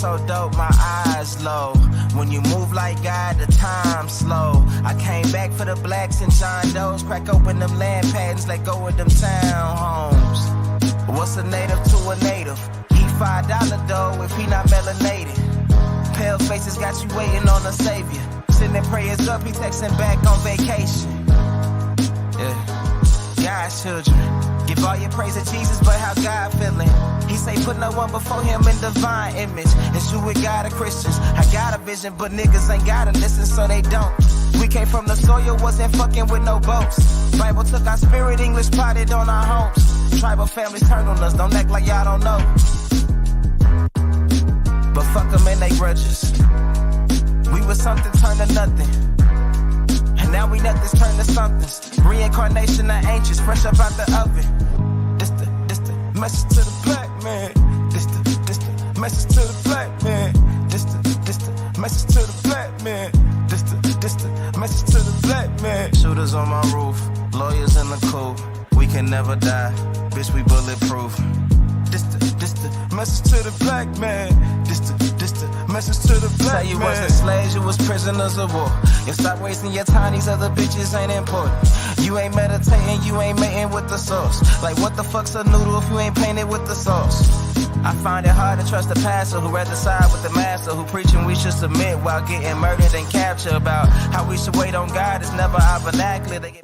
so dope, my eyes low. When you move like God, the time slow. I came back for the blacks and John Doe's. Crack open them land patents, let go of them townhomes. What's a native to a native? He $5 dough if he not melanated. Pale faces got you waiting on a savior. Sending prayers up, he texting back on vacation. Yeah, God's children. Give all your praise to Jesus, but how God feeling? He say put no one before him in divine image. It's you with God of Christians. I got a vision, but niggas ain't gotta listen, so they don't. We came from the soil, wasn't fucking with no boats. Bible took our spirit, English potted on our homes. Tribal families turned on us, don't act like y'all don't know. But fuck them and they grudges. We was something turned to nothing. And now we nothing's turned to somethings. Reincarnation of ancients, fresh up out the oven. This the message to the black man. This the message to the black man. This the message to the black man. This the message to the black man. Shooters on my roof, lawyers in the coop. We can never die, bitch, we bulletproof. This the message to the black man. This the message to the black man. Say you wasn't slaves, you was prisoners of war. You stop wasting your time, these other bitches ain't important. You ain't meditating, you ain't mating with the sauce. Like what the fuck's a noodle if you ain't painted with the sauce? I find it hard to trust the pastor who rather side with the master, who preaching we should submit while getting murdered and captured. About how we should wait on God is never our vernacular. They get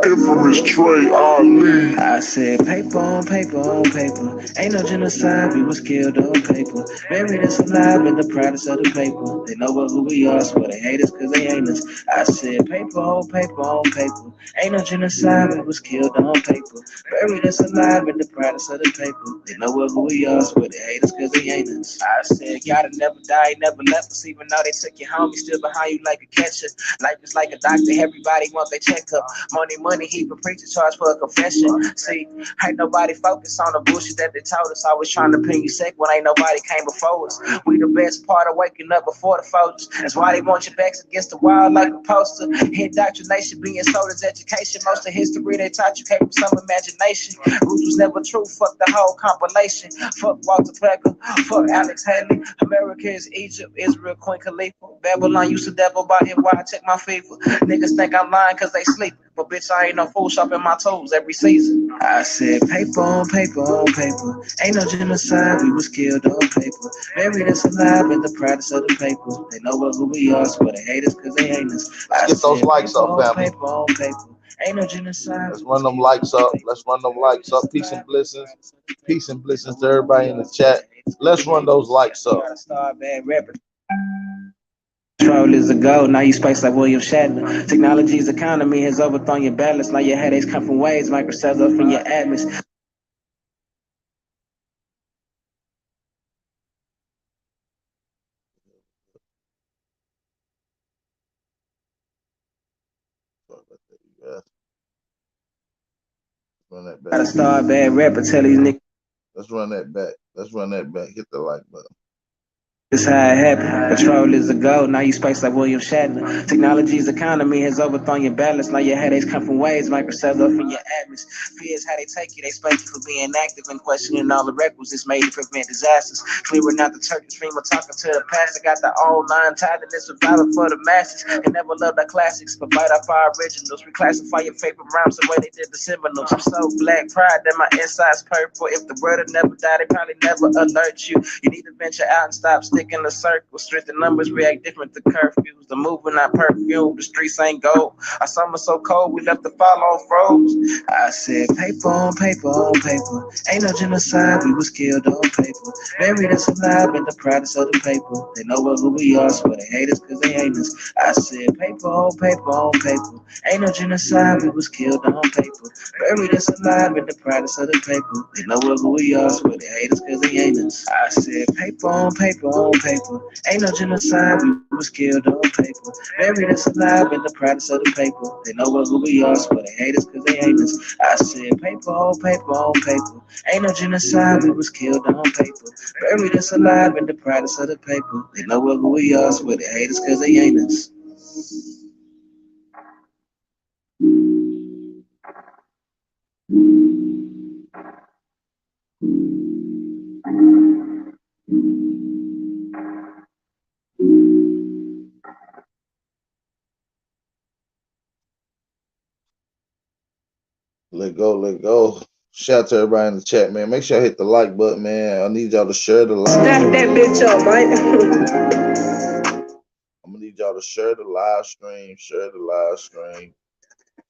Infamous Trey Ali. I said paper on paper on paper. Ain't no genocide, we was killed on paper. Buried us alive in the proudest of the paper. They know who we are, so they hate us cause they ain't us. I said paper on paper on paper. Ain't no genocide, we was killed on paper. Buried us alive in the proudest of the paper. They know who we are, so they hate us cause they ain't us. I said gotta never die, never left us. Even though they took your home, still behind you like a catcher. Life is like a doctor, everybody want their checkup. Money, heap a preacher charge for a confession. See, ain't nobody focused on the bullshit that they told us. Always trying to pin you sick when ain't nobody came before us. We the best part of waking up before the folks. That's why they want your backs against the wall like a poster. Indoctrination being sold as education. Most of history they taught you came from some imagination. Roots was never true, fuck the whole compilation. Fuck Walter Plecker, fuck Alex Haley. America is Egypt, Israel, Queen Khalifa. Babylon used to devil by it while I check my fever. Niggas think I'm lying cause they sleep. But bitch, I ain't no fool shopping my toes every season. I said paper on paper on paper. Ain't no genocide, we was killed on paper. Buried us alive in the proudest of the paper. They know who we are, so they hate us cause they hate us. Let's get those likes up, family. Paper on paper. Ain't no genocide. Let's run them likes up. Let's run them likes up. Peace and blessings. Peace and blessings to everybody in the chat. Let's run those likes up. Control is a goal, now you space like William Shatner. Technology's economy has overthrown your balance. Now your headaches come from waves, microcells up in your atmosphere. Run that back. Gotta start bad rapper, tell these niggas. Let's run that back. Let's run that back. Hit the like button. This how it happened. Control is a goal. Now you space like William Shatner. Technology's economy has overthrown your balance. Now your headaches come from waves, microcells up in your atmosphere. Fears how they take you. They spank you for being active and questioning all the requisites made to prevent disasters. Clearing out the Turkish dream of talking to the past. I got the old line tied in this survival for the masses. They never loved our classics, but bite off our originals. Reclassify your favorite rhymes the way they did the Seminoles. I'm so black, pride that my inside's purple. If the world had never died, they probably never alert you. You need to venture out and stop sticking in the circle. Strict the numbers react different to curfews. The movement not perfume. The streets ain't gold. Our summer so cold we left the fall on froze. I said paper on paper on paper. Ain't no genocide, we was killed on paper. Buried us alive in the proudest of the paper. They know who we are, so they hate us cause they hate us. I said paper on paper on paper. Ain't no genocide, we was killed on paper. Buried us alive in the proudest of the paper. They know who we are, so they hate us cause they hate us. I said paper on paper on paper. Ain't no genocide, we was killed on paper. Buried us alive in the proudest of the paper. They know who we are, so they hate us cause they hate us. I said paper on paper on paper. Ain't no genocide, we was killed on paper. Buried us alive in the proudest of the paper. They know who we are, so they hate us cause they hate us. Let go, let go. Shout out to everybody in the chat, man. Make sure I hit the like button, man. I need y'all to share the live. Snap that bitch up, Mike. I'm gonna need y'all to share the live stream. Share the live stream.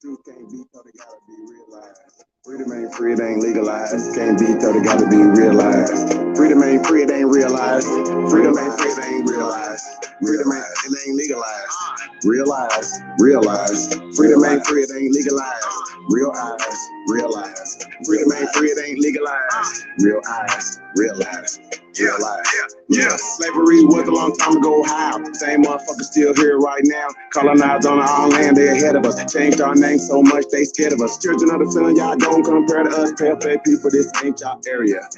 Truth can't be told, it gotta be realized. Freedom ain't free, it ain't legalized. Can't be told, it gotta be realized. Freedom ain't free, it ain't realized. Freedom ain't free, it ain't realized. Freedom ain't, it ain't legalized. Realize, realize. Freedom ain't free, it ain't legalized. Real eyes, realize. Freedom ain't free, it ain't legalized. Real eyes, realize. Realize. Yeah, slavery was a long time ago. How? Same motherfuckers still here right now. Colonized on our own land, they ahead of us. Changed our name so much, they scared of us. Children of the sun, y'all don't compare to us. Pale-faced people, this ain't y'all area.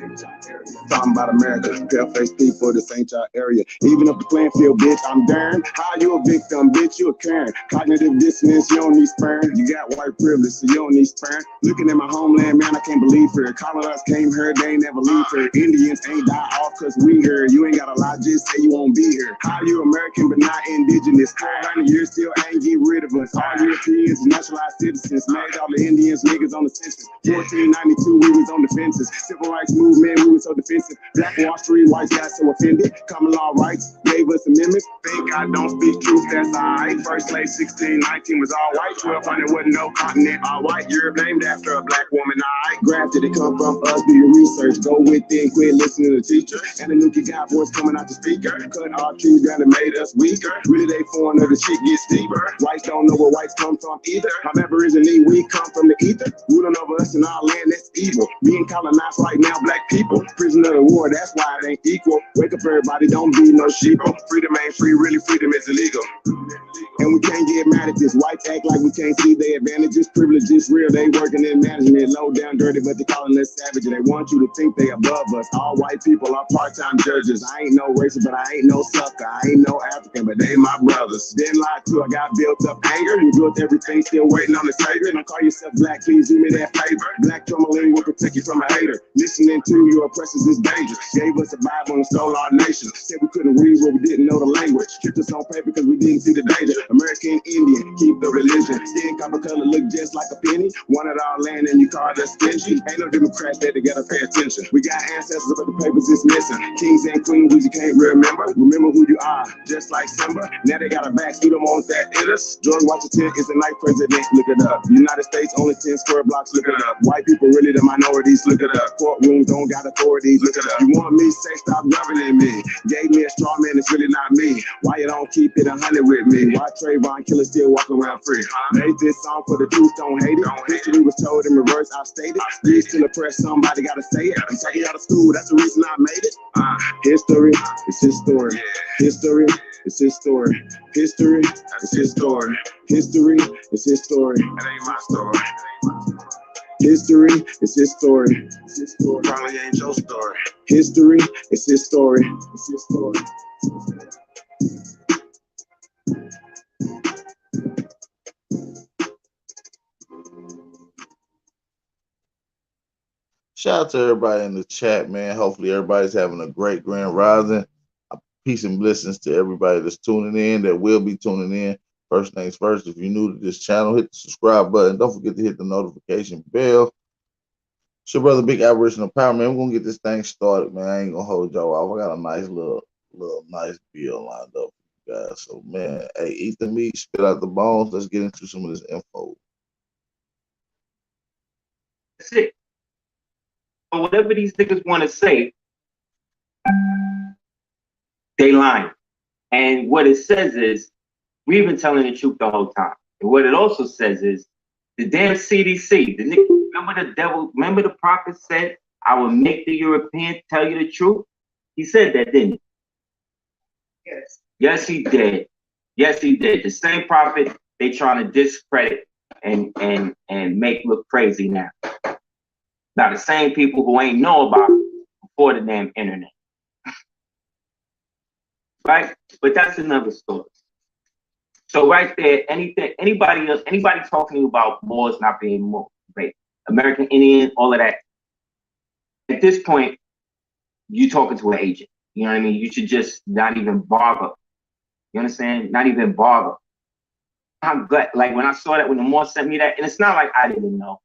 Talking about America, pale-faced people, this ain't y'all area. Even up the playing field, bitch, I'm darn. How you a victim, bitch, you a Karen. Cognitive dissonance, you don't need sperm. You got white privilege, so you don't need sperm. Looking at my homeland, man, I can't believe her. Colonized came here, they ain't never leave her. Indians ain't die off cause we here. You ain't gotta lie, just say you won't be here. How you American but not indigenous? 400 years still ain't get rid of us. All Europeans, naturalized citizens, made all the Indians niggas on the census. 1492, we was on the fences. Civil rights movement, we was so defensive. Black Wall Street, whites got so offended. Common law rights gave us amendments. Thank God don't speak truth, that's alright. First slave 1619 was all white. 1200 wasn't no continent, all white. Europe named after a black woman, alright. Grafted, it come from us, do your research. Go within, quit listening to the teacher. And the new kid got voice coming out the speaker. Cut our trees down and made us weaker. Really they foreign or the shit get steeper. Whites don't know where whites come from either. I'm Aboriginal, we come from the ether. Ruling over us in our land, that's evil. Being colonized right now, black people. Prisoner of the war, that's why it ain't equal. Wake up everybody, don't be no sheeple. Freedom ain't free, really freedom is illegal. And we can't get mad at this. Whites act like we can't see their advantages. Privilege is real, they working in management. Low down dirty, but they calling us savage. They want you to think they above us. All white people are part-time judges. I ain't no racist, but I ain't no sucker. I ain't no African, but they my brothers. Then lied to, I got built up anger. You built everything, still waiting on the savior. Don't call yourself black, please do me that favor. Black tourmaline will protect you from a hater. Listening to your oppressors is dangerous. Gave us a Bible and stole our nation. Said we couldn't read, but we didn't know the language. Kept us on paper because we didn't see the danger. American Indian, keep the religion. Skin copper color look just like a penny. Wanted our land and you called us stingy. Ain't no Democrats there to gotta pay attention. We got ancestors, but the papers is missing. Kings and queens, we can't remember. Remember who you are, just like Simba. Now they got a back, we don't want that in us. George Washington is the night president, look it up. United States, only 10 square blocks, look it up. White people really the minorities, look it up. Courtrooms don't got authorities, look it up. You want me, say stop governing me. Gave me a straw man, it's really not me. Why you don't keep it 100 with me? Why Trayvon Killer still walking around free? Made this song for the truth, don't hate it. History was told in reverse, I stated. Please still oppressed, somebody gotta say it. I'm taking out of school, that's the reason I made it. History, it's his story. History, it's his story. History, it's his story. History, it's his story. That ain't my story. History, it's his story. It's his story. Probably ain't your story. History, it's his story. It's his story. Shout out to everybody in the chat, man. Hopefully everybody's having a great grand rising. Peace and blessings to everybody that's tuning in, that will be tuning in. First things first, if you're new to this channel, hit the subscribe button. Don't forget to hit the notification bell. It's your brother, Big Aboriginal Power, man. We're going to get this thing started, man. I ain't going to hold y'all off. I got a nice little nice bill lined up for you guys. So, man, hey, eat the meat, spit out the bones. Let's get into some of this info. That's it. But whatever these niggas want to say, they lying. And what it says is, we've been telling the truth the whole time. And what it also says is, the damn CDC, the nigga, remember the prophet said, I will make the Europeans tell you the truth? He said that, didn't he? Yes. Yes, he did. Yes, he did. The same prophet they trying to discredit and make look crazy now. Now, the same people who ain't know about it before the damn internet. Right? But that's another story. So right there, anybody talking about Moors not being more great, American Indian, all of that. At this point, you talking to an agent. You know what I mean? You should just not even bother. You understand? Not even bother. I'm glad, like when I saw that, when the Moor sent me that, and it's not like I didn't know,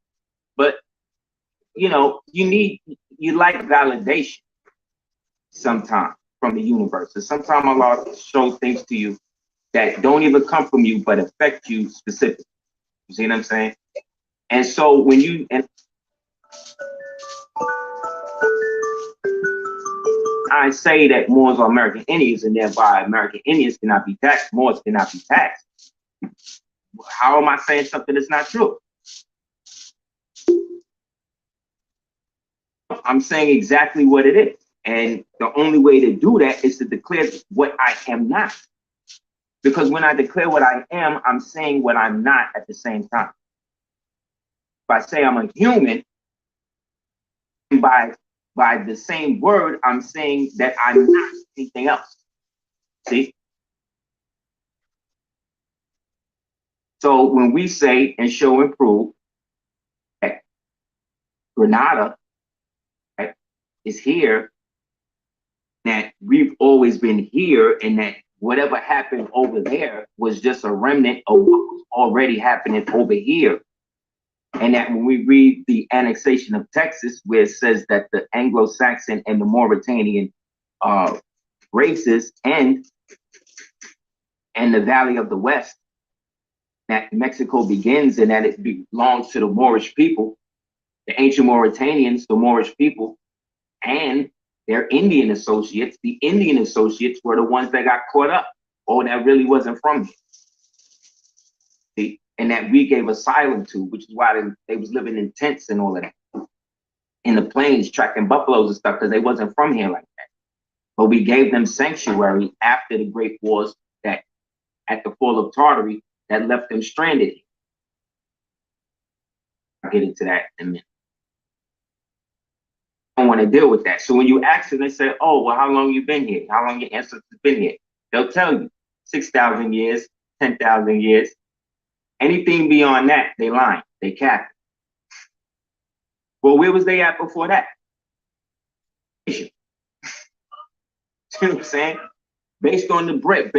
but you know, you like validation sometimes from the universe. And sometimes Allah show things to you that don't even come from you, but affect you specifically. You see what I'm saying? And so when I say that Moors are American Indians and thereby American Indians cannot be taxed, Moors cannot be taxed, how am I saying something that's not true? I'm saying exactly what it is. And the only way to do that is to declare what I am not. Because when I declare what I am, I'm saying what I'm not at the same time. If I say I'm a human, by the same word, I'm saying that I'm not anything else. See? So when we say and show and prove that Grenada, right, is here, that we've always been here, and that whatever happened over there was just a remnant of what was already happening over here. And that when we read the annexation of Texas, where it says that the Anglo-Saxon and the Mauritanian races and the Valley of the West, that Mexico begins and that it belongs to the Moorish people, the ancient Mauritanians, the Moorish people, and their Indian associates. The Indian associates were the ones that got caught up, or that really wasn't from here. See? And that we gave asylum to, which is why they was living in tents and all of that, in the plains, tracking buffaloes and stuff, because they wasn't from here like that. But we gave them sanctuary after the Great Wars, that at the fall of Tartary, that left them stranded. I'll get into that in a minute. I don't want to deal with that. So when you ask them, they say, oh, well, how long you been here? How long your ancestors been here? They'll tell you 6,000 years, 10,000 years. Anything beyond that, they lying, they capping. Well, where was they at before that? You know what I'm saying? Based on the bridge.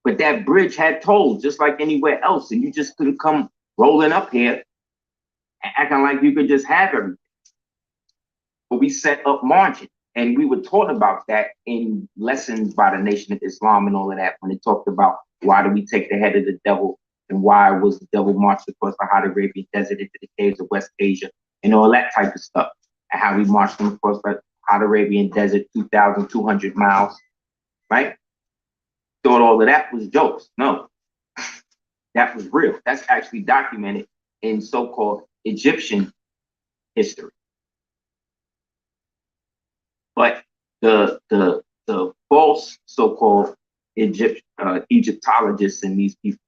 But that bridge had tolls just like anywhere else, and you just couldn't come rolling up here and acting like you could just have everything. But we set up margin, and we were taught about that in lessons by the Nation of Islam and all of that, when it talked about why do we take the head of the devil, and why was the devil marched across the hot Arabian desert into the caves of West Asia, and all that type of stuff, and how we marched them across the hot Arabian desert 2,200 miles, right? Thought all of that was jokes. No, that was real. That's actually documented in so-called Egyptian history. But the false so-called Egyptologists and these people,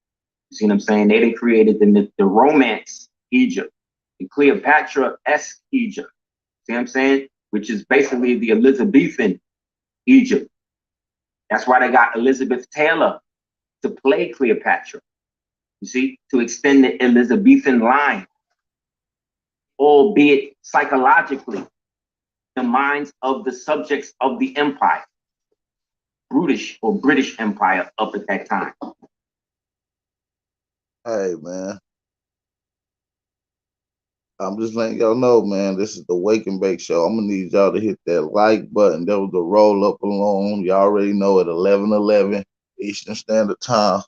you see what I'm saying? They created the romance Egypt, the Cleopatra-esque Egypt. See what I'm saying? Which is basically the Elizabethan Egypt. That's why they got Elizabeth Taylor to play Cleopatra. You see, to extend the Elizabethan line, albeit psychologically, the minds of the subjects of the empire, British Empire up at that time. Hey, man. I'm just letting y'all know, man, this is the Wake and Bake Show. I'm going to need y'all to hit that like button. That was the roll up along. You already know at 11:11 Eastern Standard Time.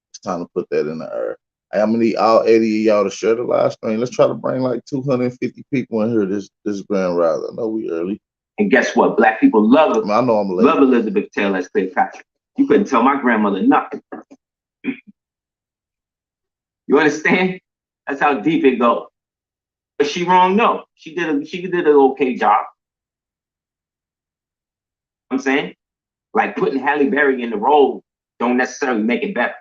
It's time to put that in the air. Hey, I'm going to need all 80 of y'all to share the live stream. Let's try to bring like 250 people in here this grand rise. I know we early. And guess what? Black people love it. I know I'm late. Love Elizabeth Taylor as Cleopatra. You couldn't tell my grandmother nothing. You understand? That's how deep it goes. But she wrong? No. She did an okay job. I'm saying? Like putting Halle Berry in the role don't necessarily make it better,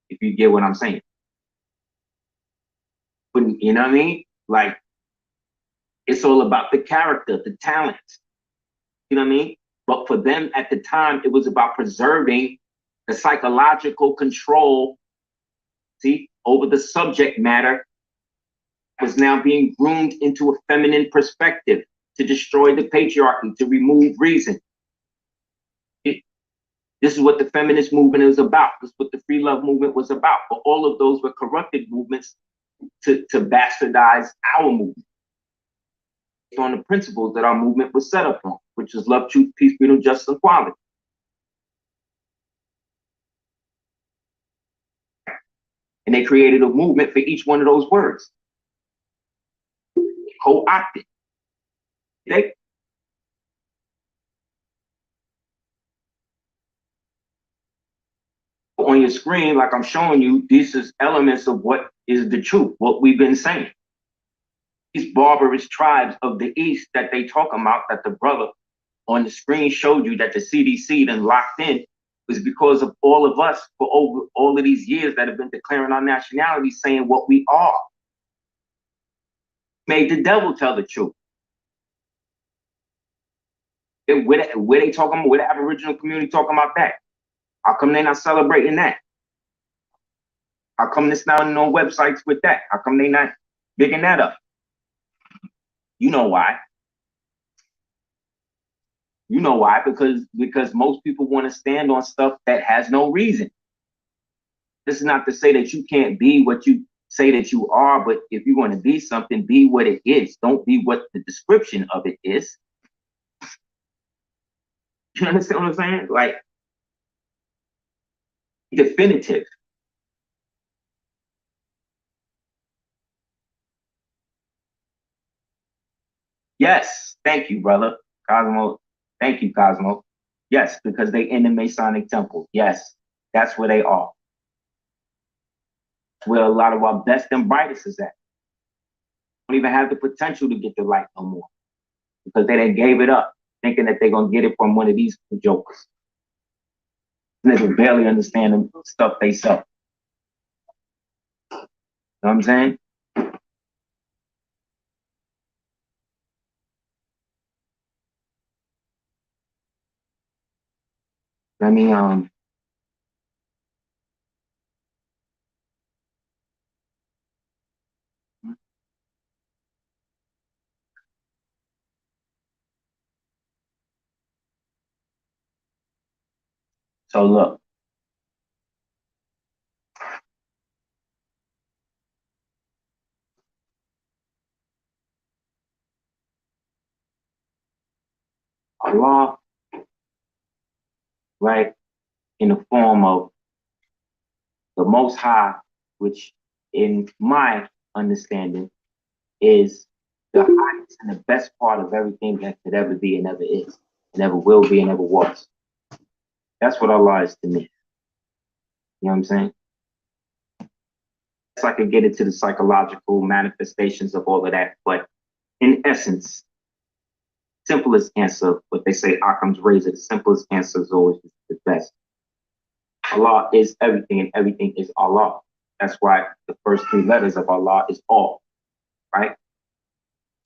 if you get what I'm saying. But you know what I mean? Like, it's all about the character, the talent. You know what I mean? But for them at the time, it was about preserving The psychological control, see, over the subject matter was now being groomed into a feminine perspective to destroy the patriarchy, to remove reason. This is what the feminist movement is about. This is what the free love movement was about. But all of those were corrupted movements to bastardize our movement on the principles that our movement was set up on, which is love, truth, peace, freedom, justice, and equality. And they created a movement for each one of those words. Co-opted. They on your screen, like I'm showing you, these is elements of what is the truth, what we've been saying. These barbarous tribes of the East that they talk about, that the brother on the screen showed you, that the CDC then locked in, was because of all of us for over all of these years that have been declaring our nationality, saying what we are. Made the devil tell the truth. Where they talking about, where the Aboriginal community talking about that? How come they not celebrating that? How come there's not no websites with that? How come they not bigging that up? You know why. You know why, because most people want to stand on stuff that has no reason. This is not to say that you can't be what you say that you are, but if you want to be something, be what it is. Don't be what the description of it is. You understand what I'm saying? Like, definitive. Yes, thank you, brother. Cosmo, thank you, Cosmo. Yes, because they in the Masonic temple. Yes, that's where they are. Where a lot of our best and brightest is at. Don't even have the potential to get the light no more. Because they done gave it up, thinking that they're gonna get it from one of these jokers. Niggas barely understand the stuff they sell. You know what I'm saying? Let me so look. Allah, right, in the form of the Most High, which in my understanding is the highest and the best part of everything that could ever be and ever is, and ever will be and ever was. That's what Allah is to me. You know what I'm saying? So I could get into the psychological manifestations of all of that, but in essence, simplest answer, what they say, Occam's razor, the simplest answer is always the best. Allah is everything and everything is Allah. That's why the first three letters of Allah is all, right?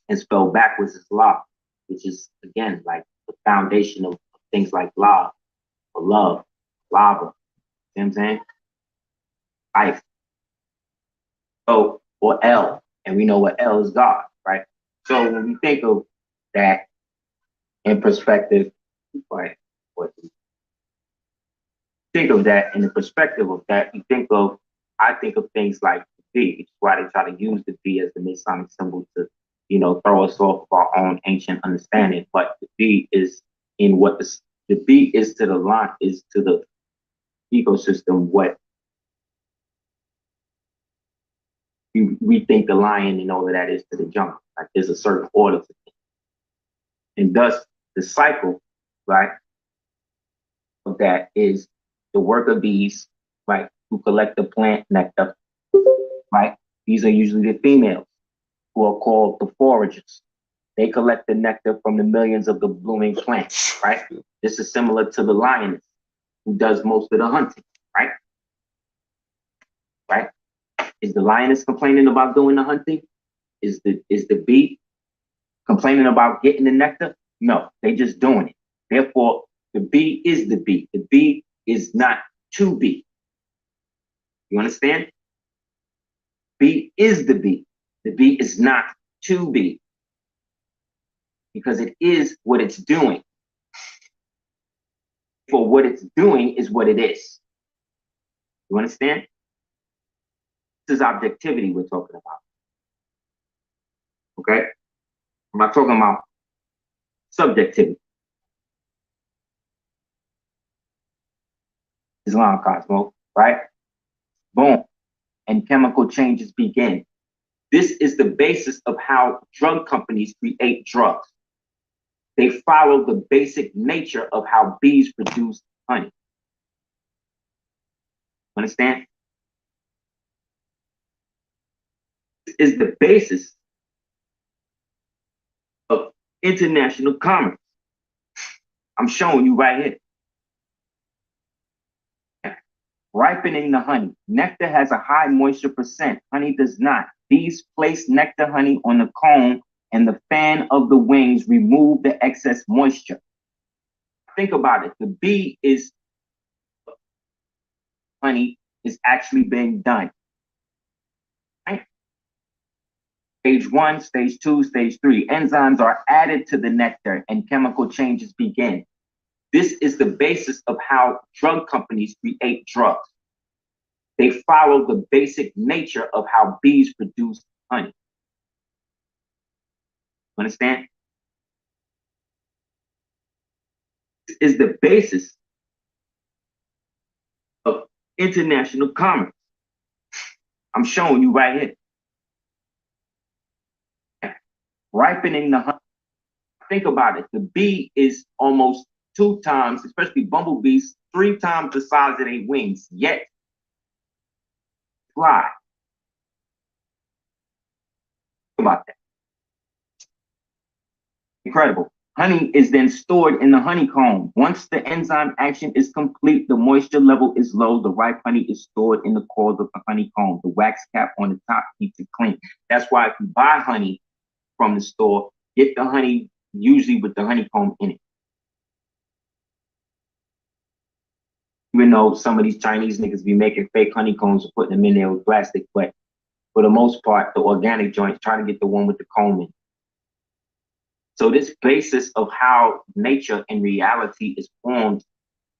And spelled backwards is La, which is, again, like the foundation of things like La, or love, lava, you know what I'm saying? Life. So, or L, and we know what L is God, right? So when we think of that in perspective, right? Think of that in the perspective of that, I think of things like the B, which is why they try to use the B as the Masonic symbol to, throw us off of our own ancient understanding. But the B is in what the B is to the line, is to the ecosystem what we think the lion and all of that is to the jungle. Like there's a certain order to things. And thus the cycle, right, of that is the work of bees, right, who collect the plant nectar, right? These are usually the females who are called the foragers. They collect the nectar from the millions of the blooming plants, right? This is similar to the lioness who does most of the hunting, right? Right? Is the lioness complaining about doing the hunting? Is the bee complaining about getting the nectar? No, they just doing it. Therefore, the bee is the bee. The bee is not to be. You understand? Be is the bee. The bee is not to be, because it is what it's doing. For what it's doing is what it is. You understand? This is objectivity we're talking about. Okay? I'm not talking about subjectivity. Islam, Cosmo, right? Boom. And chemical changes begin. This is the basis of how drug companies create drugs. They follow the basic nature of how bees produce honey. Understand? This is the basis of international commerce. I'm showing you right here. Ripening the honey. Nectar has a high moisture percent. Honey does not. Bees place nectar honey on the comb, and the fan of the wings remove the excess moisture. Think about it. The bee is, honey is actually being done. Right? Stage 1, stage 2, stage 3. Enzymes are added to the nectar and chemical changes begin. This is the basis of how drug companies create drugs. They follow the basic nature of how bees produce honey. Understand? This is the basis of international commerce. I'm showing you right here. Ripening the honey. Think about it. The bee is almost 2 times, especially bumblebees, 3 times the size of their wings, yet fly. Think about that. Incredible. Honey is then stored in the honeycomb. Once the enzyme action is complete, the moisture level is low. The ripe honey is stored in the coils of the honeycomb. The wax cap on the top keeps it clean. That's why if you buy honey from the store, get the honey usually with the honeycomb in it. Even though some of these Chinese niggas be making fake honeycombs and putting them in there with plastic, but for the most part, the organic joints try to get the one with the comb in. So this basis of how nature and reality is formed,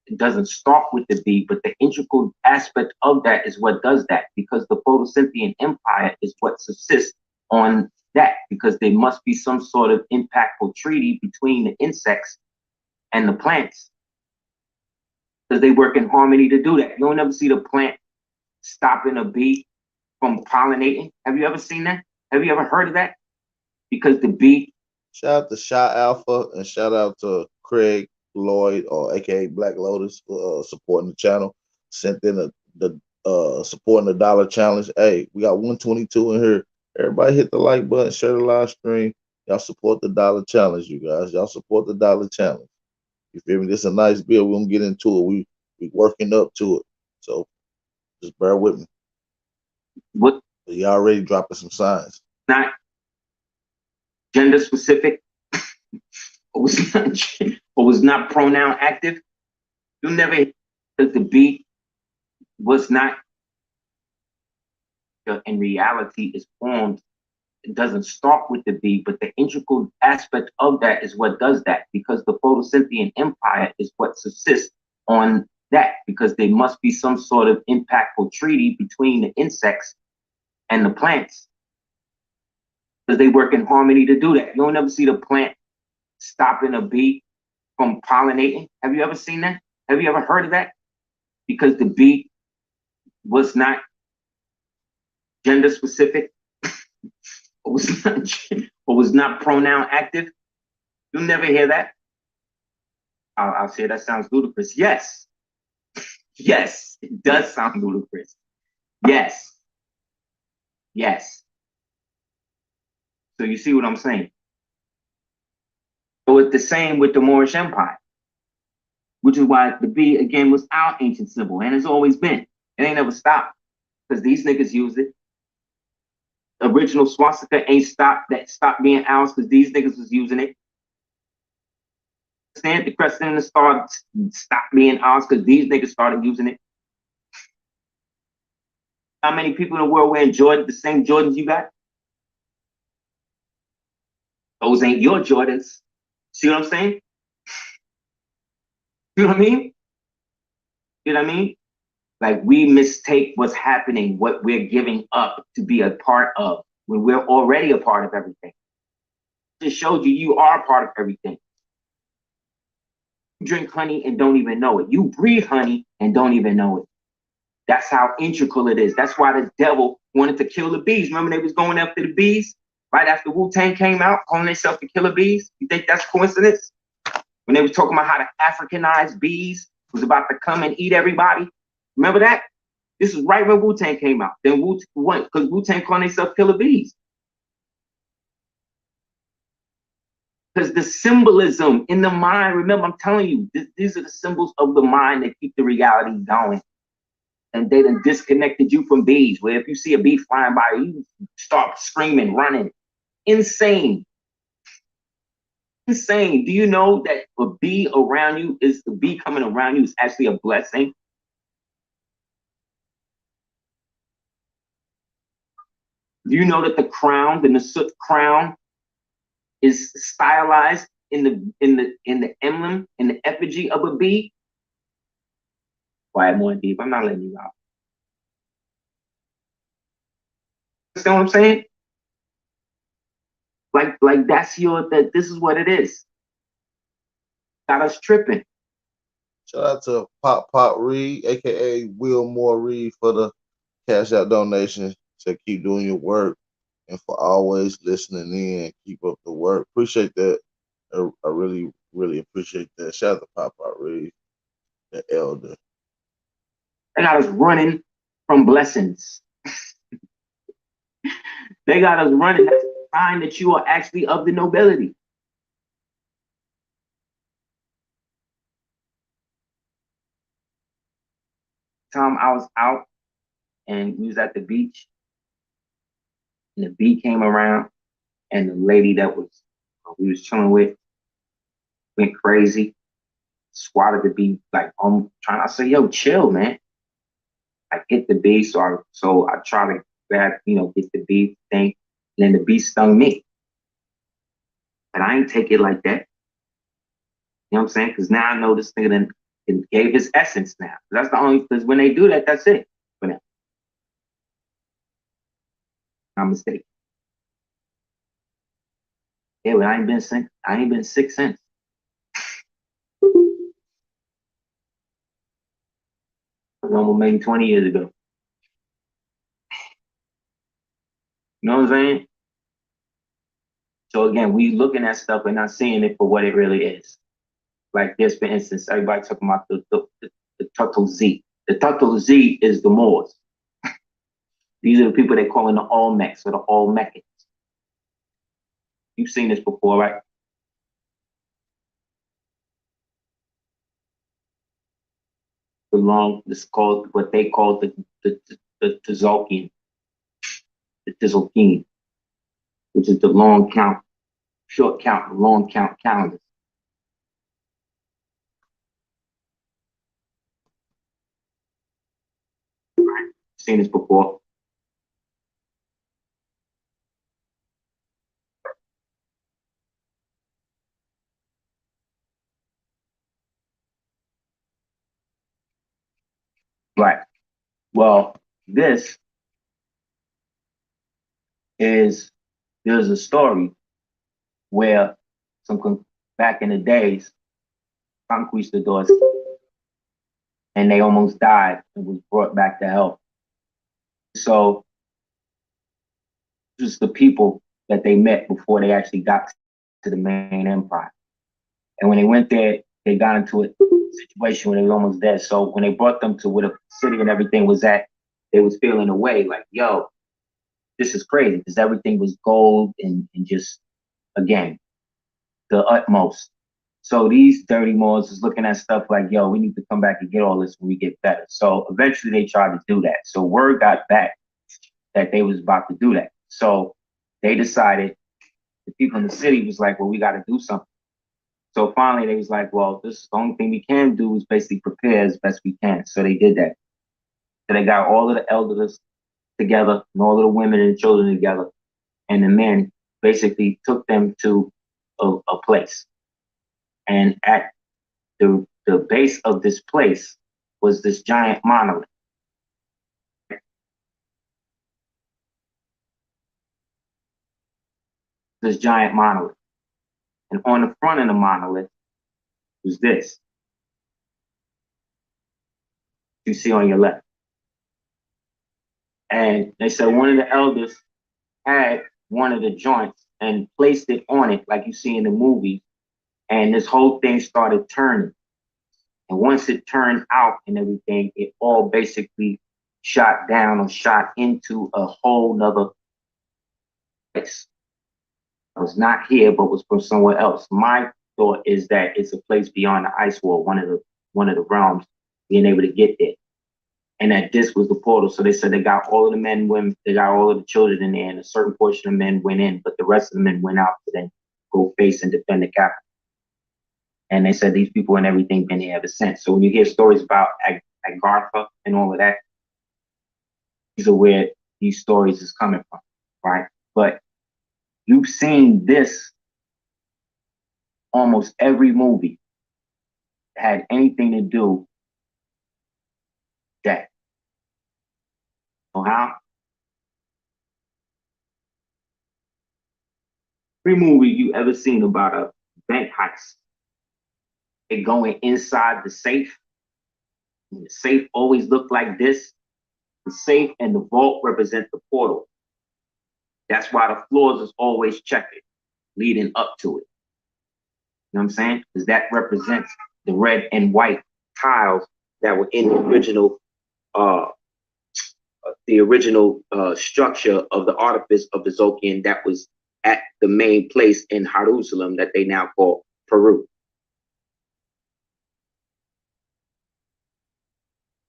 it doesn't start with the bee, but the integral aspect of that is what does that, because the photosynthetic empire is what subsists on that, because there must be some sort of impactful treaty between the insects and the plants, because they work in harmony to do that. You'll never see the plant stopping a bee from pollinating. Have you ever seen that? Have you ever heard of that? Because the bee. Shout out to Shot Alpha and shout out to Craig Lloyd, or aka Black Lotus, supporting the channel. Sent in the supporting the dollar challenge. Hey, we got 122 in here. Everybody hit the like button, share the live stream. Y'all support the dollar challenge, you guys. Y'all support the dollar challenge. You feel me? This is a nice bill. We gonna get into it. We working up to it. So just bear with me. What? Y'all already dropping some signs. Not gender specific, or was not pronoun active. You'll never hear that the bee was not, in reality, is formed. It doesn't start with the bee, but the integral aspect of that is what does that, because the photosynthetic empire is what subsists on that, because there must be some sort of impactful treaty between the insects and the plants, because they work in harmony to do that. You'll never see the plant stopping a bee from pollinating. Have you ever seen that? Have you ever heard of that? Because the bee was not gender specific, or was not pronoun active. You'll never hear that. I'll say that sounds ludicrous. Yes. Yes, it does sound ludicrous. Yes. Yes. So you see what I'm saying? So it's the same with the Moorish Empire, which is why the bee, again, was our ancient symbol, and it's always been. It ain't never stopped, because these niggas used it. The original swastika ain't stopped being ours, because these niggas was using it. Stand the crescent and the star stopped being ours, because these niggas started using it. How many people in the world wearing Jordan, the same Jordans you got? Those ain't your Jordans. See what I'm saying? You know what I mean? You know what I mean? Like, we mistake what's happening, what we're giving up to be a part of, when we're already a part of everything. Just showed you you are a part of everything. You drink honey and don't even know it. You breathe honey and don't even know it. That's how integral it is. That's why the devil wanted to kill the bees. Remember, they was going after the bees right after Wu-Tang came out, calling themselves the killer bees? You think that's coincidence? When they was talking about how to Africanize bees was about to come and eat everybody. Remember that? This is right when Wu-Tang came out. Then because Wu-Tang called themselves killer bees. Because the symbolism in the mind, remember, I'm telling you, these are the symbols of the mind that keep the reality going. And they done disconnected you from bees, where if you see a bee flying by, you start screaming, running. Insane. Insane. Do you know that a bee around you is, the bee coming around you is actually a blessing? Do you know that the crown, the Nasut crown, is stylized in the emblem, in the effigy of a bee? Quiet, more deep. I'm not letting you out. Understand what I'm saying? Like that's this is what it is. Got us tripping. Shout out to Pop Reed, aka Will Moore Reed, for the cash out donation. So keep doing your work and for always listening in. Keep up the work. Appreciate that. I really, really appreciate that. Shout out to Pop Reed, the elder. They got us running from blessings. They got us running. That's a sign that you are actually of the nobility. Time I was out and we was at the beach, and the bee came around, and the lady that we was chilling with went crazy, swatted the bee, like trying to say, yo, chill, man. I hit the bee, so I try to grab, get the bee thing, and then the bee stung me. But I ain't take it like that. You know what I'm saying? Because now I know this nigga then it gave his essence now. That's the only, because when they do that, that's it for them. My mistake. Yeah, but I ain't been sick since. Almost maybe 20 years ago. You know what I'm saying? So again, we looking at stuff and not seeing it for what it really is. Like this, for instance, everybody talking about the Turtle Z. The Turtle Z is the Moors. These are the people they call in the Olmecs or the Olmecans. You've seen this before, right? This is called what they call the Tzolk'in, the Tzolk'in, which is the long count, short count, long count calendars. Right? Seen this before. Right. Well, there's a story where back in the days, conquistadors, and they almost died and was brought back to health. So just the people that they met before they actually got to the main empire. And when they went there, they got into a situation where they were almost dead. So when they brought them to where the city and everything was at, they was feeling away like, yo, this is crazy, because everything was gold and just, again, the utmost. So these dirty Moors was looking at stuff like, yo, we need to come back and get all this when we get better. So eventually they tried to do that. So word got back that they was about to do that. So they decided, the people in the city was like, well, we got to do something. So finally they was like, well, this is the only thing we can do is basically prepare as best we can. So they did that. So they got all of the elders together, and all of the women and children together, and the men basically took them to a place. And at the base of this place was this giant monolith. This giant monolith. And on the front of the monolith was this. You see on your left. And they said one of the elders had one of the joints and placed it on it like you see in the movie. And this whole thing started turning. And once it turned out and everything, it all basically shot down or shot into a whole nother place. It was not here, but was from somewhere else. My thought is that it's a place beyond the ice wall, one of the realms, being able to get there. And that this was the portal. So they said they got all of the men, women, they got all of the children in there, and a certain portion of men went in, but the rest of the men went out to then go face and defend the capital. And they said these people and everything been here ever since. So when you hear stories about Agartha and all of that, these are where these stories is coming from, right? But you've seen this almost every movie that had anything to do with that. So how? Every movie you ever seen about a bank heist, it going inside the safe. And the safe always looked like this. The safe and the vault represent the portal. That's why the floors is always checkered, leading up to it. You know what I'm saying? Because that represents the red and white tiles that were in the original structure of the artifice of the Zokian that was at the main place in Jerusalem that they now call Peru.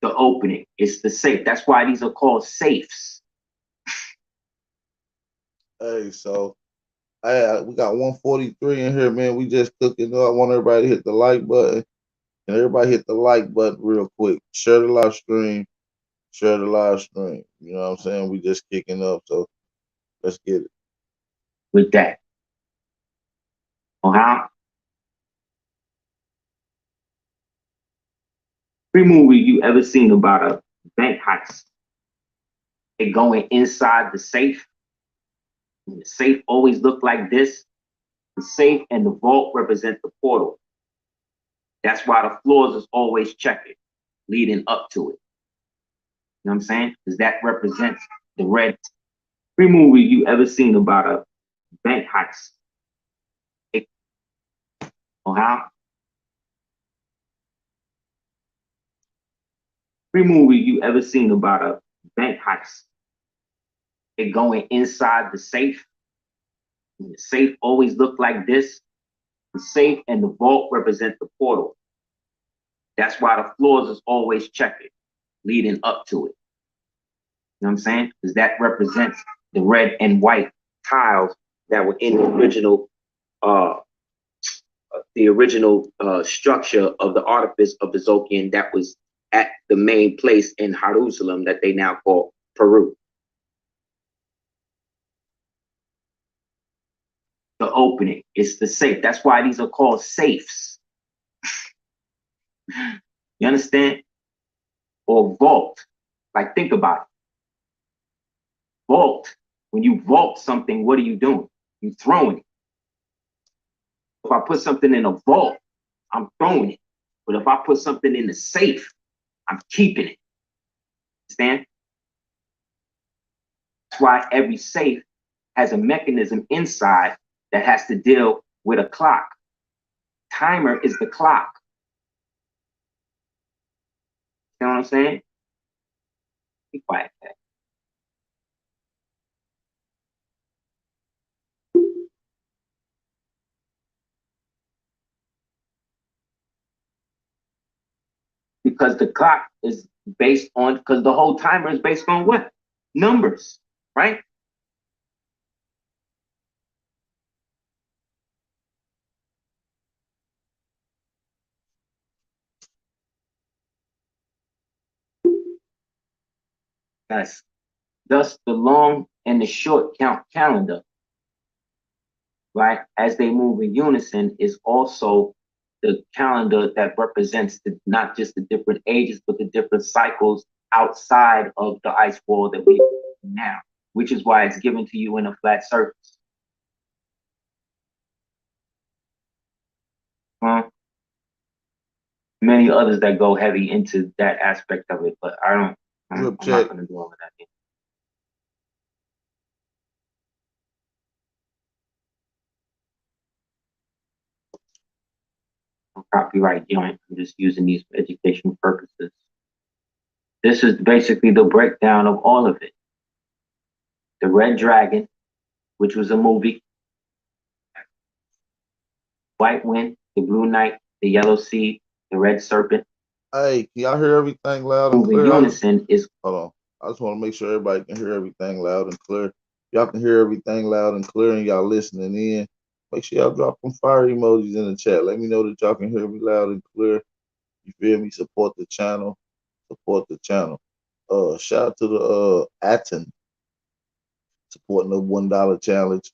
The opening, it's the safe. That's why these are called safes. Hey, so we got 143 in here, man. We just cooking up. I want everybody to hit the like button. And everybody hit the like button real quick. Share the live stream. Share the live stream. You know what I'm saying? We just kicking up, so let's get it. With that. How? Every movie you ever seen about a bank heist, it going inside the safe. And the safe always looked like this. The safe and the vault represent the portal. That's why the floors is always checkered, leading up to it. You know what I'm saying? Because that represents the red. Every movie you ever seen about a bank heist, how? Every movie you ever seen about a bank heist, it going inside the safe. And the safe always looked like this. The safe and the vault represent the portal. That's why the floors is always checkered, leading up to it. You know what I'm saying? Because that represents the red and white tiles that were in the original structure of the artifice of the Zokian that was at the main place in Jerusalem that they now call Peru. The opening, it's the safe. That's why these are called safes. You understand? Or vault. Like, think about it. Vault. When you vault something, what are you doing? You're throwing it. If I put something in a vault, I'm throwing it. But if I put something in the safe, I'm keeping it. Understand? That's why every safe has a mechanism inside that has to deal with a clock. Timer is the clock. You know what I'm saying? Be quiet. Because the clock is based on, because the whole timer is based on what? Numbers, right? That's Thus, the long and the short count calendar, right, as they move in unison, is also the calendar that represents not just the different ages, but the different cycles outside of the ice wall that we now, which is why it's given to you in a flat surface. Many others that go heavy into that aspect of it, but I'm not going to do all of that here. Copyright joint. I'm just using these for educational purposes. This is basically the breakdown of all of it. The Red Dragon, which was a movie. White Wind, the Blue Knight, the Yellow Seed, the Red Serpent. Hey, can y'all hear everything loud and clear? Unison is. Hold on. I just want to make sure everybody can hear everything loud and clear. Y'all can hear everything loud and clear and y'all listening in. Make sure y'all drop some fire emojis in the chat. Let me know that y'all can hear me loud and clear. You feel me? Support the channel. Support the channel. Shout out to the Atten supporting the $1 challenge.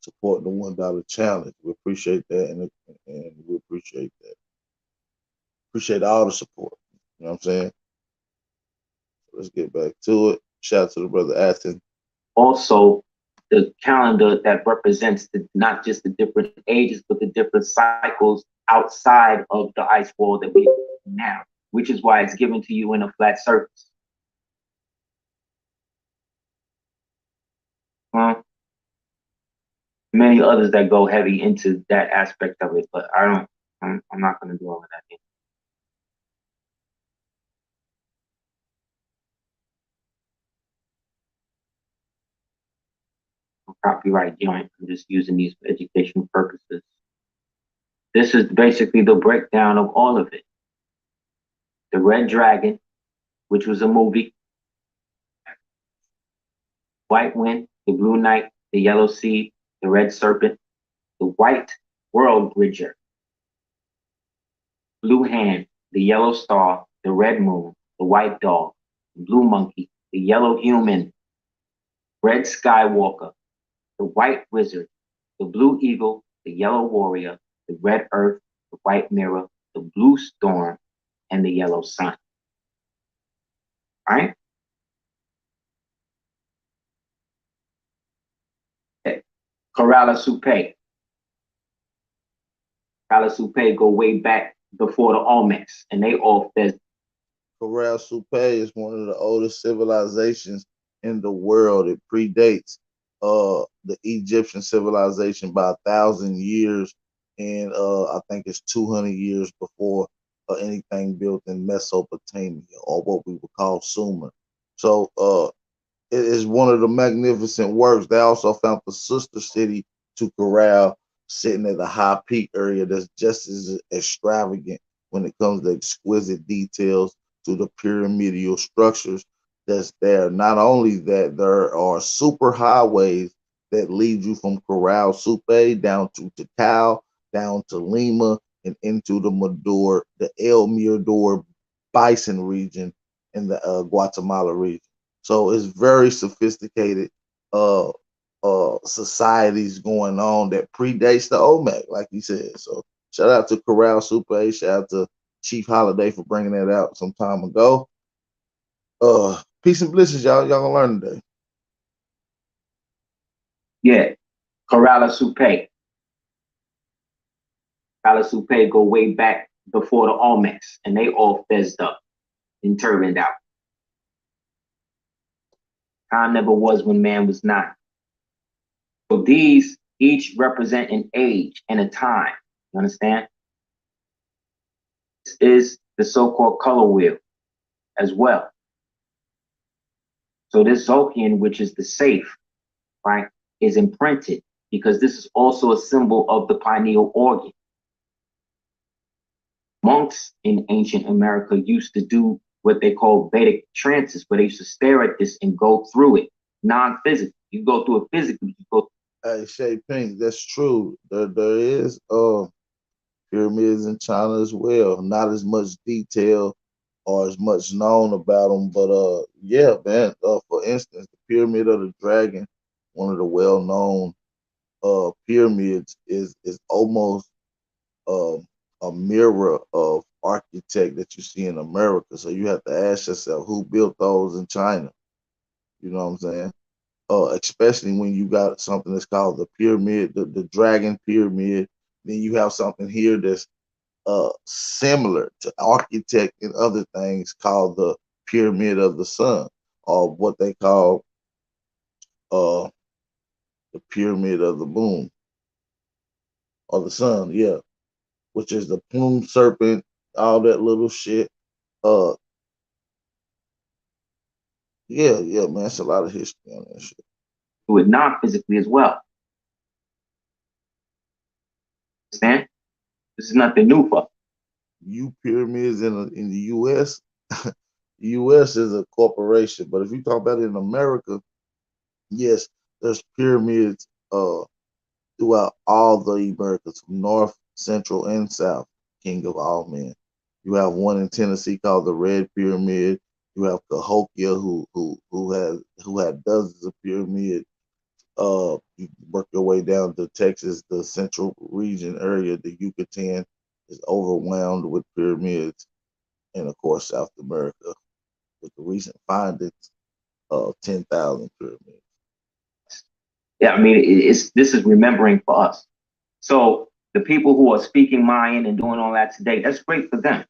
Supporting the $1 challenge. We appreciate that and we appreciate that. Appreciate all the support. You know what I'm saying? Let's get back to it. Shout out to the brother Atten. Also, the calendar that represents not just the different ages, but the different cycles outside of the ice wall that we now, which is why it's given to you in a flat surface. Many others that go heavy into that aspect of it, but I'm not going to do all of that here. Copyright joint. I'm just using these for educational purposes. This is basically the breakdown of all of it. The Red Dragon, which was a movie. White Wind, the Blue Knight, the Yellow Seed, the Red Serpent, the White World Bridger, Blue Hand, the Yellow Star, the Red Moon, the White Dog, the Blue Monkey, the Yellow Human, Red Skywalker, the White Wizard, the Blue Eagle, the Yellow Warrior, the Red Earth, the White Mirror, the Blue Storm, and the Yellow Sun. All right? Corrala Supe. Corrala Supe go way back before the Olmecs, and they all fed. Corral Supe is one of the oldest civilizations in the world. It predates the Egyptian civilization by 1,000 years, and I think it's 200 years before anything built in Mesopotamia, or what we would call Sumer. So it is one of the magnificent works. They also found the sister city to Corral sitting at a high peak area that's just as extravagant when it comes to exquisite details to the pyramidal structures that's there. Not only that, there are super highways that lead you from Corral Supe down to Tikal, down to Lima, and into the El Mirador Bison region in the Guatemala region. So it's very sophisticated societies going on that predates the Olmec, like you said. So shout out to Corral Supe, shout out to Chief Holiday for bringing that out some time ago. Peace and blessings, y'all. Y'all gonna learn today. Yeah, Corrala Supe. Corrala Supe go way back before the Olmecs, and they all fezzed up and turbaned out. Time never was when man was not. So these each represent an age and a time. You understand? This is the so-called color wheel as well. So this Zokian, which is the safe, right, is imprinted because this is also a symbol of the pineal organ. Monks in ancient America used to do what they call Vedic trances, where they used to stare at this and go through it non-physically. You go through it physically. You go. Hey, Shay Pink, that's true. There is pyramids in China as well. Not as much detail or as much known about them. But yeah, man. For instance, the Pyramid of the Dragon, one of the well-known pyramids, is almost um, a mirror of architect that you see in America. So you have to ask yourself, who built those in China? You know what I'm saying? Especially when you got something that's called the pyramid, the dragon pyramid. Then you have something here that's similar to architect and other things called the pyramid of the sun, or what they call uh, the pyramid of the moon or the sun, yeah, which is the plume serpent, all that little shit. Uh, yeah, man, it's a lot of history on that shit. Do it non-physically as well. Understand? This is nothing new for us. Pyramids in the U.S. The U.S. is a corporation, but if you talk about it in America, yes, there's pyramids throughout all the Americas, from North, Central, and South. King of all men. You have one in Tennessee called the Red Pyramid. You have Cahokia, who had dozens of pyramids. You work your way down to Texas, the central region area, the Yucatan is overwhelmed with pyramids, and of course South America with the recent findings of 10,000 pyramids. Yeah, I mean, this is remembering for us. So the people who are speaking Mayan and doing all that today, that's great for them.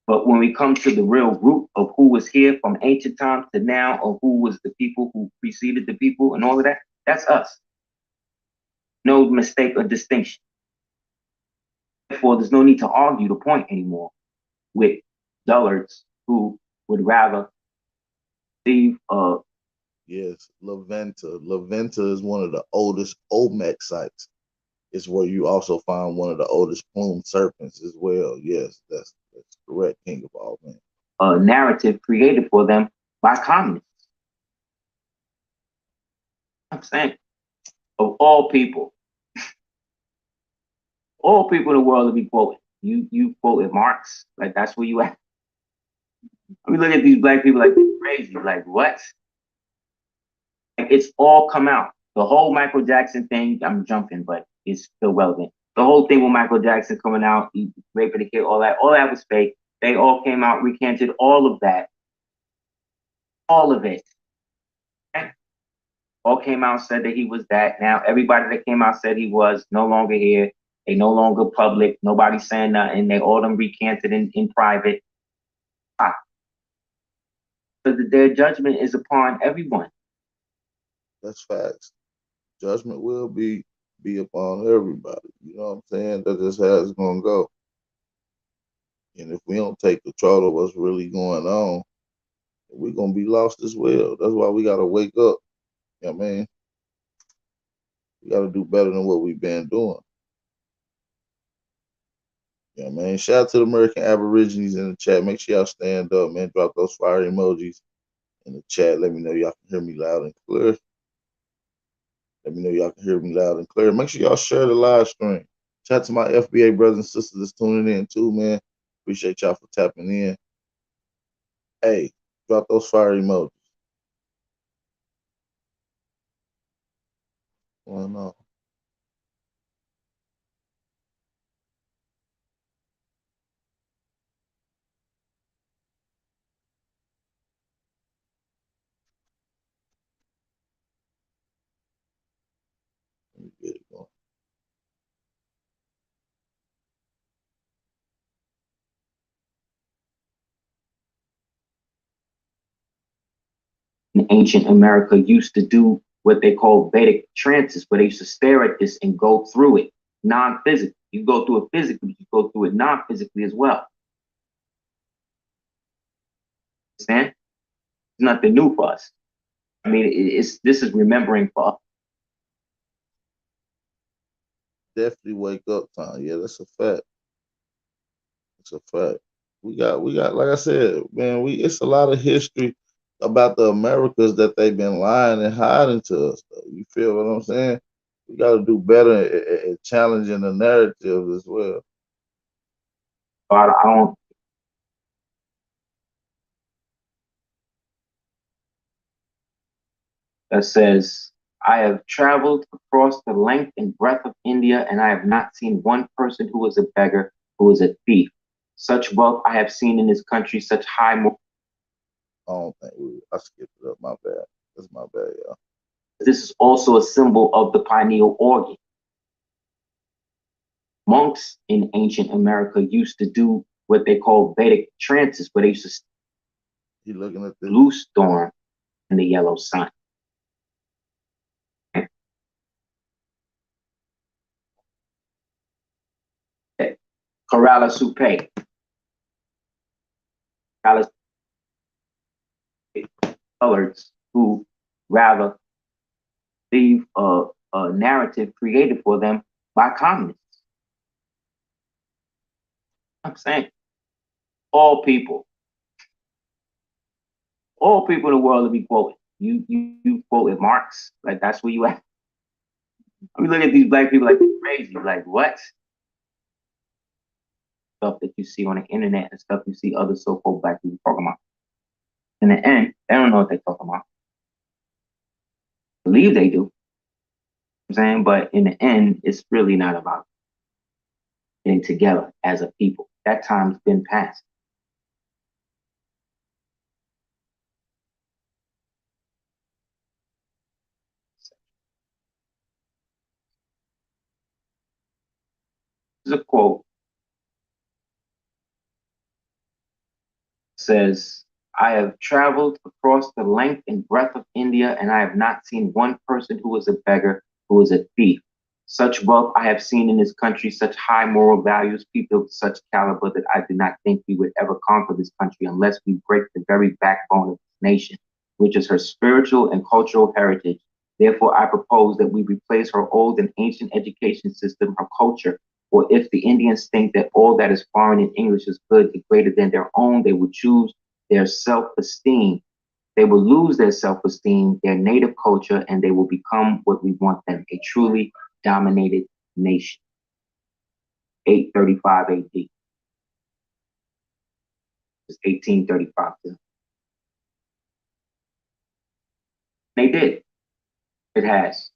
But when we come to the real root of who was here from ancient times to now, or who was the people who preceded the people and all of that, that's us. No mistake or distinction. Therefore, there's no need to argue the point anymore with dullards who would rather leave. Yes, La Venta. La Venta is one of the oldest Olmec sites. It's where you also find one of the oldest plumed serpents as well. Yes, that's correct, King of all men. A narrative created for them by communists. I'm saying, of all people in the world to be quoted. You quoted Marx, like that's where you at. I mean, look at these black people like crazy. Like what? Like it's all come out. The whole Michael Jackson thing. I'm jumping, but it's still relevant. The whole thing with Michael Jackson coming out, he raping the kid, all that was fake. They all came out, recanted all of that, all of it. All came out, said that he was that. Now everybody that came out said he was no longer here. They no longer public. Nobody saying nothing. They all them recanted in private. Because their judgment is upon everyone. That's facts. Judgment will be upon everybody. You know what I'm saying? That's just how it's gonna go. And if we don't take control of what's really going on, we're gonna be lost as well. That's why we gotta wake up. You know what I mean? We gotta do better than what we've been doing. Yeah, man. Shout out to the American Aborigines in the chat. Make sure y'all stand up, man. Drop those fire emojis in the chat. Let me know y'all can hear me loud and clear. Let me know y'all can hear me loud and clear. Make sure y'all share the live stream. Shout out to my FBA brothers and sisters that's tuning in too, man. Appreciate y'all for tapping in. Hey, drop those fire emojis. Why not? Let me get it going. In ancient America used to do what they call Vedic trances, where they used to stare at this and go through it non-physically. You go through it physically, you go through it non-physically as well. Understand? It's nothing new for us. I mean, this is remembering for us. Definitely wake up time. Yeah, that's a fact. It's a fact. We got like I said, man, it's a lot of history about the Americas that they've been lying and hiding to us, though. You feel what I'm saying? We gotta do better at challenging the narrative as well. I don't that says, I have traveled across the length and breadth of India, and I have not seen one person who is a beggar, who is a thief. Such wealth I have seen in this country, such high. I don't think I skipped it up. My bad. That's my bad, y'all. This is also a symbol of the pineal organ. Monks in ancient America used to do what they call Vedic trances, where they used to You looking at this? blue storm in the yellow sun. Kerala Supe. Colors who rather leave a narrative created for them by communists. I'm saying all people in the world will be quoted. You quoted Marx, like that's where you at. I mean, look at these black people like they're crazy. Like what? Stuff that you see on the internet and stuff you see other so-called black people talking about. In the end, they don't know what they're talking about. Believe they do. I'm saying, but in the end, it's really not about getting together as a people. That time's been past. This is a quote. It says, I have traveled across the length and breadth of India, and I have not seen one person who is a beggar, who is a thief. Such wealth I have seen in this country, such high moral values, people of such caliber that I do not think we would ever conquer this country unless we break the very backbone of this nation, which is her spiritual and cultural heritage. Therefore, I propose that we replace her old and ancient education system, her culture, or if the Indians think that all that is foreign and English is good and greater than their own, they would choose their self-esteem. They will lose their self-esteem, their native culture, and they will become what we want them, a truly dominated nation. 835 AD. It's 1835. They did. It has.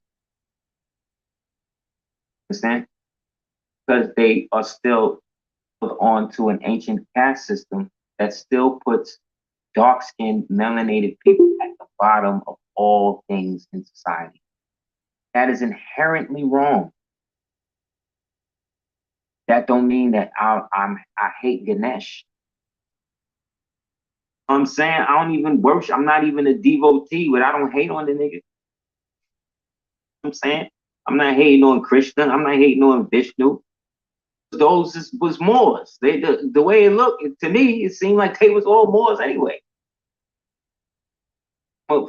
Understand? Because they are still put onto an ancient caste system that still puts dark-skinned, melanated people at the bottom of all things in society. That is inherently wrong. That don't mean that I hate Ganesh. I'm saying I don't even worship. I'm not even a devotee, but I don't hate on the nigga. I'm saying I'm not hating on Krishna. I'm not hating on Vishnu. Those was Moors. They the way it looked to me, it seemed like they was all Moors anyway.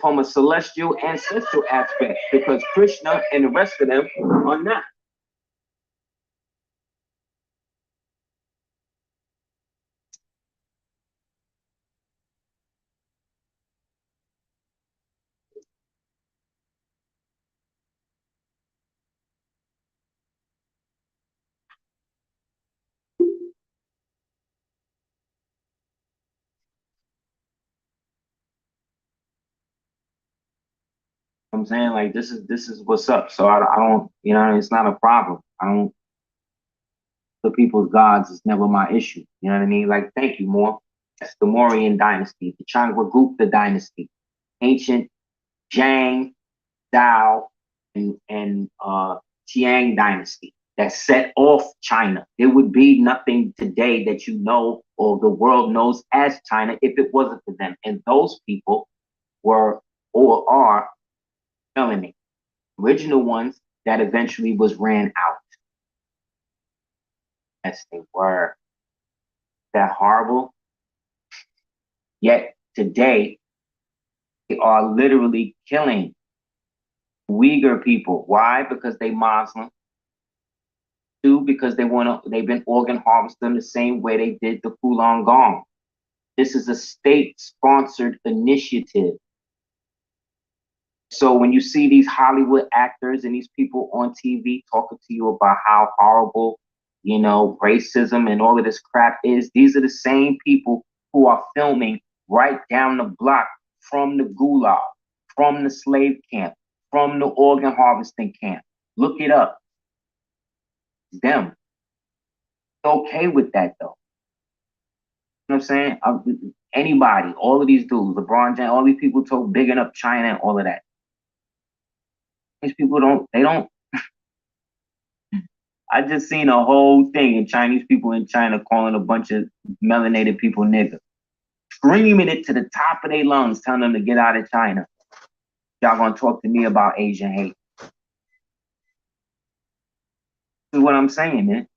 From a celestial ancestral aspect, because Krishna and the rest of them are not. I'm saying like this is what's up. So I don't, you know, it's not a problem. I don't, the people's gods is never my issue. You know what I mean? Like, thank you, Moore. That's the Mauryan dynasty, the Chandragupta dynasty, ancient Zhang, Dao, and Qiang dynasty that set off China. There would be nothing today that you know or the world knows as China if it wasn't for them. And those people were or are felony, original ones that eventually was ran out. Yes, they were. That horrible. Yet today, they are literally killing Uyghur people. Why? Because they Muslim. Two, because they've been organ harvesting the same way they did the Falun Gong. This is a state-sponsored initiative. So when you see these Hollywood actors and these people on TV talking to you about how horrible, you know, racism and all of this crap is, these are the same people who are filming right down the block from the Gulag, from the slave camp, from the organ harvesting camp. Look it up. Them. Okay with that though. You know what I'm saying? Anybody, all of these dudes, LeBron James, all these people talk bigging up China and all of that. These people don't. I just seen a whole thing in Chinese people in China calling a bunch of melanated people niggas, screaming it to the top of their lungs, telling them to get out of China. Y'all gonna talk to me about Asian hate? This is what I'm saying, man.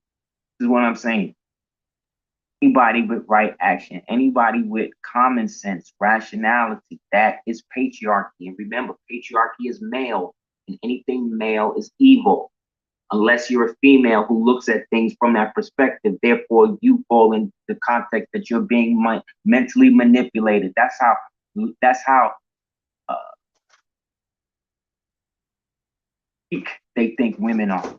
This is what I'm saying. Anybody with right action, anybody with common sense, rationality, that is patriarchy. And remember, patriarchy is male, and anything male is evil. Unless you're a female who looks at things from that perspective, therefore you fall in the context that you're being mentally manipulated. That's how weak they think women are.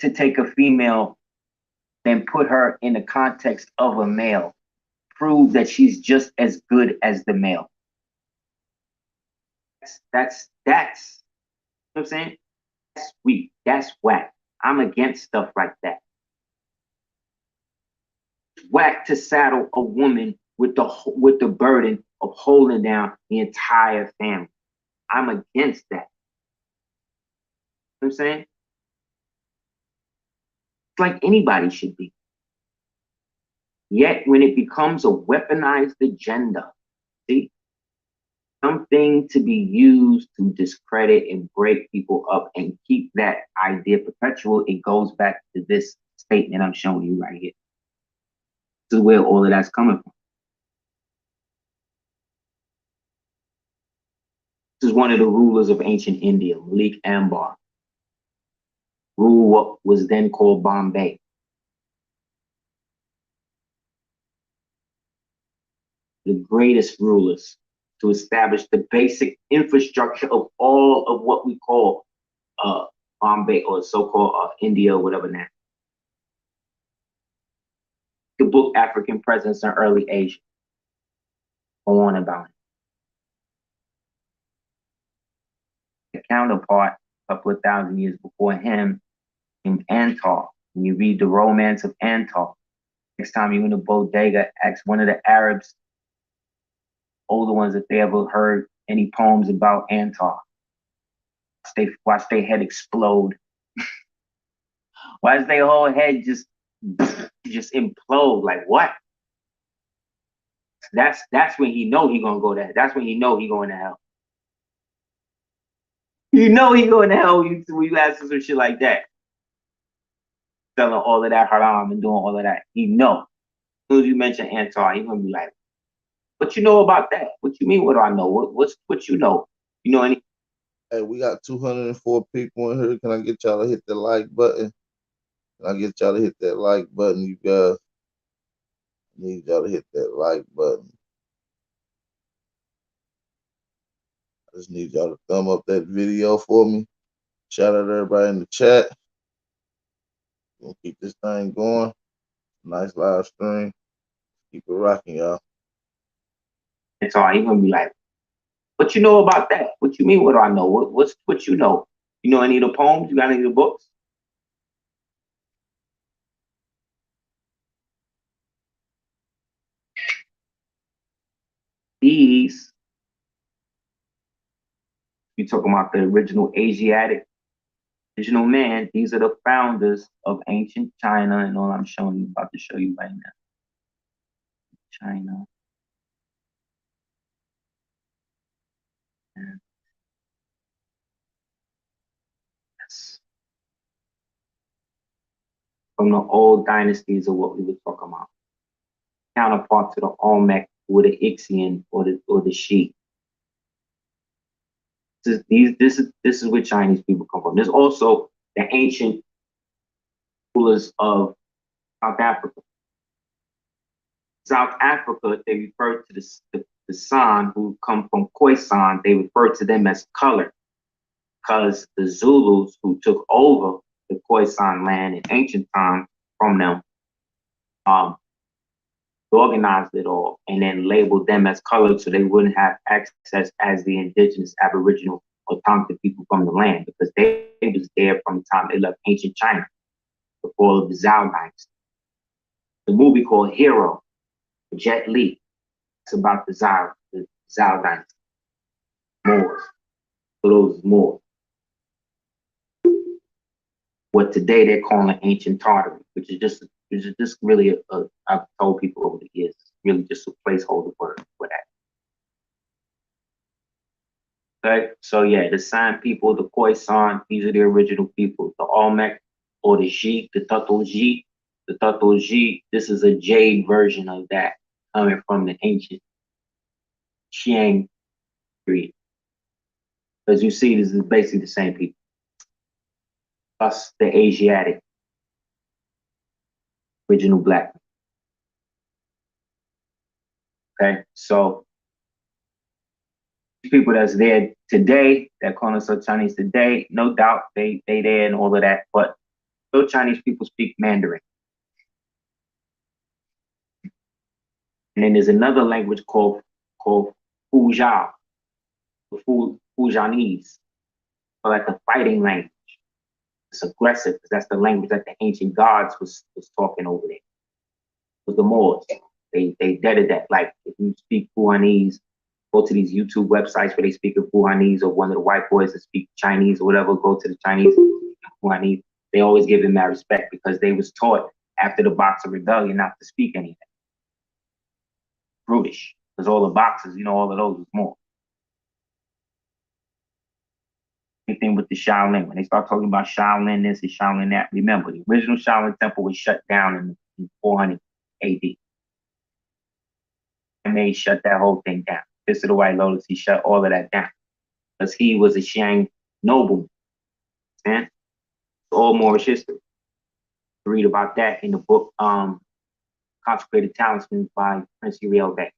To take a female and put her in the context of a male, prove that she's just as good as the male. That's you know what I'm saying? That's weak. That's whack. I'm against stuff like that. It's whack to saddle a woman with the burden of holding down the entire family. I'm against that. You know what I'm saying? Like anybody should be. Yet when it becomes a weaponized agenda, see, something to be used to discredit and break people up and keep that idea perpetual, it goes back to this statement I'm showing you right here. This is where all of that's coming from. This is one of the rulers of ancient India, Malik Ambar. Rule what was then called Bombay. The greatest rulers to establish the basic infrastructure of all of what we call Bombay or so-called India or whatever now. The book African Presence in Early Asia. Go on about it. The counterpart, a couple of thousand years before him, named Antar. When you read the Romance of Antar, next time you're in a bodega, ask one of the Arabs, older ones, if they ever heard any poems about Antar. Watch their head explode. Watch their whole head just implode. Like what? That's when he know he gonna go there. That's when he know he going to hell. You know he going to hell when you ask him some shit like that. Selling all of that haram and doing all of that. He know. As soon as you mention Antar, he's gonna be like, what you know about that? What you mean, what do I know? What you know? You know any? Hey, we got 204 people in here. Can I get y'all to hit the like button? Can I get y'all to hit that like button, you guys? I need y'all to hit that like button. I just need y'all to thumb up that video for me. Shout out to everybody in the chat. We'll keep this thing going. Nice live stream. Keep it rocking, y'all. It's all he's gonna be like, what you know about that? What you mean? What do I know? What you know? You know any of the poems? You got any of the books? These, you talking about the original Asiatic, original man. These are the founders of ancient China, and all I'm showing you, about to show you right now. China. And yes. From the old dynasties of what we were talking about. Counterpart to the Olmec or the Ixian or the Shi. This is where Chinese people come from. There's also the ancient rulers of South Africa. South Africa, they refer to the San who come from Khoisan, they refer to them as colored, because the Zulus who took over the Khoisan land in ancient times from them, organized it all and then labeled them as colored so they wouldn't have access as the indigenous aboriginal or Tongan people from the land, because they was there from the time they left ancient China before the Zhao dynasty. The movie called Hero, Jet Li, it's about the Zhao dynasty, Moors, for those Moors. What today they're calling ancient Tartary, which is just really I've told people over the years, it's really just a placeholder word for that. Okay, so yeah, the San people, the Khoisan, these are the original people. The Olmec or the Ji, the Tato-Ji. The Tato-Ji, this is a jade version of that coming from the ancient Qiang period. As you see, this is basically the same people. Plus the Asiatic, original black. Okay, so people that's there today, that call themselves Chinese today, no doubt they there and all of that, but still Chinese people speak Mandarin. And then there's another language called Fuzhou, Fujianese, like a fighting language. It's aggressive because that's the language that the ancient gods was talking over there. It was the Moors. They deaded that. Like if you speak Fujianese, go to these YouTube websites where they speak of Fujianese, or one of the white boys that speak Chinese or whatever, go to the Chinese Fujianese. They always give them that respect because they was taught after the Boxer Rebellion not to speak anything. Brutish, because all the boxers, all of those was more. Same thing with the Shaolin. When they start talking about Shaolin this and Shaolin that, remember the original Shaolin temple was shut down in 400 AD. And they shut that whole thing down. Fist of the White Lotus, he shut all of that down because he was a Qiang nobleman. And all Moorish history. Read about that in the book Consecrated Talismans by Prince Uriel Bey.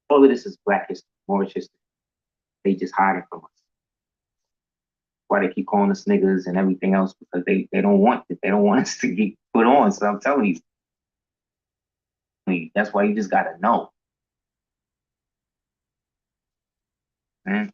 All of this is Black history, Moorish history. They just hide it from us. Why they keep calling us niggas and everything else, because they don't want it. They don't want us to get put on. So I'm telling you, that's why you just gotta know. Man.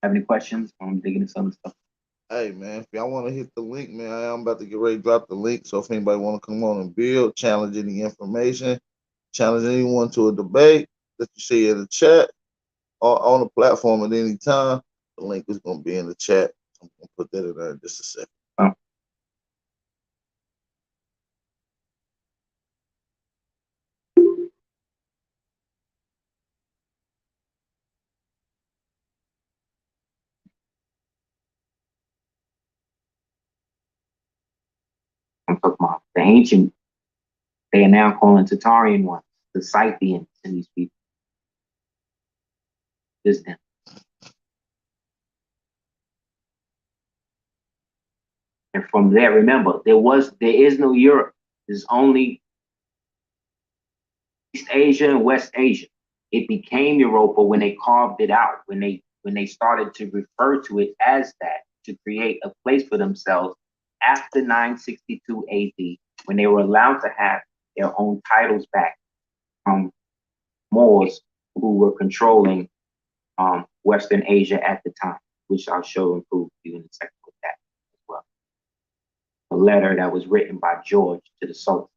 Have any questions? I'm digging into some of the stuff. Hey man, if y'all want to hit the link, man, I'm about to get ready to drop the link. So if anybody want to come on and build, challenge any information, challenge anyone to a debate that you see in the chat or on the platform at any time, the link is going to be in the chat. I'm going to put that in there in just a second. I'm talking about the ancient, they are now calling Tatarian ones, the Scythians and these people. This them. And from there, remember, there is no Europe. There's only East Asia and West Asia. It became Europa when they carved it out, when they started to refer to it as that, to create a place for themselves after 962 AD, when they were allowed to have their own titles back from Moors who were controlling Western Asia at the time, which I'll show and prove to you in a second with that as well. A letter that was written by George to the Sultan.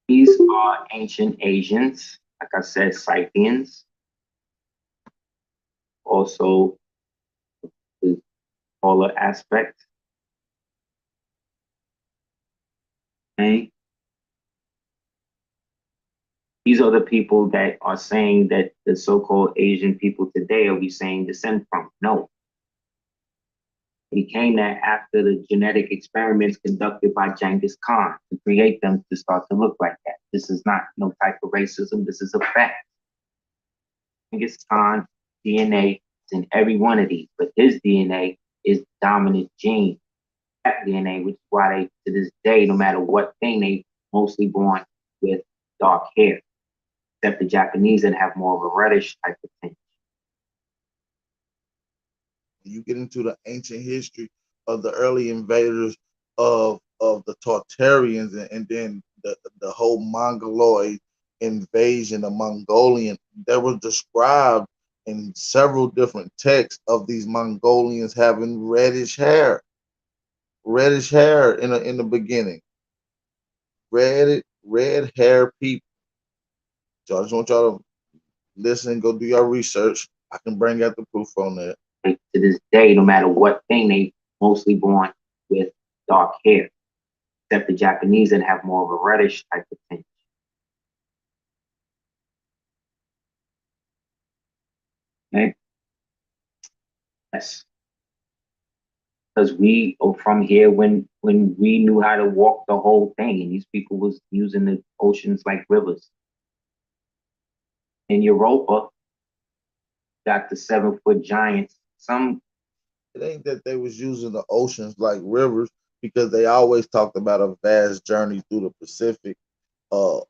These are ancient Asians, like I said, Scythians. Also, the polar aspect. Okay. These are the people that are saying that the so-called Asian people today are we saying descend from. No. became that after the genetic experiments conducted by Genghis Khan to create them to start to look like that. This is not no type of racism. This is a fact. Genghis Khan's DNA is in every one of these, but his DNA is the dominant gene. That DNA, which is why they, to this day, no matter what thing, they mostly born with dark hair. Except the Japanese that have more of a reddish type of thing. You get into the ancient history of the early invaders of the Tartarians, and then the whole Mongoloid invasion, the Mongolian, that was described in several different texts of these Mongolians having reddish hair in the beginning, red hair people. So I just want y'all to listen, go do your research. I can bring out the proof on that. To this day, no matter what thing, they mostly born with dark hair. Except the Japanese that have more of a reddish type of thing. Okay? Yes. Because we are from here when we knew how to walk the whole thing, and these people was using the oceans like rivers. In Europa, got the 7-foot giants. It ain't that they was using the oceans like rivers, because they always talked about a vast journey through the Pacific, of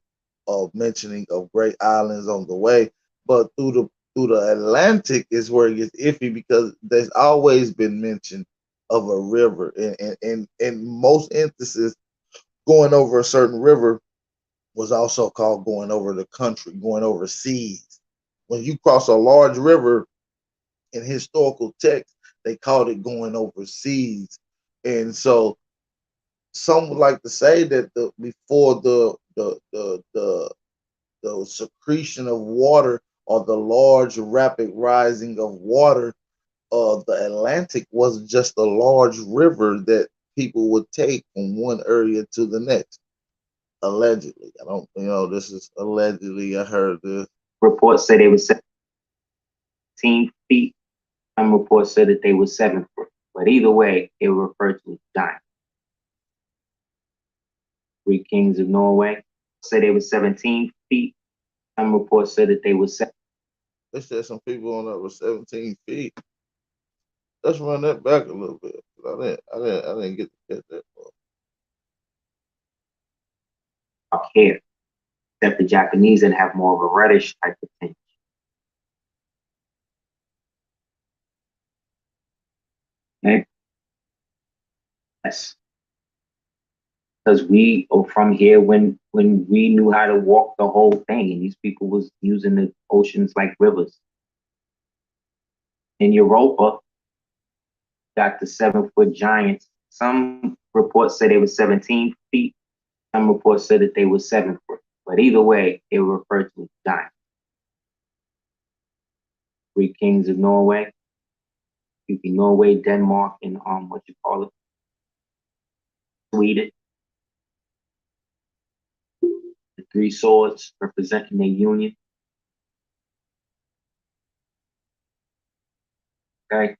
mentioning of great islands on the way, but through the Atlantic is where it gets iffy, because there's always been mention of a river, and in most instances, going over a certain river was also called going over the country, going over seas. When you cross a large river in historical text, they called it going overseas. And so some would like to say that before the secretion of water, or the large rapid rising of water, the Atlantic was just a large river that people would take from one area to the next. Allegedly. I don't, this is allegedly, I heard this. Reports say they were 17 feet. Some reports said that they were 7 foot. But either way, they were referred to as giants. 3 kings of Norway say they were 17 feet. Some reports said that they were 7. They said some people on that were 17 feet. Let's run that back a little bit. I didn't get to get that far. Hair. Except the Japanese that have more of a reddish type of thing. Okay? Yes. Because we are from here when we knew how to walk the whole thing, and these people was using the oceans like rivers. In Europa, got the 7-foot giants. Some reports say they were 17 feet. Some reports said that they were 7 foot. But either way, they were referred to as giants. 3 kings of Norway. You can Norway, Denmark, and what you call it, Sweden. The 3 swords representing the union. Okay.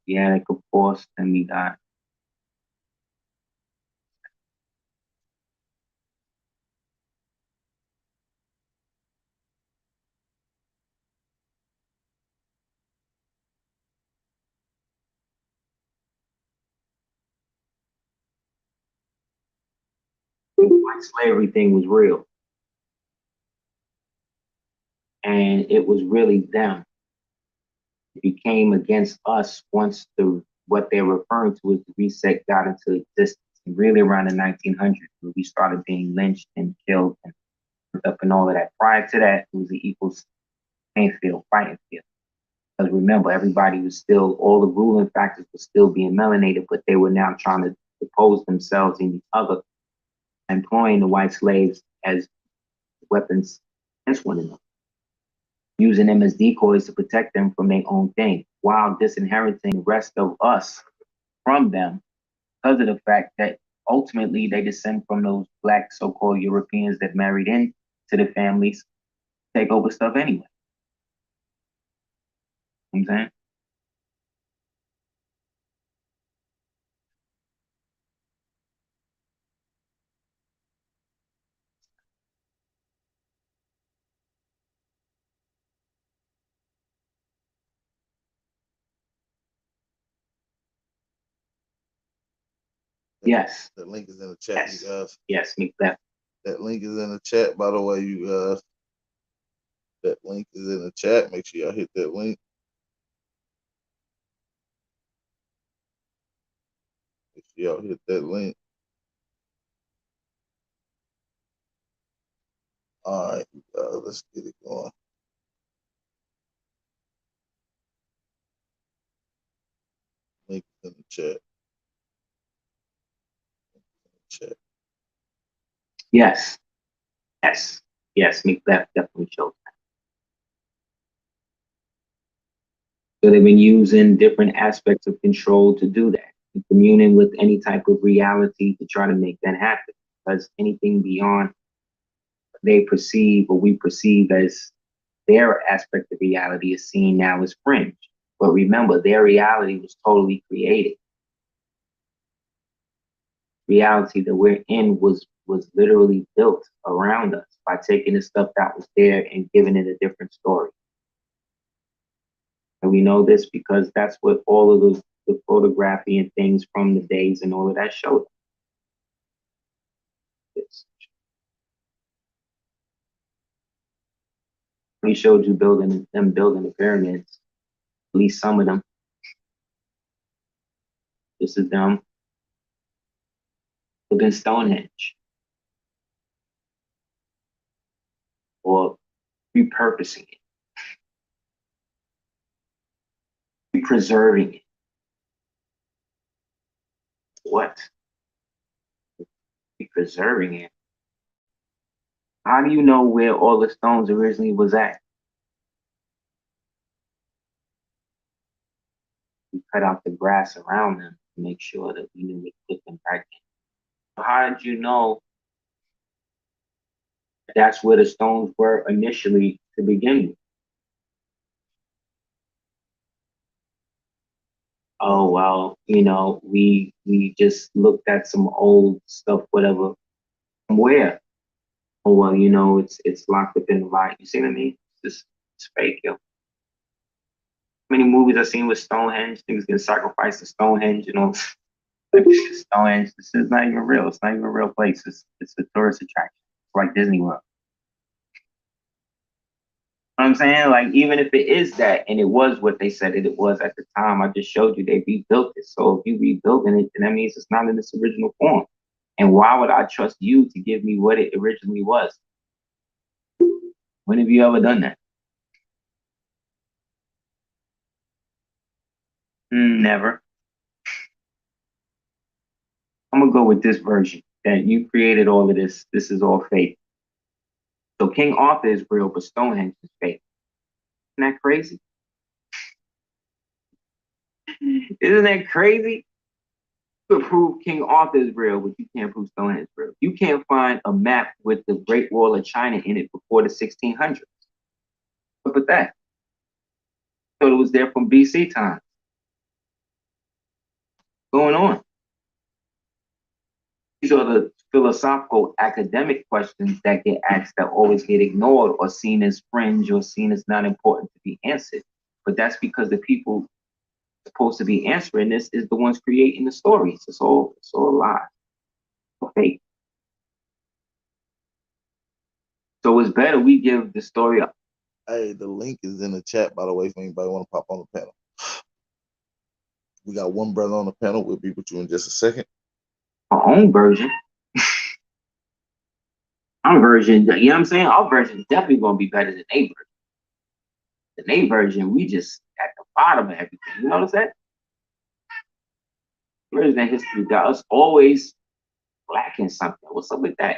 Yeah, of course, and we got white slavery thing was real. And it was really them. It became against us once what they're referring to as the reset got into existence. And really around the 1900s, when we started being lynched and killed and up and all of that. Prior to that, it was the equal playing field, fighting field. Because remember, everybody was still, all the ruling factors were still being melanated, but they were now trying to oppose themselves in each other, employing the white slaves as weapons against one another, using them as decoys to protect them from their own thing, while disinheriting the rest of us from them, because of the fact that ultimately they descend from those black so-called Europeans that married into to the families, take over stuff anyway. You know what I'm saying? Yes. The link is in the chat, Yes. you guys. Yes, make that. That link is in the chat, by the way, you guys. That link is in the chat. Make sure y'all hit that link. Make sure y'all hit that link. All right, let's get it going. Link is in the chat. Chat. Yes. Yes. Yes, make that definitely shows that. So they've been using different aspects of control to do that, and communing with any type of reality to try to make that happen. Because anything beyond they perceive or we perceive as their aspect of reality is seen now as fringe. But remember, their reality was totally created. Reality that we're in was literally built around us by taking the stuff that was there and giving it a different story. And we know this because that's what all of the photography and things from the days and all of that showed. He showed you building the pyramids, at least some of them. This is them building Stonehenge or repurposing it, preserving it. What? Preserving it. How do you know where all the stones originally was at? We cut out the grass around them to make sure that we knew we put them back in. How did you know that's where the stones were initially to begin with? Oh, well, you know, we just looked at some old stuff, whatever. From where? Oh, well, you know, it's locked up in the light. You see what I mean? It's fake, yo. How many movies I've seen with Stonehenge, things getting sacrificed to Stonehenge, you know. Stonehenge, this is not even real. It's not even a real place. It's a tourist attraction. It's like Disney World. You know what I'm saying? Like, even if it is that, and it was what they said it was at the time, I just showed you they rebuilt it. So if you rebuilding it, then that means it's not in its original form. And why would I trust you to give me what it originally was? When have you ever done that? Never. I'm gonna go with this version that you created all of this. This is all fake. So King Arthur is real, but Stonehenge is fake. Isn't that crazy? Isn't that crazy? You can prove King Arthur is real, but you can't prove Stonehenge is real. You can't find a map with the Great Wall of China in it before the 1600s. Look at that. So it was there from BC times. Going on. These are the philosophical academic questions that get asked that always get ignored or seen as fringe or seen as not important to be answered. But that's because the people supposed to be answering this is the ones creating the stories. It's all a lie. It's fake. So it's better we give the story up. Hey, the link is in the chat, by the way, if anybody want to pop on the panel. We got one brother on the panel. We'll be with you in just a second. Our own version. Our version, you know what I'm saying? Our version is definitely going to be better than their version. The their version, we just at the bottom of everything. You know what I'm saying? Version of history got us always lacking something. What's up with that?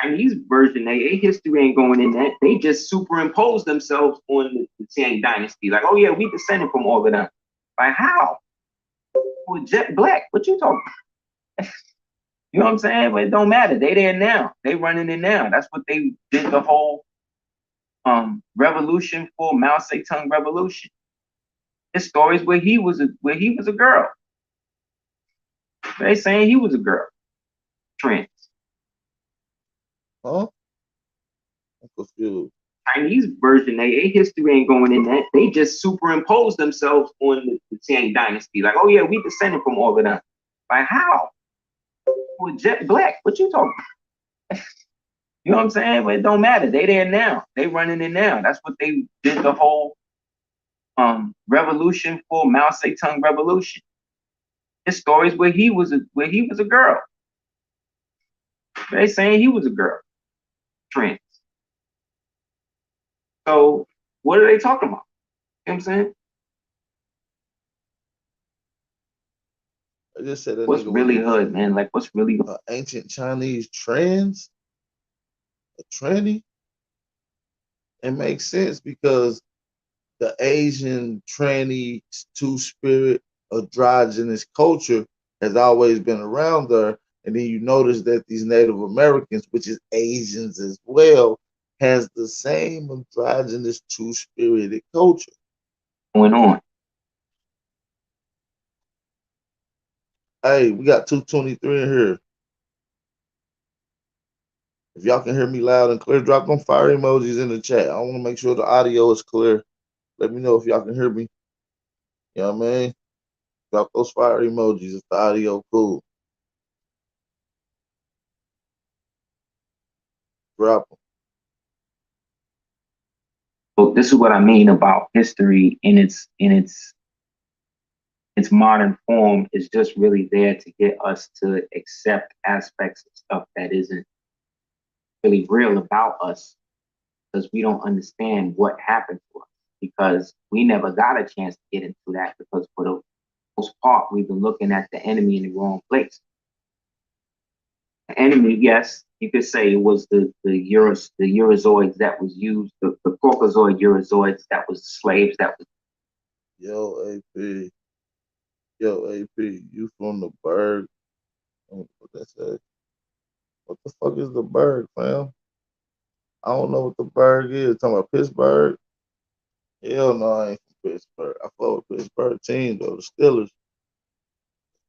Chinese version, their history ain't going in that. They just superimpose themselves on the Tang dynasty. Like, oh yeah, we descended from all of them. Like, how? Well, jet black. What you talking about? You know what I'm saying? But it don't matter. They there now. They running it now. That's what they did the whole revolution for Mao Zedong revolution. His stories where he was a girl. They saying he was a girl. Trans. Huh? I'm confused. Chinese version, their history ain't going in that. They just superimpose themselves on the Tang dynasty. Like, oh yeah, we descended from all of them. Like, how? Well, jet black. What you talking about? You know what I'm saying? But it don't matter. They there now. They running it now. That's what they did the whole revolution for Mao Zedong revolution. His stories where he was a girl. They saying he was a girl. Trans. So what are they talking about? You know what I'm saying? I just said that What's nigga really was hood, man? Like, what's really ancient Chinese trans? A tranny? It makes sense because the Asian tranny two-spirit androgynous culture has always been around there. And then you notice that these Native Americans, which is Asians as well, has the same androgynous two-spirited culture. going on? Hey, we got 223 in here. If y'all can hear me loud and clear, drop them fire emojis in the chat. I want to make sure the audio is clear. Let me know if y'all can hear me. You know what I mean? Drop those fire emojis if the audio cool. Drop them. So this is what I mean about history in its modern form is just really there to get us to accept aspects of stuff that isn't really real about us because we don't understand what happened to us because we never got a chance to get into that because for the most part we've been looking at the enemy in the wrong place. The enemy, yes, you could say it was the Eurozoids that was used, the Caucasoid Eurozoids that was slaves that was. Yo, AP, you from the Berg? What that say? What the fuck is the Berg, fam? I don't know what the Berg is. Talking about Pittsburgh? Hell no, I ain't from Pittsburgh. I follow Pittsburgh team though, the Steelers.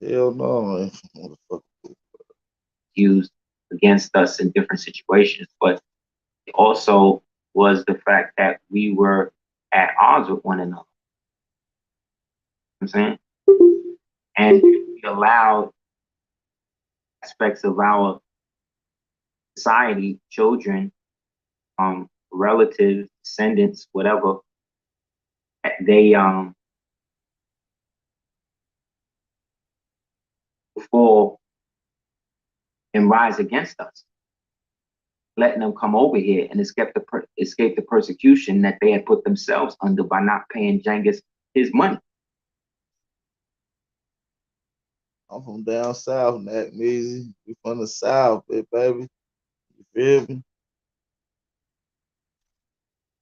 Hell no, I ain't from motherfucker. Used against us in different situations, but it also was the fact that we were at odds with one another. You know what I'm saying? And we allowed aspects of our society, children, relatives, descendants, whatever, they fall and rise against us, letting them come over here and escape the persecution that they had put themselves under by not paying Genghis his money. I'm from down south, Nat Measy. We from the south, baby. You feel me?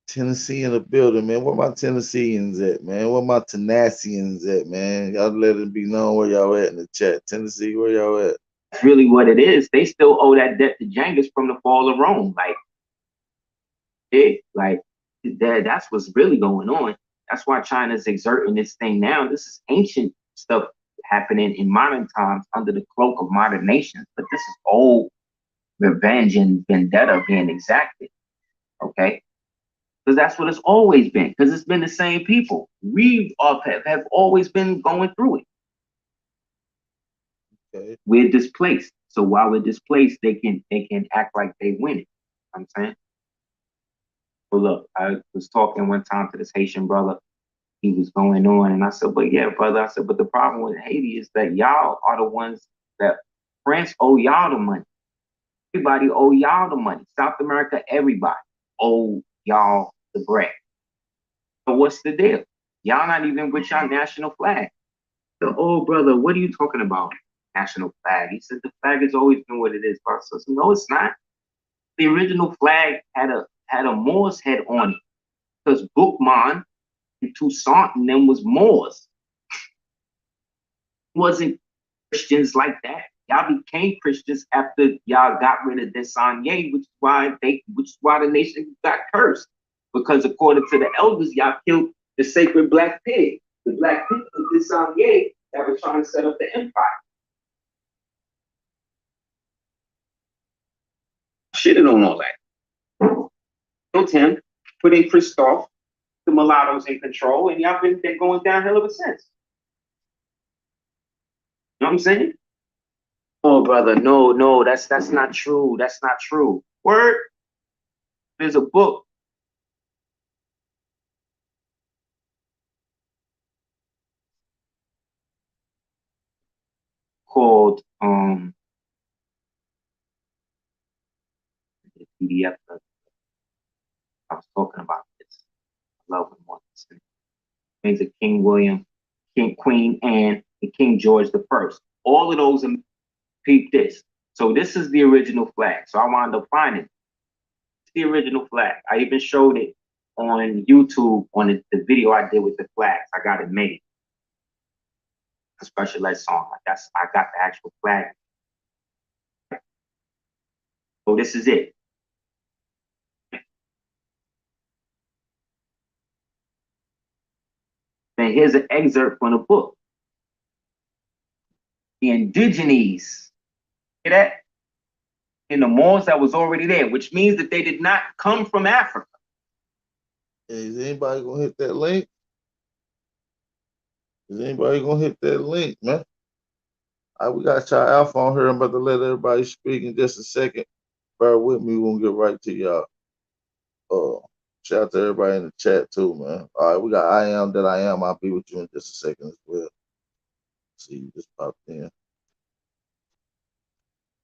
Tennessee in the building, man. Where my Tennesseans at, man? Where my Tennassians at, man? Y'all let it be known where y'all at in the chat. Tennessee, where y'all at? That's really what it is. They still owe that debt to Genghis from the fall of Rome. That's what's really going on. That's why China's exerting this thing now. This is ancient stuff happening in modern times under the cloak of modern nations. But this is old revenge and vendetta being exacted. Okay? Because that's what it's always been. Because it's been the same people. We have always been going through it. Okay. We're displaced. So while we're displaced, they can act like they win it. I'm saying. But look, I was talking one time to this Haitian brother. He was going on, and I said, "But yeah, brother," I said, "But the problem with Haiti is that y'all are the ones that France owe y'all the money. Everybody owe y'all the money. South America, everybody owe y'all the bread. So what's the deal? Y'all not even with y'all national flag." So, oh, brother, what are you talking about? National flag. He said the flag has always been what it is. But I said, no, it's not. The original flag had a Moor's head on it because Bookman and Toussaint and them was Moors. It wasn't Christians like that. Y'all became Christians after y'all got rid of Desanye, which is why the nation got cursed. Because according to the elders, y'all killed the sacred black pig. The black pig was Desanye that was trying to set up the empire. Shitted on all that. Killed him, put in Christoph, the mulattoes in control, and y'all been going downhill ever since. You know what I'm saying? Oh, brother, no, that's not true. That's not true. Word. There's a book called the PDF. I was talking about this. I love him once. Names of King William, Queen Anne, and King George the First. All of those peep this. So this is the original flag. So I wound up finding the original flag. I even showed it on YouTube on the video I did with the flags. I got it made. A special ed song. I got the actual flag. So this is it. And here's an excerpt from the book. The indigenes, hear that? In the Moors that was already there, which means that they did not come from Africa. Hey, is anybody gonna hit that link? Is anybody gonna hit that link, man? All right, we got y'all Alpha on here. I'm about to let everybody speak in just a second. Bear with me, we're gonna get right to y'all. Shout out to everybody in the chat too, man. All right, we got I Am That I Am. I'll be with you in just a second as well. See, you just popped in.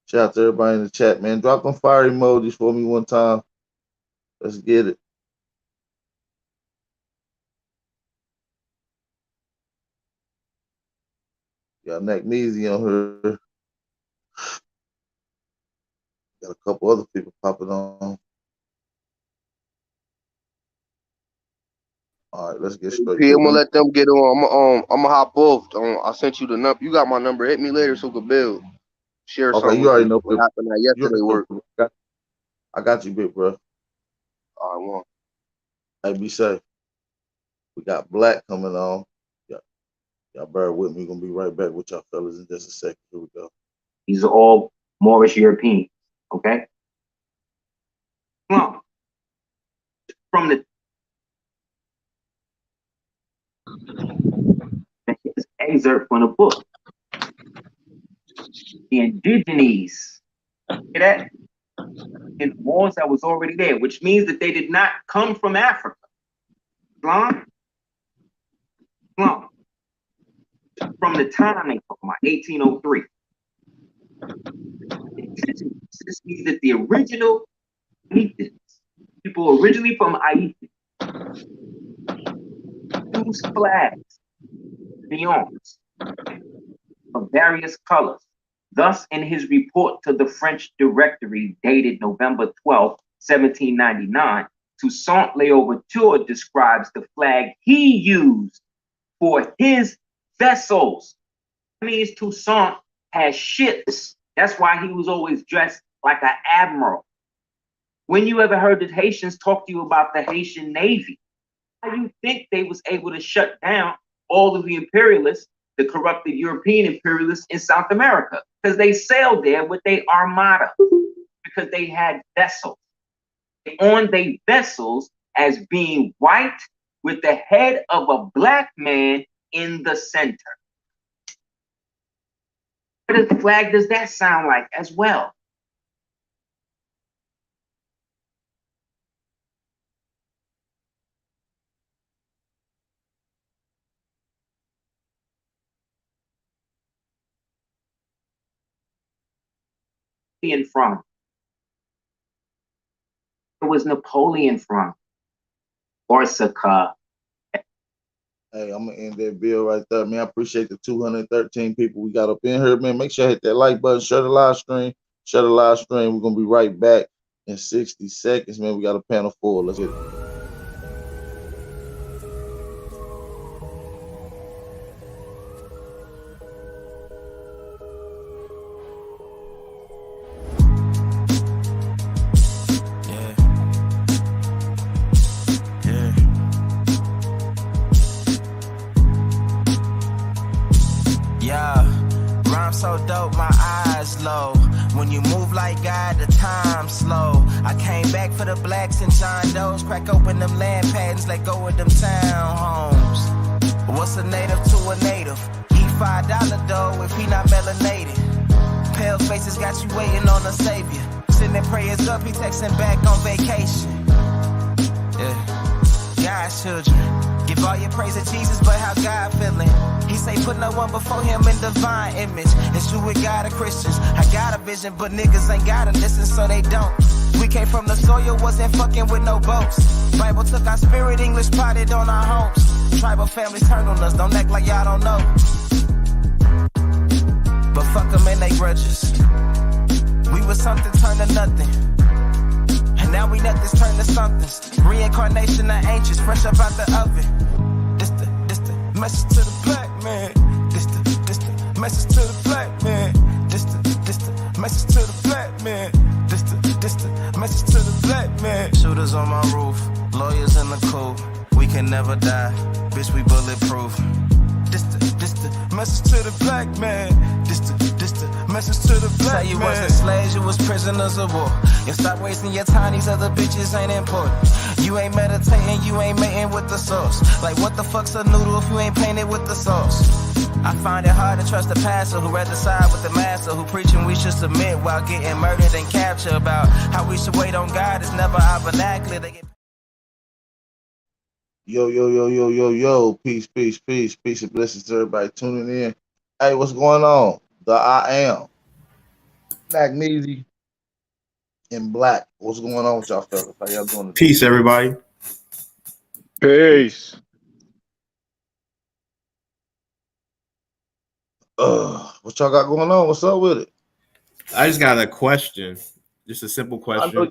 Shout out to everybody in the chat, man. Drop them fire emojis for me one time. Let's get it. Got Majesty on here. Got a couple other people popping on. All right, let's get straight P, to I'm gonna it. let them get on. I'm gonna hop off. I sent you the number. You got my number. Hit me later so we can build. Share Okay, something. you already know What happened at yesterday work. I got you, big bro. All right, one. Hey, be safe. We got Black coming on. Y'all bear with me. We're gonna be right back with y'all fellas in just a second. Here we go. These are all Moorish Europeans, okay? Come on. From the excerpt from the book. The indigenes, hear that? In the Moors that was already there, which means that they did not come from Africa. Islam? From the time they talk about 1803. This means that the original Haitians, people originally from Haiti, use flags, neons, of various colors. Thus, in his report to the French Directory dated November 12, 1799, Toussaint L'Ouverture describes the flag he used for his vessels. That means Toussaint had ships. That's why he was always dressed like an admiral. When you ever heard the Haitians talk to you about the Haitian Navy, how do you think they was able to shut down all of the imperialists, the corrupted European imperialists in South America? Because they sailed there with their armada, because they had vessels. On their vessels as being white with the head of a black man in the center. What flag does that sound like as well? From? Where was Napoleon from? Corsica. Hey, I'm gonna end that bill right there, man. I appreciate the 213 people we got up in here, man. Make sure you hit that like button, share the live stream, We're gonna be right back in 60 seconds, man. We got a panel full. Let's get it. When you move like God, the time's slow. I came back for the blacks and John Doe's. Crack open them land patents, let go of them townhomes. What's a native to a native? Eat $5 dough if he not melanated. Pale faces got you waiting on a savior. Sending prayers up, he texting back on vacation. Yeah, God's children. Give all your praise to Jesus, but how God feeling? He say put no one before him in divine image. It's you with God or Christians. I got a vision, but niggas ain't gotta listen, so they don't. We came from the soil, wasn't fucking with no boats. Bible took our spirit, English potted on our homes. Tribal families turned on us, don't act like y'all don't know. But fuck them and they grudges. We was something turned to nothing. And now we nothing's turned to somethings. Reincarnation of ancients, fresh up out the oven. This the message to the black man. This the message to the black man. This the message to the black man. This the message to the black man. Shooters on my roof, lawyers in the coop. We can never die, bitch, we bulletproof. This the message to the black man. This the message to the black man. Say you wasn't slaves, you was prisoners of war. And stop wasting your time, these other bitches ain't important. You ain't meditating, you ain't mating with the sauce. Like what the fuck's a noodle if you ain't painted with the sauce? I find it hard to trust the pastor who rather side with the master, who preaching we should submit while getting murdered and captured. About how we should wait on God is never our vernacular. They get Yo. Peace and blessings to everybody tuning in. Hey, what's going on? The I Am. Majesty and Black. What's going on with y'all fellas? How y'all doing today? Peace, everybody. Peace. What y'all got going on? What's up with it? I just got a question. Just a simple question.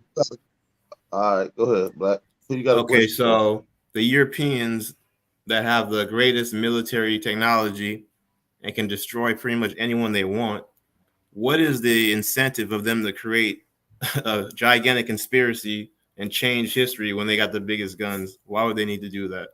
All right, go ahead, Black. Who you got? Okay, so the Europeans that have the greatest military technology and can destroy pretty much anyone they want, what is the incentive of them to create a gigantic conspiracy and change history when they got the biggest guns? Why would they need to do that?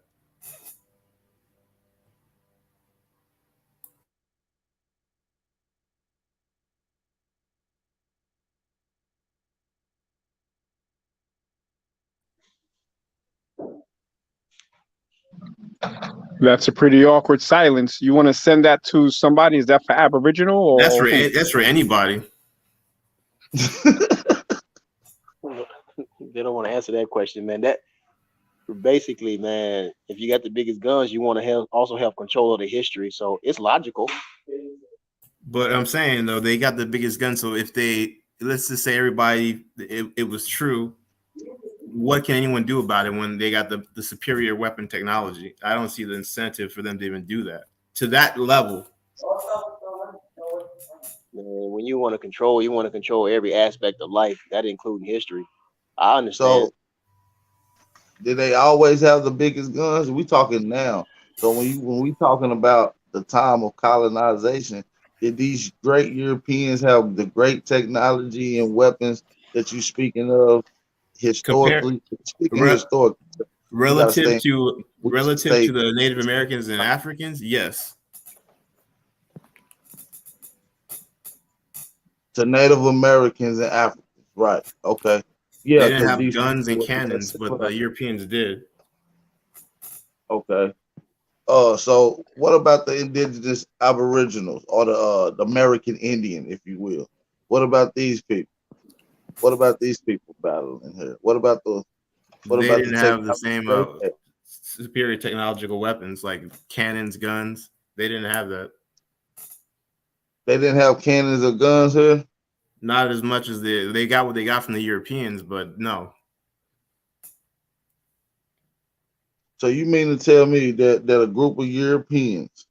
That's a pretty awkward silence. You want to send that to somebody? Is that for Aboriginal or that's for anybody? They don't want to answer that question, man. That basically, man, if you got the biggest guns, you want to also have control of the history. So it's logical. But I'm saying though, they got the biggest guns. So if they, let's just say everybody, it was true, what can anyone do about it when they got the superior weapon technology? I don't see the incentive for them to even do that to that level. Man, when you want to control every aspect of life, that including history. I understand. So, did they always have the biggest guns? We talking now. So when we talking about the time of colonization, did these great Europeans have the great technology and weapons that you speaking of historically? Relative to the Native Americans and Africans, yes. To Native Americans and Africans, right? Okay. Yeah, they didn't have guns and cannons, but the Europeans did. Okay. So what about the indigenous aboriginals or the American Indian, if you will? What about these people? What about these people battling here? What about the? They didn't have the same superior technological weapons like cannons, guns. They didn't have that. They didn't have cannons or guns here. Not as much as they got what they got from the Europeans, but no. So you mean to tell me that a group of Europeans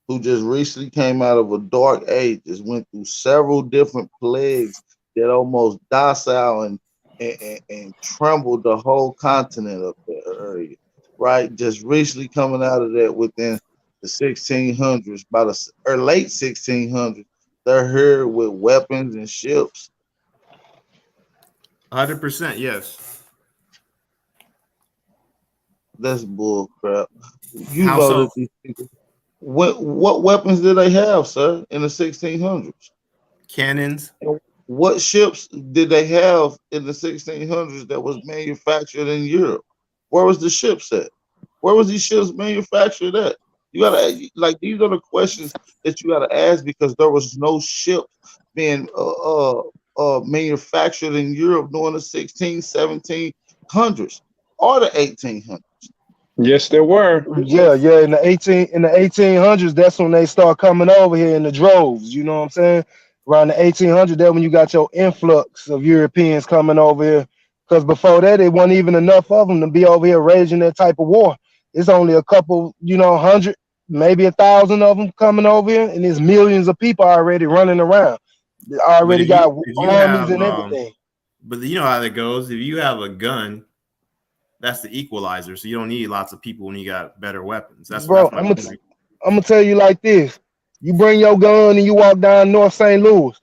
who just recently came out of a dark ages went through several different plagues that almost docile and trembled the whole continent of the area, right? Just recently coming out of that within the 1600s, by the late 1600s, they're here with weapons and ships. 100%, yes. That's bull crap. You know so? That these people. What weapons did they have, sir, in the 1600s? Cannons. what ships did they have in the 1600s that was manufactured in Europe? Where was the ships at? Where was these ships manufactured at? You gotta like these are the questions that you gotta ask because there was no ship being manufactured in Europe during the 1700s or the 1800s. Yes, there were. Yeah, yeah. In the 1800s, that's when they start coming over here in the droves. You know what I'm saying? Around the 1800s, that's when you got your influx of Europeans coming over here. Because before that, it wasn't even enough of them to be over here raging that type of war. It's only a couple, 100, maybe 1,000 of them coming over here, and there's millions of people already running around. They But already got if you armies have, and everything. but you know how that goes. If you have a gun, that's the equalizer. So you don't need lots of people when you got better weapons. Bro, That's my I'm point. gonna tell you like this: you bring your gun and you walk down North St. Louis,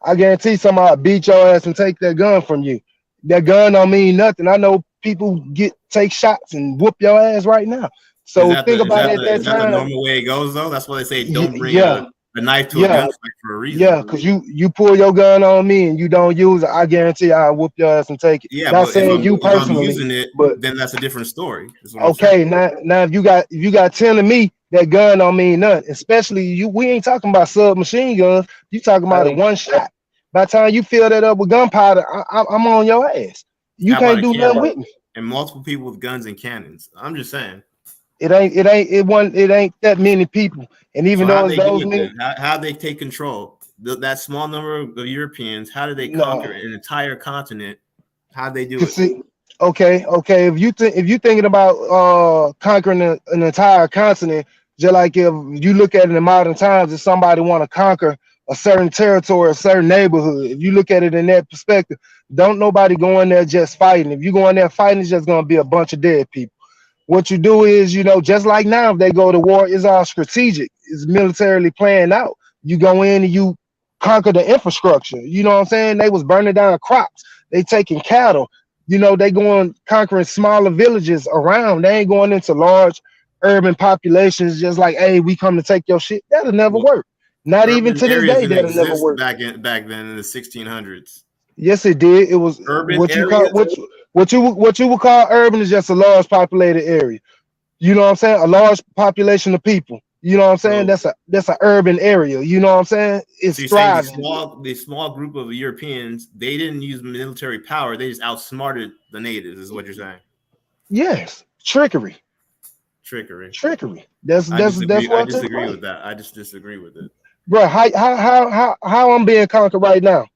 I guarantee somebody beat your ass and take that gun from you. That gun don't mean nothing. I know people take shots and whoop your ass right now. So think about it at that is that the time. normal way it goes though? That's why they say don't bring Yeah, a knife to a yeah, gunfight for a reason. yeah. Because you pull your gun on me and you don't use it, I guarantee I'll whoop your ass and take it. Yeah, Not but saying you if I'm personally, using it, but then that's a different story. Is what I'm okay, saying. now if you got 10 of me, that gun don't mean nothing. Especially you, we ain't talking about submachine guns. You talking about a Hey, one shot. By the time you fill that up with gunpowder, I'm on your ass. You How about can't a do nothing cannon with me. and multiple people with guns and cannons? I'm just saying. It ain't that many people. And So even how though it's they do those it many, then? How they take control? That small number of Europeans, how do they conquer no. an entire continent? How they do Cause it? see, okay. If you thinking about conquering an entire continent, just like if you look at it in modern times, if somebody want to conquer a certain territory, a certain neighborhood, if you look at it in that perspective, don't nobody go in there just fighting. If you go in there fighting, it's just gonna be a bunch of dead people. What you do is, just like now, if they go to war, it's all strategic. It's militarily planned out. You go in and you conquer the infrastructure. You know what I'm saying? They was burning down crops. They taking cattle. They going conquering smaller villages around. They ain't going into large urban populations just like, hey, we come to take your shit. That'll never Well, work. Not even urban to this areas day, didn't that'll never exist work. back then in the 1600s. Yes, it did. It was Urban what you call areas. what you would call urban is just a large populated area. You know what I'm saying? A large population of people. You know what I'm saying? So That's an urban area. You know what I'm saying? So It's you're saying thriving. the small group of Europeans, they didn't use military power, they just outsmarted the natives, is what you're saying. Yes, trickery. Trickery. That's I what took disagree place, with that. I just disagree with it. bro. How I'm being conquered right now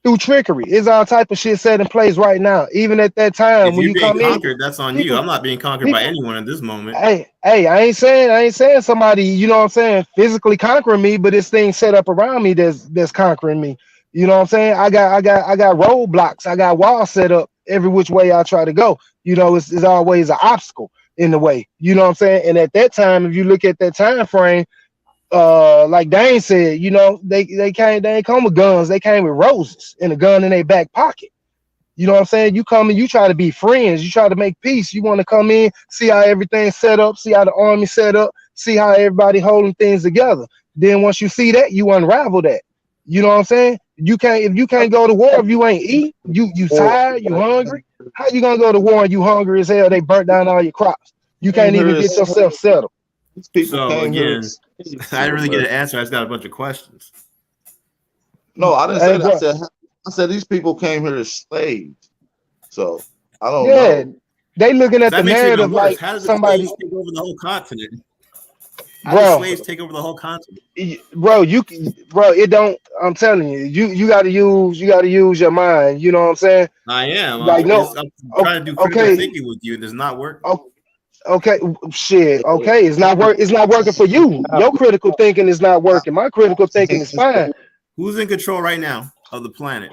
through trickery? Is all type of shit set in place right now. Even at that time If when you're you being come in, conquered, that's on you. people, I'm not being conquered by people. anyone at this moment. Hey, I ain't saying somebody, you know what I'm saying, physically conquering me, but this thing set up around me that's conquering me. You know what I'm saying? I got roadblocks, I got walls set up every which way I try to go. It's always an obstacle in the way. You know what I'm saying? And at that time, if you look at that time frame, like Dane said, they ain't come with guns, they came with roses and a gun in their back pocket. You know what I'm saying? You come and you try to be friends. You try to make peace. You want to come in, see how everything's set up, see how the army set up, see how everybody holding things together. Then once you see that, you unravel that. You know what I'm saying? If you can't go to war if you ain't eat, you tired, you hungry. How you gonna go to war and you hungry as hell? They burnt down all your crops. You came can't here even get as yourself settled. these people So came here again, as slaves I to didn't really get an America. answer. I just got a bunch of questions. No, I didn't Hey, say that. bro. I said these people came here as slaves. So I don't Yeah, know. they looking So at the that makes it even narrative worse. like How did the somebody, slaves take over the whole continent? How did bro. slaves take over the whole continent? Bro, it don't. I'm telling you, you got to use your mind. You know what I'm saying? I am. Like no, I'm trying to do critical okay, thinking with you. It does not work. okay, shit, okay. It's not working for you. Your critical thinking is not working. My critical thinking is fine. Who's in control right now of the planet?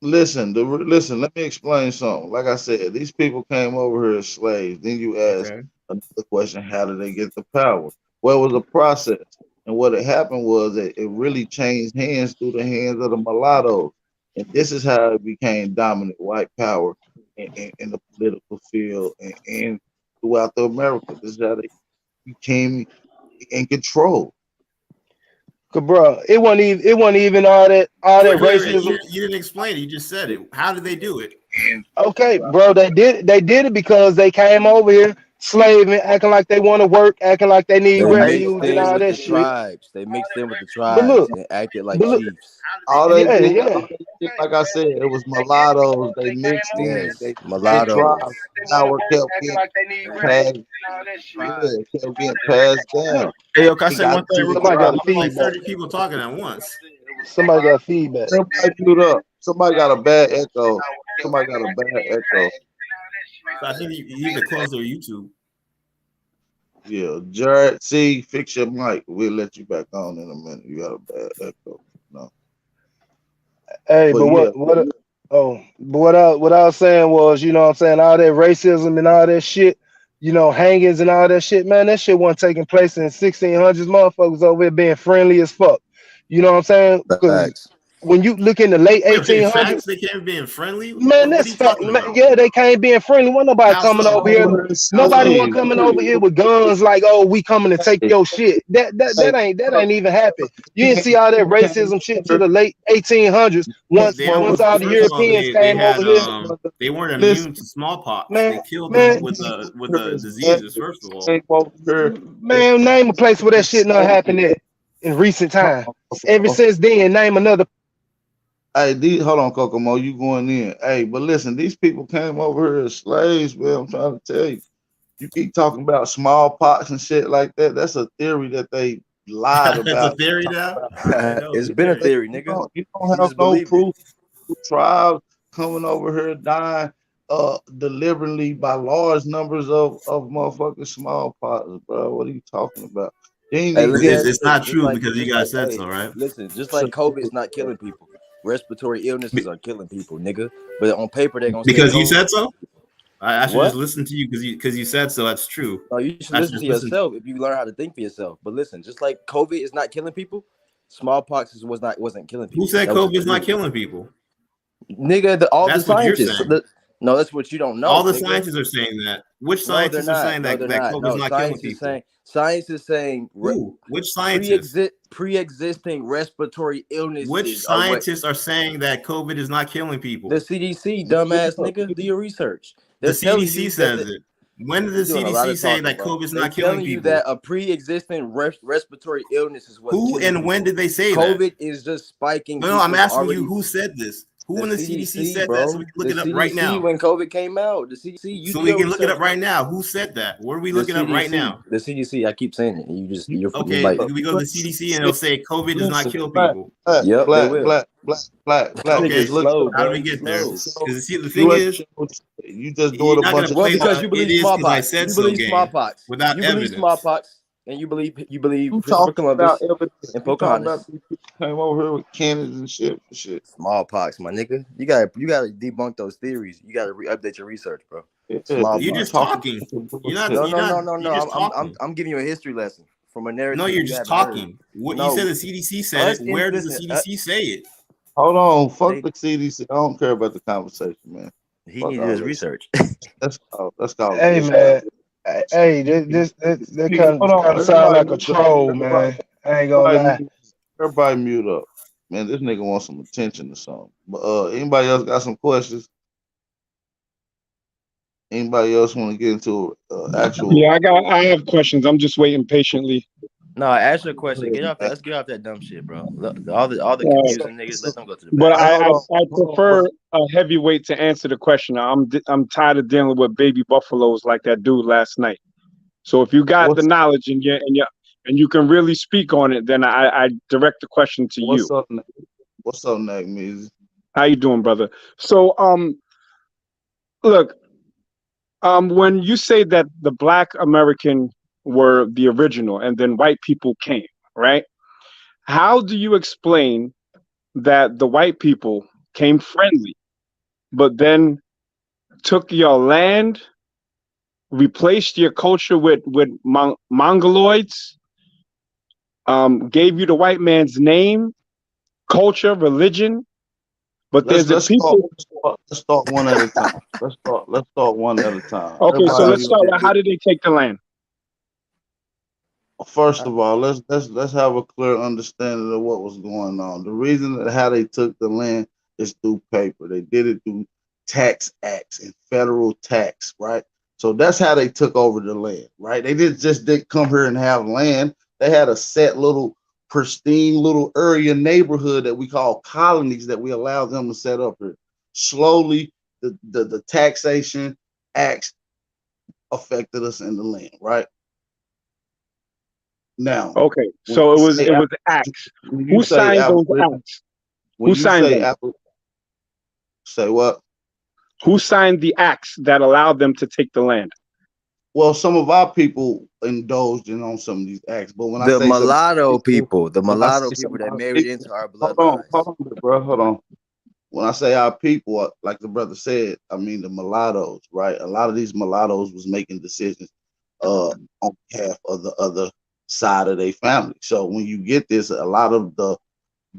Listen. Let me explain something. Like I said, these people came over here as slaves. Then you ask Okay. another question: how did they get the power? Well, it was a process, and what had happened was that it really changed hands through the hands of the mulattoes, and this is how it became dominant white power in the political field and throughout the America. This is how they became in control. Cause bro, it wasn't even all that Wait. racism. You didn't explain it. You just said it. How did they do it? Okay, bro, they did it because they came over here slaving, acting like they want to work, acting like they need They mixed refuge and in all with that the shit. tribes. They mixed in with the But tribes look, and acted like but look, chiefs. All they yeah, did, yeah. all they did, like I said, it was mulattoes. They mixed in. Yes, They the mulattoes. tribes. Power kept getting passed. Yeah, it kept getting passed down. Hey, yo, can I It say got one thing to real the quick? Somebody I'm got tribes. a hearing like feedback. 30 people talking at once. Somebody got feedback. Everybody mute up. Somebody got a bad echo. Somebody got a bad echo. So I think you need to close their YouTube. Yeah, Jared, see, fix your mic. We'll let you back on in a minute. You got a bad echo. No, Hey, but but yeah, what I was saying was, you know what I'm saying, all that racism and all that shit, you know, hangings and all that shit, man, that shit wasn't taking place in 1600s. Motherfuckers over here being friendly as fuck. You know what I'm saying? Because Facts. when you look in the late Wait, okay, 1800s, facts. They can't be being friendly. man, What are that's you fact. talking Man, about? yeah, they can't being friendly. Wasn't nobody How coming so? over here. How Nobody so? wasn't coming over here with guns like, oh, we coming to take your shit. That ain't even happen. You didn't see all that racism shit to the late 1800s. They don't. Once all the First of all, Europeans came over here, they weren't listen, immune to smallpox. They man, killed them man, with the diseases. First of all, came over here. man, name a place where that shit not happened at in recent time. Ever since then, name another. Hey, hold on, Kokomo, you going in? Hey, but listen, these people came over here as slaves, man. I'm trying to tell you. You keep talking about smallpox and shit like that. That's a theory that they lied that's a about. theory now. I didn't know it was It's a been a theory. theory, You nigga. don't You have just no believed it. proof. Tribes coming over here dying deliberately by large numbers of motherfucking smallpox, bro. What are you talking about? You ain't Hey, let even me get ask you It's this. not true because you guys said Hey, so, right? listen, just like COVID is not killing people. Respiratory illnesses are killing people, nigga. But on paper, they're gonna say Because you COVID. said so. I should just What? listen to you because you said so. That's true. No, you should I should listen to just listen. yourself if you learn how to think for yourself. But listen, just like COVID is not killing people, smallpox wasn't killing Who people. said That was a COVID is not fluke. killing people? Nigga, all the That's what you're scientists. saying. No, that's what you don't All know, the nigga. scientists are saying that. Which No, they're scientists are not. saying No, that they're not. COVID is No, not killing people? science is saying Who? Which scientists? pre-existing respiratory Which illnesses are what scientists are saying that COVID is not killing the people? CDC, dumbass nigga. Do your research. The They're telling CDC you that says it. When did the you're doing a lot CDC of say talking, that bro. COVID is They not killing telling you that people? a pre-existing respiratory illness is what's Who killing and when people. did they say that? COVID is just spiking. No, I'm People's asking you already who said this. Who the in the CDC CDC, said that so we bro. can look The it up right CDC now? when COVID came out. The CDC. You So do we your can look it research. up right now. Who said that? Where are we The looking up right CDC. now? The CDC. I keep saying it. You're Okay, like, we go to the CDC and they'll say COVID does not listen, kill black, people. yep, they will. black. Nigga Okay, Just look it slow, up. how do bro. we He's get there? slow. Because see, the thing You ain't is, you just doing you're a not bunch gonna of Well, play because the you "it believe is because I smallpox. said You so" believe game smallpox. without You believe evidence. smallpox, and you believe you Christopher talking about Columbus evidence. and You talking about Pocahontas. these people came over here with cannons and shit. Smallpox, my nigga. You gotta debunk those theories. You gotta update your research, bro. Yeah, you You're Smallpox. just talking talking. bullshit. You're just talking. I'm giving you a history lesson from a No, narrative you're you just haven't heard. talking. What you said No, the CDC said it. Where does the listen. CDC say it? Hold on, fuck They the CDC. I don't care about the conversation, man. he Fuck needed his all this. research. Let's call Hey this. man, hey, that Hold kind on, of sound like a mute up. troll, man. I ain't gonna lie. Everybody mute up. Man, this nigga wants some attention or something. But anybody else got some questions? Anybody else want to get into actual? Yeah, I have questions. I'm just waiting patiently. No, ask your question. Let's get off that dumb shit, bro. Look, all the Uh, confusing niggas, let them go to the but back. I prefer a heavyweight to answer the question. I'm tired of dealing with baby buffaloes like that dude last night. So if you got the knowledge and you can really speak on it, then I direct the question to you. What's up, Nick? What's up, Nick? Music. How you doing, brother? So look, when you say that the Black American were the original and then white people came, right? How do you explain that the white people came friendly, but then took your land, replaced your culture with mongoloids, gave you the white man's name, culture, religion, but there's a people. Let's start one at a time. Let's start one at a time. Okay, so Everybody let's start with how did they take the land? First of all, let's have a clear understanding of what was going on. The reason that how they took the land is through paper. They did it through tax acts and federal tax, right? So that's how they took over the land, right? They didn't come here and have land. They had a set little pristine little area neighborhood that we call colonies that we allowed them to set up here. Slowly, the taxation acts affected us in the land, right? Now, okay, so it was acts. Who signed those acts? Who signed them? Say what? Who signed the acts that allowed them to take the land? Well, some of our people indulged in on some of these acts, but when the I say mulatto people, the when I mulatto say people that some married people, into our hold bloodlines. on, bro, hold on. When I say our people, like the brother said, I mean the mulattoes, right? A lot of these mulattoes was making decisions on behalf of the other side of their family. So when you get this, a lot of the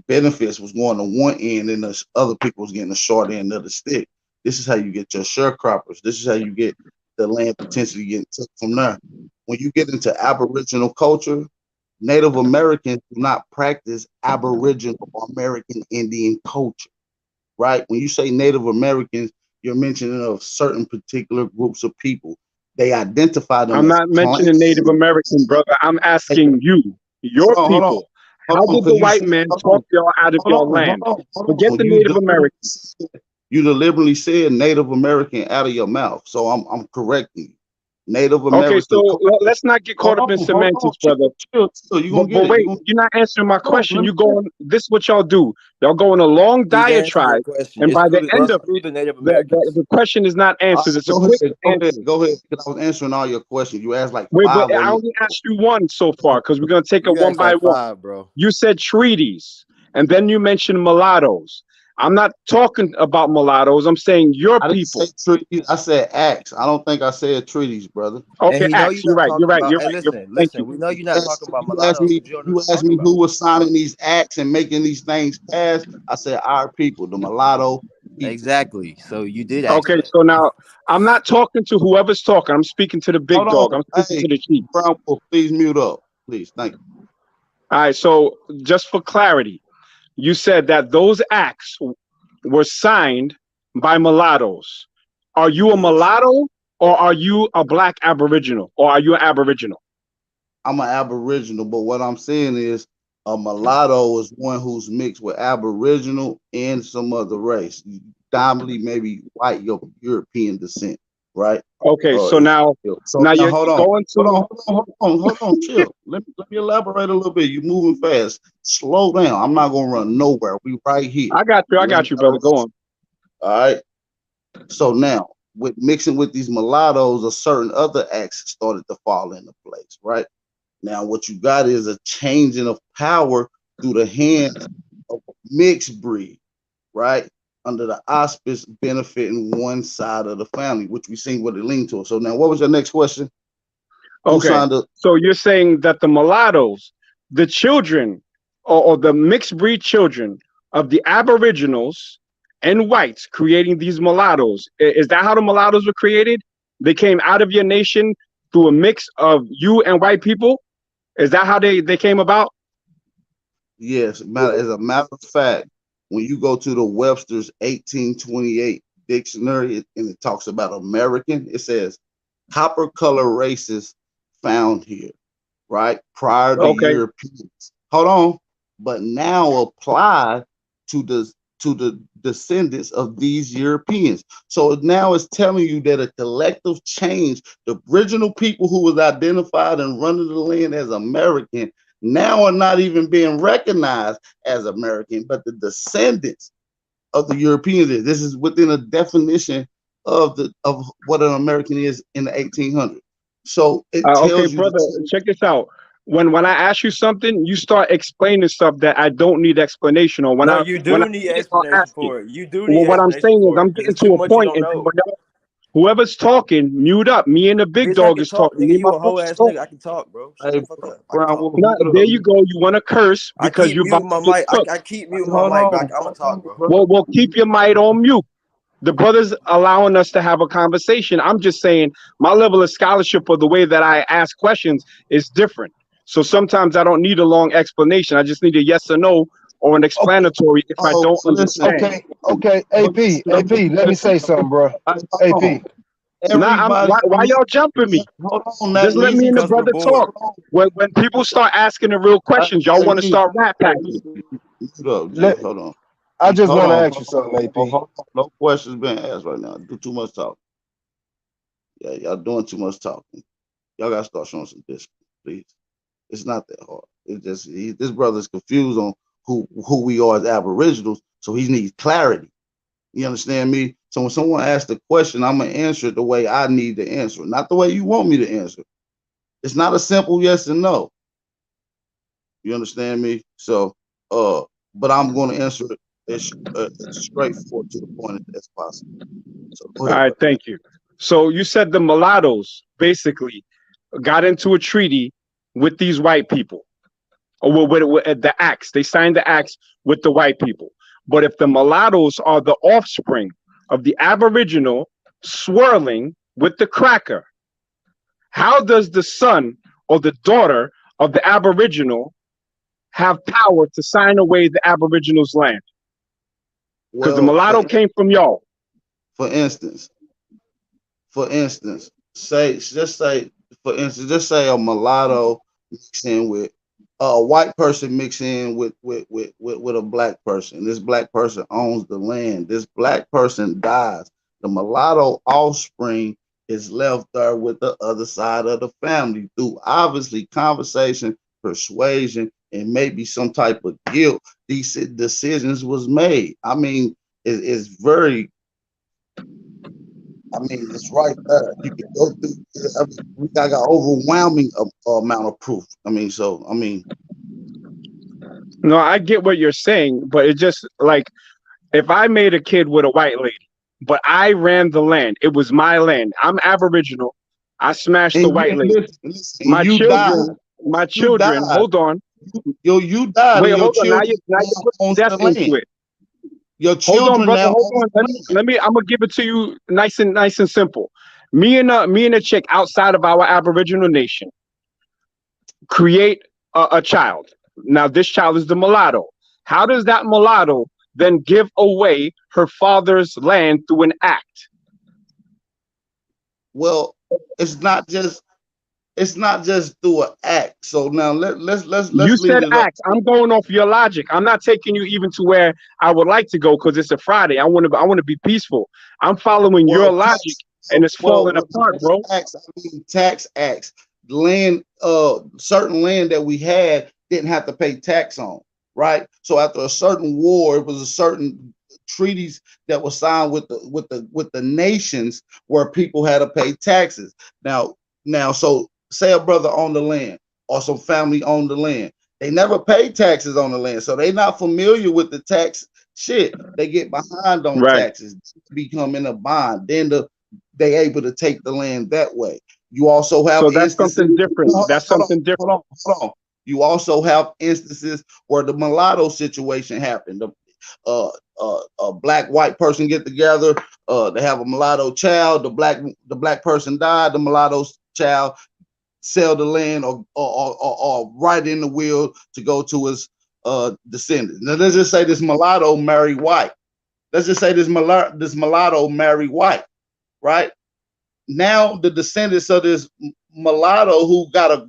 benefits was going to one end and the other people was getting the short end of the stick. This is how you get your sharecroppers. This is how you get the land potentially getting took from there. When you get into Aboriginal culture, Native Americans do not practice Aboriginal or American Indian culture, right? When you say Native Americans, you're mentioning of certain particular groups of people. They identify them I'm as not mentioning Native American, brother. I'm asking you, your people. How did the white man talk y'all out of your land? Forget the Native Americans. You deliberately said Native American out of your mouth, so I'm correcting you. Native American. Okay, so let's not get caught up in semantics, brother. But wait, you're not answering my question. You going? This is what y'all do. Y'all go on a long diatribe, and by the end of it, the question is not answered. It's a quick answer. Go ahead. I was answering all your questions. You asked like wait, five. but I only asked you one so far because we're gonna take it one by one. Bro. You said treaties, and then you mentioned mulattoes. I'm not talking about mulattoes. I'm saying your people. I said acts. I don't think I said treaties, brother. Okay, acts. You're right. You're right. You're right. Listen. We know you're not talking about mulattoes. You asked me who was signing these acts and making these things pass. I said our people, the mulatto people. Exactly. So you did. Okay, so now I'm not talking to whoever's talking. I'm speaking to the big dog. I'm speaking to the chief. Brown, please mute up, please. Thank you. All right. So just for clarity, you said that those acts were signed by mulattoes. Are you a mulatto or are you a black Aboriginal or are you an Aboriginal? I'm an Aboriginal, but what I'm saying is a mulatto is one who's mixed with Aboriginal and some other race, dominantly maybe white European descent, right? Okay, so now you're hold on. going to hold on, chill. Let me elaborate a little bit. You're moving fast. Slow down. I'm not gonna run nowhere. We right here. I got you, brother. Go on. All right. So now, with mixing with these mulattoes, a certain other acts started to fall into place, right? Now, what you got is a changing of power through the hands of a mixed breed, right? Under the auspice benefiting one side of the family, which we seen what it leaned to. So now, what was your next question? Okay, so you're saying that the mulattoes, the children, or the mixed breed children of the Aboriginals and whites creating these mulattoes, is that how the mulattoes were created? They came out of your nation through a mix of you and white people? Is that how they came about? Yes, as a matter of fact, when you go to the Webster's 1828 dictionary and it talks about American, it says copper color races found here, right? Prior to Europeans. Hold on, but now apply to the descendants of these Europeans. So now it's telling you that a collective change, the original people who was identified and running the land as American now are not even being recognized as American, but the descendants of the Europeans. This is within a definition of what an American is in the 1800s. So it tells you, brother, check this out. When I ask you something, you start explaining stuff that I don't need explanation on. You do need explanation for it. You do need. Well, what I'm saying is, I'm getting to a point, and whoever's talking, mute up. Me and the big dog is talking. Nigga, you a whole ass nigga. I can talk, bro. Shut the fuck up. There you go. You want to curse because you about my mic. I keep muting my mic, but I'm gonna talk, bro. Well, keep your mic on mute. The brother's allowing us to have a conversation. I'm just saying my level of scholarship or the way that I ask questions is different. So sometimes I don't need a long explanation. I just need a yes or no or an Okay. explanatory if I Oh, don't listen. understand. Okay. AP, let me say something, bro. Hold on. AP. Nah, Everybody, why y'all jumping me? hold on, that Just let me least and the Because we're brother bored. talk. When people start asking the real questions, y'all want to start rat packing. Mute up, G. Let Hold on. I just Hold want to on. ask you something, AP. Hold on. No questions being asked right now. Do too much talking. Yeah, y'all doing too much talking. Y'all gotta start showing some discipline, please. It's not that hard. It's just this brother's confused on who we are as aboriginals, so he needs clarity. You understand me? So when someone asks the question, I'm gonna answer it the way I need to answer it, not the way you want me to answer it. It's not a simple yes and no. You understand me? So, but I'm gonna answer it as straightforward to the point as possible. So go All ahead, right, brother. thank you. So you said the mulattoes basically got into a treaty with these white people, or with the acts. They signed the acts with the white people. But if the mulattoes are the offspring of the Aboriginal swirling with the cracker, how does the son or the daughter of the Aboriginal have power to sign away the Aboriginal's land? Because the Well, mulatto came from y'all. for instance, say just say for instance, just say a mulatto mix in with a white person mix in with a black person. This black person owns the land. This black person dies. The mulatto offspring is left there with the other side of the family through obviously conversation, persuasion, and maybe some type of guilt. These decisions was made. I mean, it's very it's right there. You can go through. I mean, I got overwhelming amount of proof. No, I get what you're saying, but it just like if I made a kid with a white lady, but I ran the land, it was my land. I'm Aboriginal. I smashed the And you white and lady. listen, and My you died. children, my You children, died. hold on. You died, Wait, and your hold on. Now children you now put owns death the into land. it. Your Hold on, children brother. now Hold own on. the land. I'm gonna give it to you nice and simple. Me and a chick outside of our Aboriginal nation create a child. Now this child is the mulatto. How does that mulatto then give away her father's land through an act? Well, it's not just through an act. So now let's You lead said it up. act. I'm going off your logic. I'm not taking you even to where I would like to go because it's a Friday. I want to be peaceful. I'm following your Well, logic and it's falling apart, bro. tax, tax acts. Land, certain land that we had didn't have to pay tax on, right? So after a certain war, it was a certain treaties that were signed with the nations where people had to pay taxes. Now, so say a brother owned the land or some family owned the land. They never paid taxes on the land, so they not familiar with the tax shit. They get behind on Right. taxes, become in a bond. Then they able to take the land that way. You also have So that's instances. something different. Hold That's on, something different. hold on. You also have instances where the mulatto situation happened. A black white person get together. They have a mulatto child. The black person died. The mulatto child sell the land or write in the will to go to his descendants. Now let's just say this mulatto marry white. Let's just say this mulatto marry white, right? Now the descendants of this mulatto who got a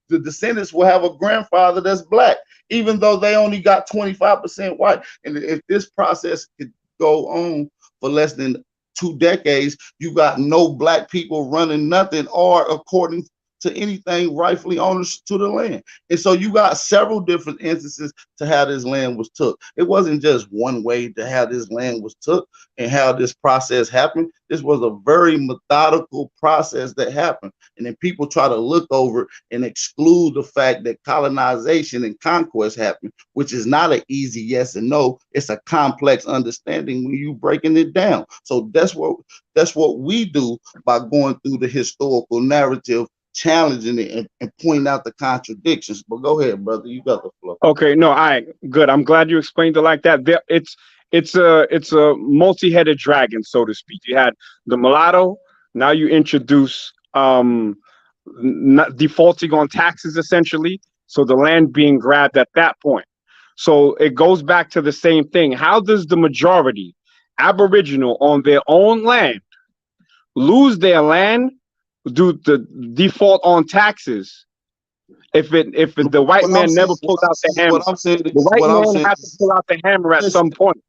the descendants will have a grandfather that's black, even though they only got 25% white. And if this process could go on for less than 2 decades, you got no black people running nothing or according to anything rightfully owners to the land. And so you got several different instances to how this land was took. It wasn't just one way to how this land was took and how this process happened. This was a very methodical process that happened. And then people try to look over and exclude the fact that colonization and conquest happened, which is not an easy yes and no. It's a complex understanding when you breaking it down. So that's what we do by going through the historical narrative, challenging it and pointing out the contradictions. But go ahead, brother. You got the floor. Okay, no, all right, good. I'm glad you explained it like that. It's a multi-headed dragon, so to speak. You had the mulatto. Now you introduce not defaulting on taxes essentially. So the land being grabbed at that point. So it goes back to the same thing. How does the majority Aboriginal on their own land lose their land due to default on taxes? If the white man never pulled out the hammer, the white man has to pull out the hammer at some point.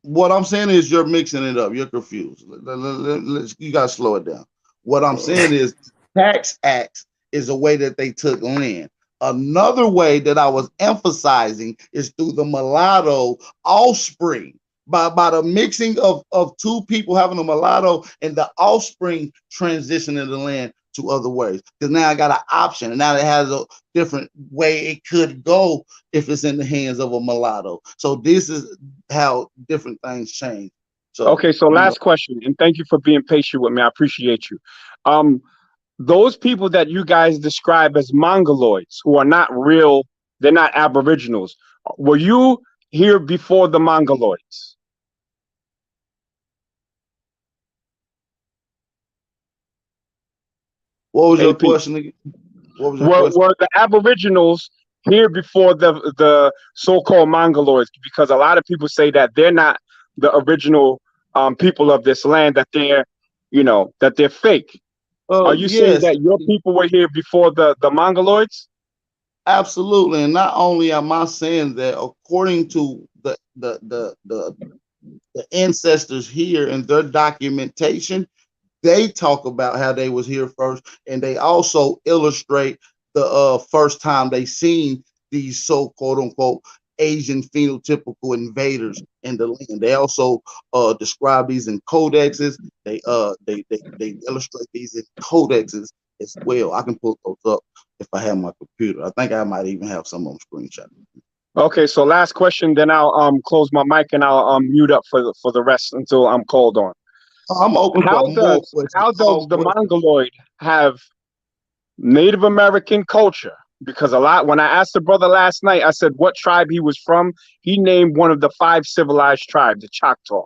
What I'm saying is you're mixing it up. You're confused. You got to slow it down. What I'm saying is tax acts is a way that they took land. Another way that I was emphasizing is through the mulatto offspring. By the mixing of two people having a mulatto and the offspring transitioning the land to other ways. Because now I got an option, and now it has a different way it could go if it's in the hands of a mulatto. So this is how different things change. So okay, so last question, and thank you for being patient with me. I appreciate you. Those people that you guys describe as Mongoloids, who are not real, they're not Aboriginals. Were you here before the Mongoloids? What was your question again? What was your question? Were the Aboriginals here before the so-called Mongoloids? Because a lot of people say that they're not the original people of this land, that they're, that they're fake. Are you saying that your people were here before the Mongoloids? Absolutely, and not only am I saying that, according to the ancestors here and their documentation, they talk about how they was here first, and they also illustrate the first time they seen these so-called unquote Asian phenotypical invaders in the land. They also describe these in codexes. They illustrate these in codexes as well. I can pull those up if I have my computer. I think I might even have some on screenshot. Okay, so last question, then I'll close my mic and I'll mute up for the rest until I'm called on. I'm open. How does the Mongoloid have Native American culture? Because when I asked the brother last night, I said what tribe he was from. He named one of the 5 civilized tribes, the Choctaw.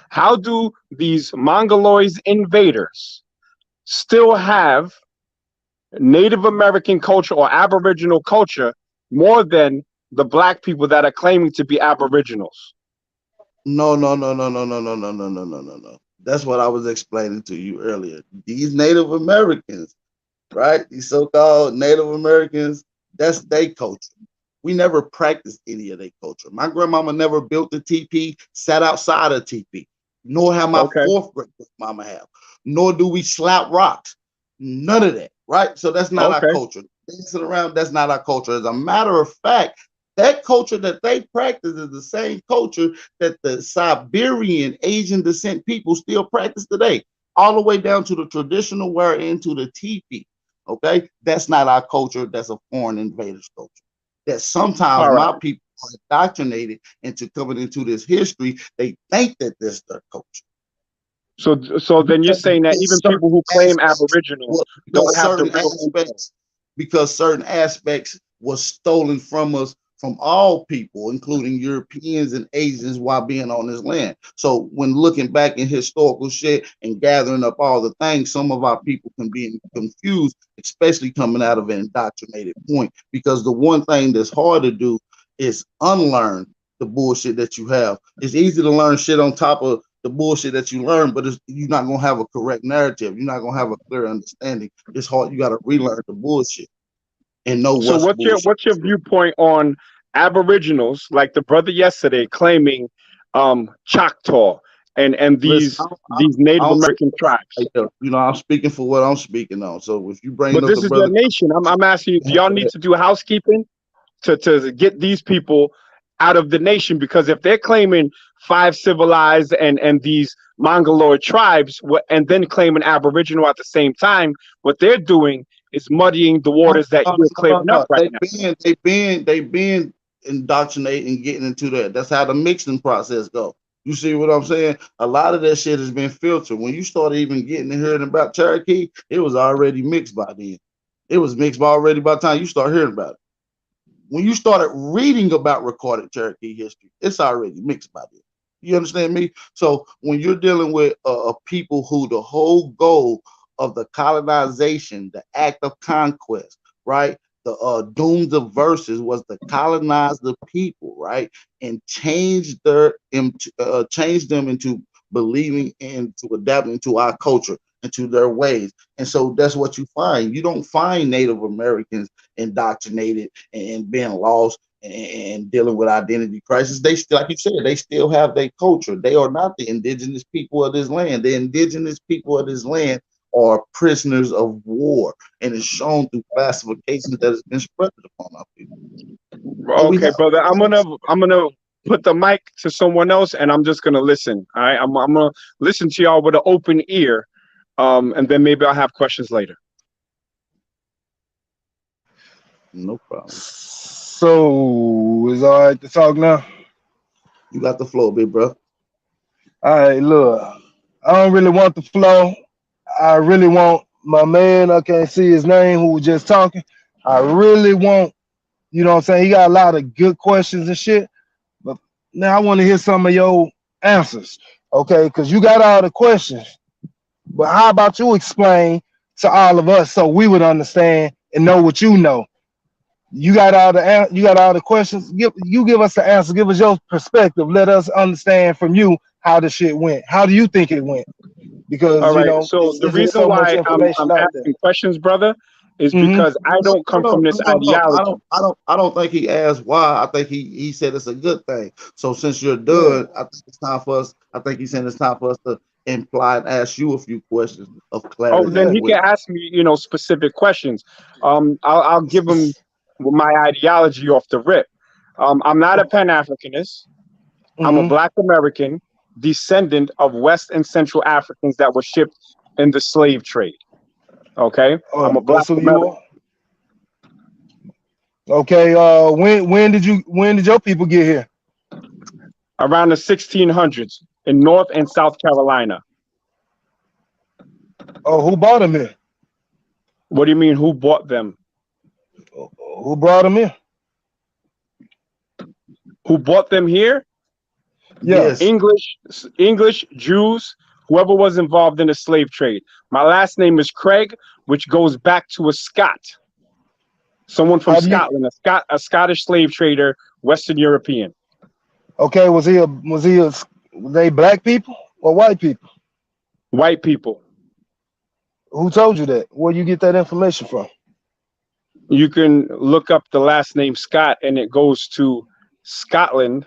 How do these Mongoloid invaders still have Native American culture or Aboriginal culture more than the black people that are claiming to be Aboriginals? No. That's what I was explaining to you earlier. These Native Americans, right? These so-called Native Americans, that's their culture. We never practiced any of their culture. My grandmama never built a teepee, sat outside a teepee, nor have my fourth great grandmama have. Nor do we slap rocks. None of that, right? So that's not our culture. Dancing around, that's not our culture. As a matter of fact, that culture that they practice is the same culture that the Siberian Asian descent people still practice today, all the way down to the traditional wear into the teepee. Okay, that's not our culture. That's a foreign invader's culture. That sometimes my people are indoctrinated into coming into this history. They think that that's their culture. So then you're saying that even people who claim Aboriginal don't have the real aspects, because certain aspects was stolen from us, from all people, including Europeans and Asians, while being on this land. So when looking back in historical shit and gathering up all the things, some of our people can be confused, especially coming out of an indoctrinated point. Because the one thing that's hard to do is unlearn the bullshit that you have. It's easy to learn shit on top of the bullshit that you learn, but you're not gonna have a correct narrative. You're not gonna have a clear understanding. It's hard. You got to relearn the bullshit and know what's bullshit. What's your viewpoint on Aboriginals, like the brother yesterday claiming Choctaw and these Native American tribes? I'm speaking for what I'm speaking on. So if you bring but this is your nation. I'm asking you, do y'all need to do housekeeping to get these people out of the nation? Because if they're claiming 5 civilized and these Mongoloid tribes and then claiming Aboriginal at the same time, what they're doing is muddying the waters that you're clearing up right now. They've been indoctrinating, getting into that. That's how the mixing process goes. You see what I'm saying? A lot of that shit has been filtered. When you started even getting to hearing about Cherokee, it was already mixed by then. It was mixed already by the time you start hearing about it. When you started reading about recorded Cherokee history, it's already mixed by then. You understand me? So when you're dealing with a people who the whole goal of the colonization, the act of conquest, right? The dooms of verses was to colonize the people, right, and change change them into believing and to adapting to our culture and to their ways. And so that's what you find. You don't find Native Americans indoctrinated and being lost and dealing with identity crisis. They still, like you said, they still have their culture. They are not the indigenous people of this land. The indigenous people of this land are prisoners of war, and it's shown through classifications that has been spread upon our people. Okay, brother, I'm gonna put the mic to someone else, and I'm just gonna listen. All right, I'm gonna listen to y'all with an open ear, and then maybe I'll have questions later. No problem. So is all right to talk now? You got the floor, big bro. All right, look, I don't really want the flow. I really want my man, I can't see his name, who was just talking. I really want, you know what I'm saying? He got a lot of good questions and shit. But now I want to hear some of your answers, okay? Because you got all the questions. But how about you explain to all of us so we would understand and know what you know? You got all the questions. Give us the answer. Give us your perspective. Let us understand from you how the shit went. How do you think it went? Because all right, you know, so the reason why I'm asking questions, brother, is because I don't come from this ideology. I don't think he asked why. I think he said it's a good thing. So since you're done, I think it's time for us. I think he's saying it's time for us to imply and ask you a few questions of clarity. Oh, then he can ask me, specific questions. I'll give him my ideology off the rip. I'm not a Pan-Africanist. I'm a Black American, descendant of West and Central Africans that were shipped in the slave trade. Okay, I'm a Black American. Okay, when did your people get here? Around the 1600s in North and South Carolina. Oh, who bought them here? What do you mean, who bought them? Who brought them in? Who bought them here? Yes. English, Jews, whoever was involved in the slave trade. My last name is Craig, which goes back to a Scot. Someone from Scotland, a Scottish slave trader, Western European. Okay, were they black people or white people? White people. Who told you that? Where you get that information from? You can look up the last name Scott, and it goes to Scotland.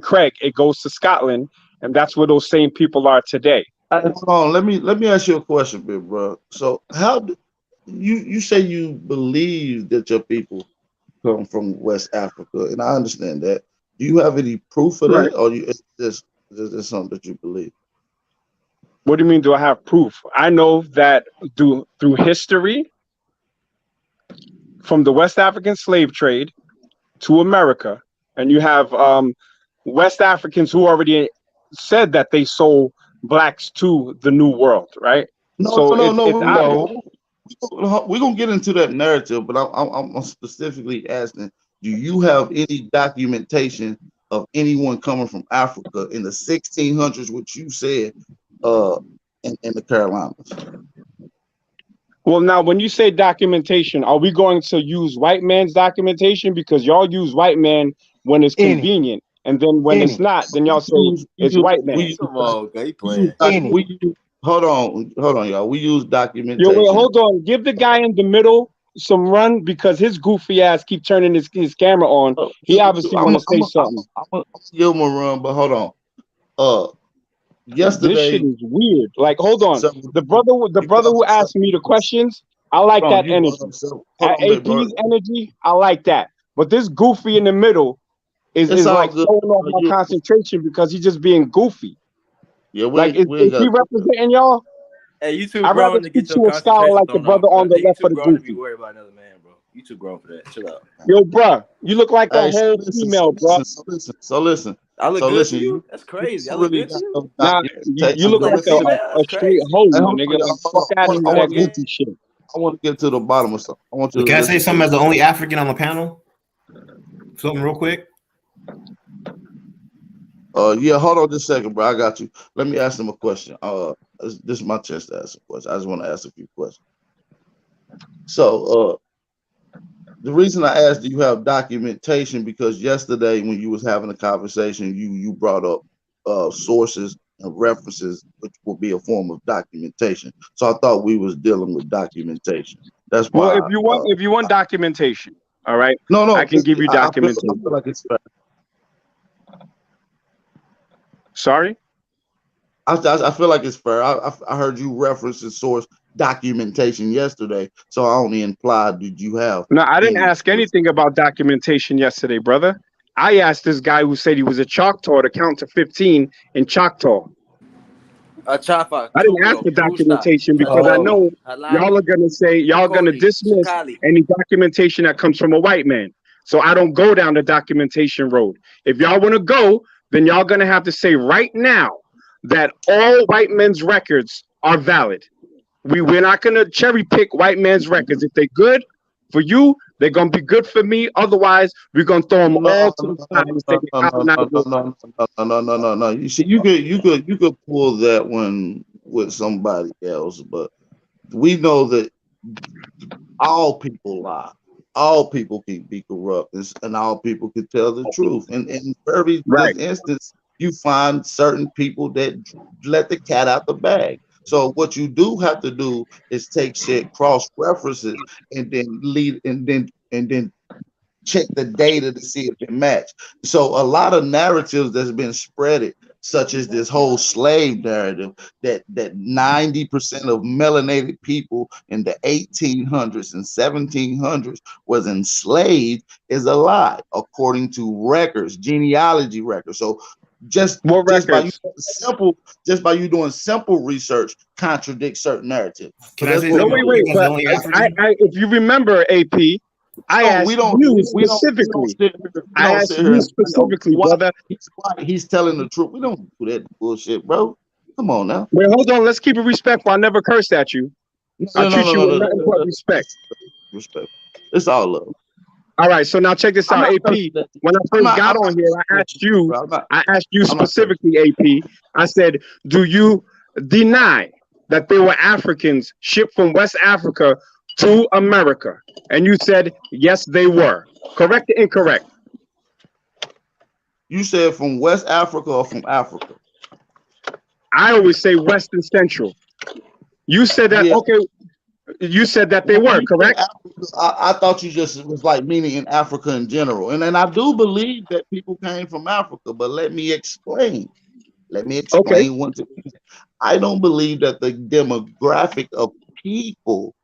Craig. It goes to Scotland, and that's where those same people are today. Hold on, let me ask you a question, big bro. So how do you say you believe that your people come from West Africa, and I understand that. Do you have any proof of that, or it's just something that you believe? What do you mean? Do I have proof? I know that through history, from the West African slave trade to America, and you have West Africans who already said that they sold blacks to the New World, right? No. We're gonna get into that narrative, but I'm specifically asking: do you have any documentation of anyone coming from Africa in the 1600s, which you said, in the Carolinas? Well, now, when you say documentation, are we going to use white man's documentation? Because y'all use white man when it's convenient, and then when it's not, then y'all say it's white man. Hold on, y'all. We use documentation. Yo, wait, hold on. Give the guy in the middle some run, because his goofy ass keep turning his camera on. He obviously want to say something. I'm gonna give him a run, but hold on. Yesterday, this shit is weird. Like, hold on. The brother who asked me the questions, I like that energy. AP's energy, I like that. But this goofy in the middle is like throwing off my concentration because he's just being goofy. Yeah, is he representing y'all? Hey, you too I'd rather speak to a scholar like the brother on the left of the goofy. You worry about another man, bro. You too grown for that. Chill out. Yo, bro, you look like a whole female, bro. So listen. I look good to you? That's crazy. I look good to you? Nah, you look like a straight hoe, nigga. Like, fuck out of here with that goofy shit. I want to get to the bottom of something. I want you. Can I say something as the only African on the panel? Something real quick. Yeah, hold on just a second, bro. I got you. Let me ask him a question. This is my chance to ask a question. I just want to ask a few questions. So, the reason I asked, do you have documentation? Because yesterday when you was having a conversation, you brought up sources and references, which will be a form of documentation. So I thought we was dealing with documentation. That's Well, why. if you want documentation, all right, No, I can give you I documentation. feel like it's fair. Sorry? I feel like it's fair. I heard you reference the source documentation yesterday, so I only implied did you have No, I didn't any. ask anything about documentation yesterday, brother. I asked this guy who said he was a Choctaw to count to 15 in Choctaw. Chafa, I didn't ask Tugo, for Rusta, documentation because I know y'all are gonna say y'all gonna Cody, dismiss Shikali. any documentation that comes from a white man. So I don't go down the documentation road. If y'all want to go, then y'all gonna have to say right now that all white men's records are valid. We're not gonna cherry pick white men's records. If they're good for you, they're gonna be good for me. Otherwise, we're gonna throw them all to the side and say I'm not good. No. You see, you could pull that one with somebody else, but we know that all people lie. All people can be corrupt, and all people can tell the truth. And in this instance, you find certain people that let the cat out the bag. So what you do have to do is take shit, cross references, and then check the data to see if it match. So a lot of narratives that's been spreaded, such as this whole slave narrative, that 90% of melanated people in the 1800s and 1700s was enslaved, is a lie, according to records, genealogy records. So just by you doing simple research contradicts certain narratives. Can I say No, something? wait. But if you remember, AP, I asked you specifically. I asked you specifically, brother. He's telling the truth. We don't do that bullshit, bro. Come on now. Wait, hold on. Let's keep it respectful. I never cursed at you. I treat you with nothing but respect. Respect. It's all love. All right. So now check this out, AP. When I first got on here, I asked you specifically, AP. I said, do you deny that there were Africans shipped from West Africa to America? And you said, yes, they were. Correct or incorrect? You said from West Africa or from Africa? I always say West and Central. You said that, okay. You said that they were, correct? I thought you just was like meaning in Africa in general. And then I do believe that people came from Africa, but let me explain. Okay. Once again. I don't believe that the demographic of people,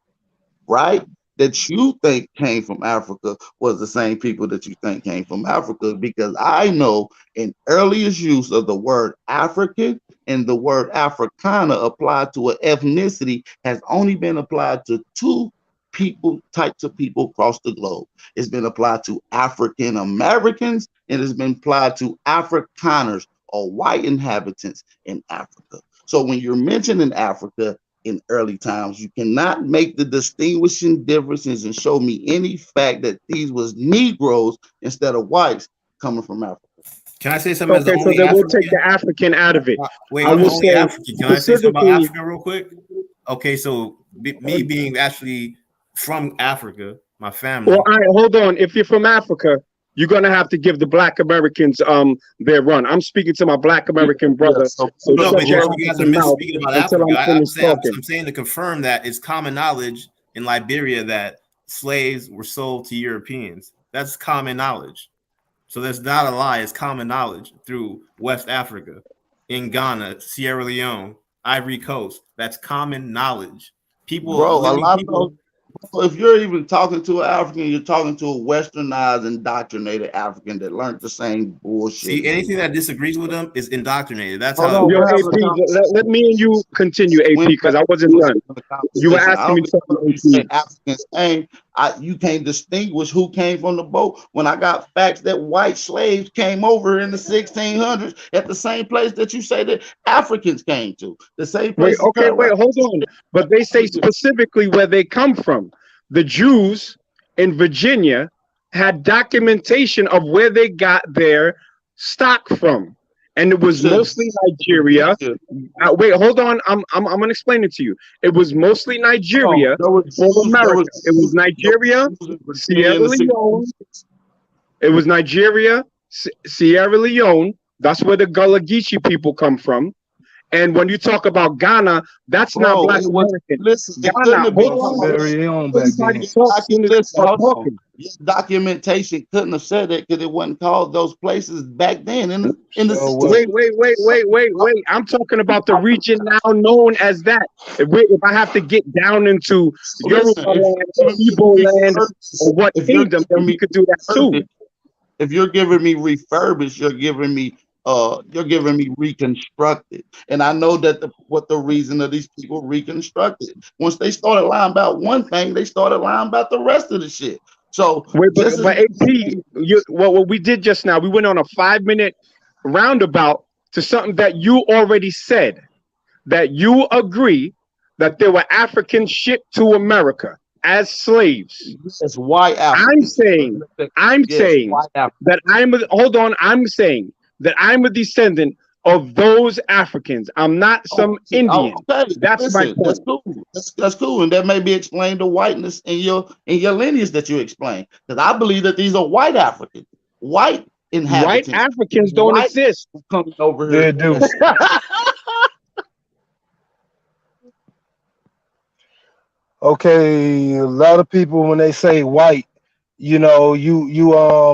right, that you think came from Africa was the same people that you think came from Africa, because I know in earliest use of the word African and the word Africana applied to an ethnicity has only been applied to two types of people across the globe. It's been applied to African Americans and it's been applied to Afrikaners or white inhabitants in Africa. So when you're mentioning Africa in early times, you cannot make the distinguishing differences and show me any fact that these was Negroes instead of whites coming from Africa. Can I say something? Okay, so then we'll take the African out of it. Wait, I will say African. Can I say something about Africa real quick? Okay, so me being actually from Africa, my family. Well, all right, hold on. If you're from Africa, you're gonna have to give the Black Americans their run. I'm speaking to my Black American brother. No, but you guys are misspeaking about Africa. I'm saying to confirm that it's common knowledge in Liberia that slaves were sold to Europeans. That's common knowledge. So that's not a lie. It's common knowledge through West Africa, in Ghana, Sierra Leone, Ivory Coast. That's common knowledge. People, bro, a lot of if you're even talking to an African, you're talking to a westernized, indoctrinated African that learned the same bullshit. See, anything that disagrees with them is indoctrinated. That's Hold how. on, AP, let me and you continue, AP, because I wasn't done. You were asking me something. Africans came. You can't distinguish who came from the boat. When I got facts that white slaves came over in the 1600s at the same place that you say that Africans came to, the same place. Wait, hold on. But they say specifically where they come from. The Jews in Virginia had documentation of where they got their stock from. and it was mostly Nigeria. Wait, hold on. I'm gonna explain it to you. It was mostly Nigeria for America. It was Nigeria, Sierra Leone. It was Nigeria, Sierra Leone. That's where the Gullah Geechee people come from. And when you talk about Ghana, that's not Black American. Listen, Ghana, hold on. Documentation couldn't have said that because it wasn't called those places back then. In the Wait. I'm talking about the region now known as that. If I have to get down into Yoruba land, Igbo land, or what kingdom, then we could do that too. If you're giving me refurbished, you're giving me reconstructed. And I know that what the reason of these people reconstructed. Once they started lying about one thing, they started lying about the rest of the shit. So wait, but AP, what we did just now, we went on a 5-minute roundabout to something that you already said, that you agree that there were Africans shipped to America as slaves. Yes, white Africans. I'm saying that I'm a descendant of those Africans. I'm not some Indian. Okay. That's my point. That's cool. That's cool, and that may be explained the whiteness in your lineage that you explained. Because I believe that these are white Africans, white inhabitants. White Africans don't exist. Coming over here. They do. Okay, a lot of people when they say white, you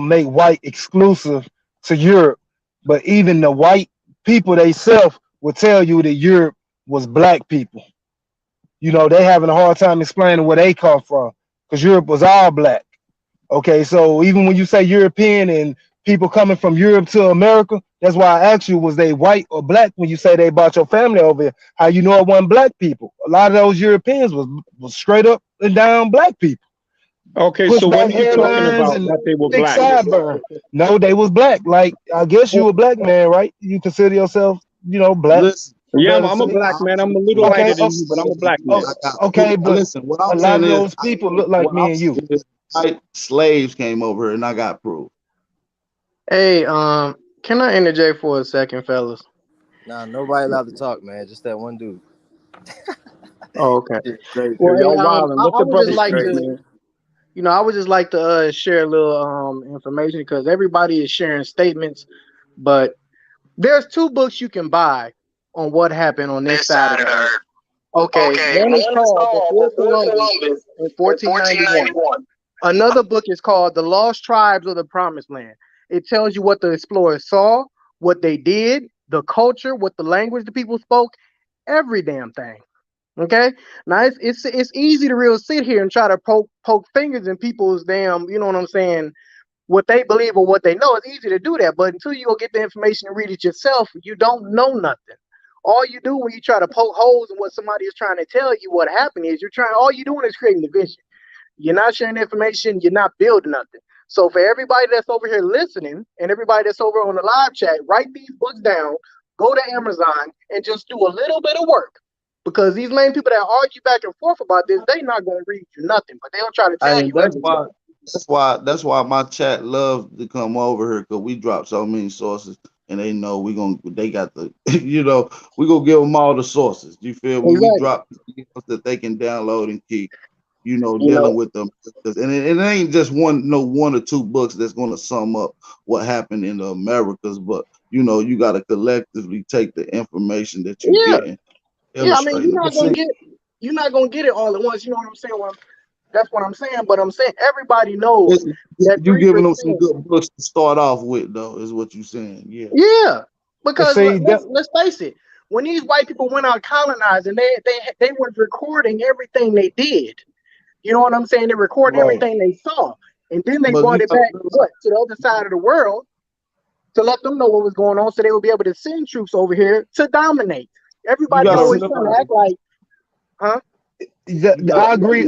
make white exclusive to Europe, but even the white people themselves will tell you that Europe was black people. They having a hard time explaining where they come from because Europe was all black. Okay, so even when you say European and people coming from Europe to America, that's why I asked you, was they white or black when you say they brought your family over here? How you know it wasn't black people? A lot of those Europeans was straight up and down black people. Okay, so when you talking about that they were black? Sideburn. No, they was black. Like, I guess you a black man, right? You consider yourself, black. Listen, yeah, I'm a black man. I'm a little lighter than you, but I'm a black man. Okay, but listen, what I'm a lot saying of is, those people look like me and you. White slaves came over here, and I got proof. Hey, can I interject for a second, fellas? Nah, nobody allowed to talk, man. Just that one dude. Oh, okay. Great. Well, Y'all wildin'. Let I the would brother just like straight, to, man. I would just like to share a little information because everybody is sharing statements, but there's 2 books you can buy on what happened on this side of the earth. Okay, one is called Before Columbus in 1491. Another book is called The Lost Tribes of the Promised Land. It tells you what the explorers saw, what they did, the culture, what the language the people spoke, every damn thing. Okay, now it's easy to really sit here and try to poke fingers in people's damn, you know what I'm saying, what they believe or what they know. It's easy to do that, but until you go get the information and read it yourself, you don't know nothing. All you do when you try to poke holes in what somebody is trying to tell you what happened is all you're doing is creating division. You're not sharing information, you're not building nothing. So for everybody that's over here listening and everybody that's over on the live chat, write these books down, go to Amazon and just do a little bit of work. Because these main people that argue back and forth about this, they not gonna read you nothing, but they'll try to tell you everything. That's why my chat loves to come over here because we drop so many sources and they know they got the we gonna give them all the sources. You feel me? We drop that they can download and keep dealing with them, and it ain't just one or 2 books that's gonna sum up what happened in the Americas, but you got to collectively take the information that you get. Yeah, I mean, you're not gonna get it all at once. You know what I'm saying? That's what I'm saying. But I'm saying everybody knows that you're giving them some good books to start off with, though, is what you're saying. Yeah. Yeah, because let's face it. When these white people went out colonizing, they were recording everything they did. You know what I'm saying? They recorded everything they saw, and then they brought it back to the other side of the world to let them know what was going on, so they would be able to send troops over here to dominate. Everybody always trying to act like, huh? I agree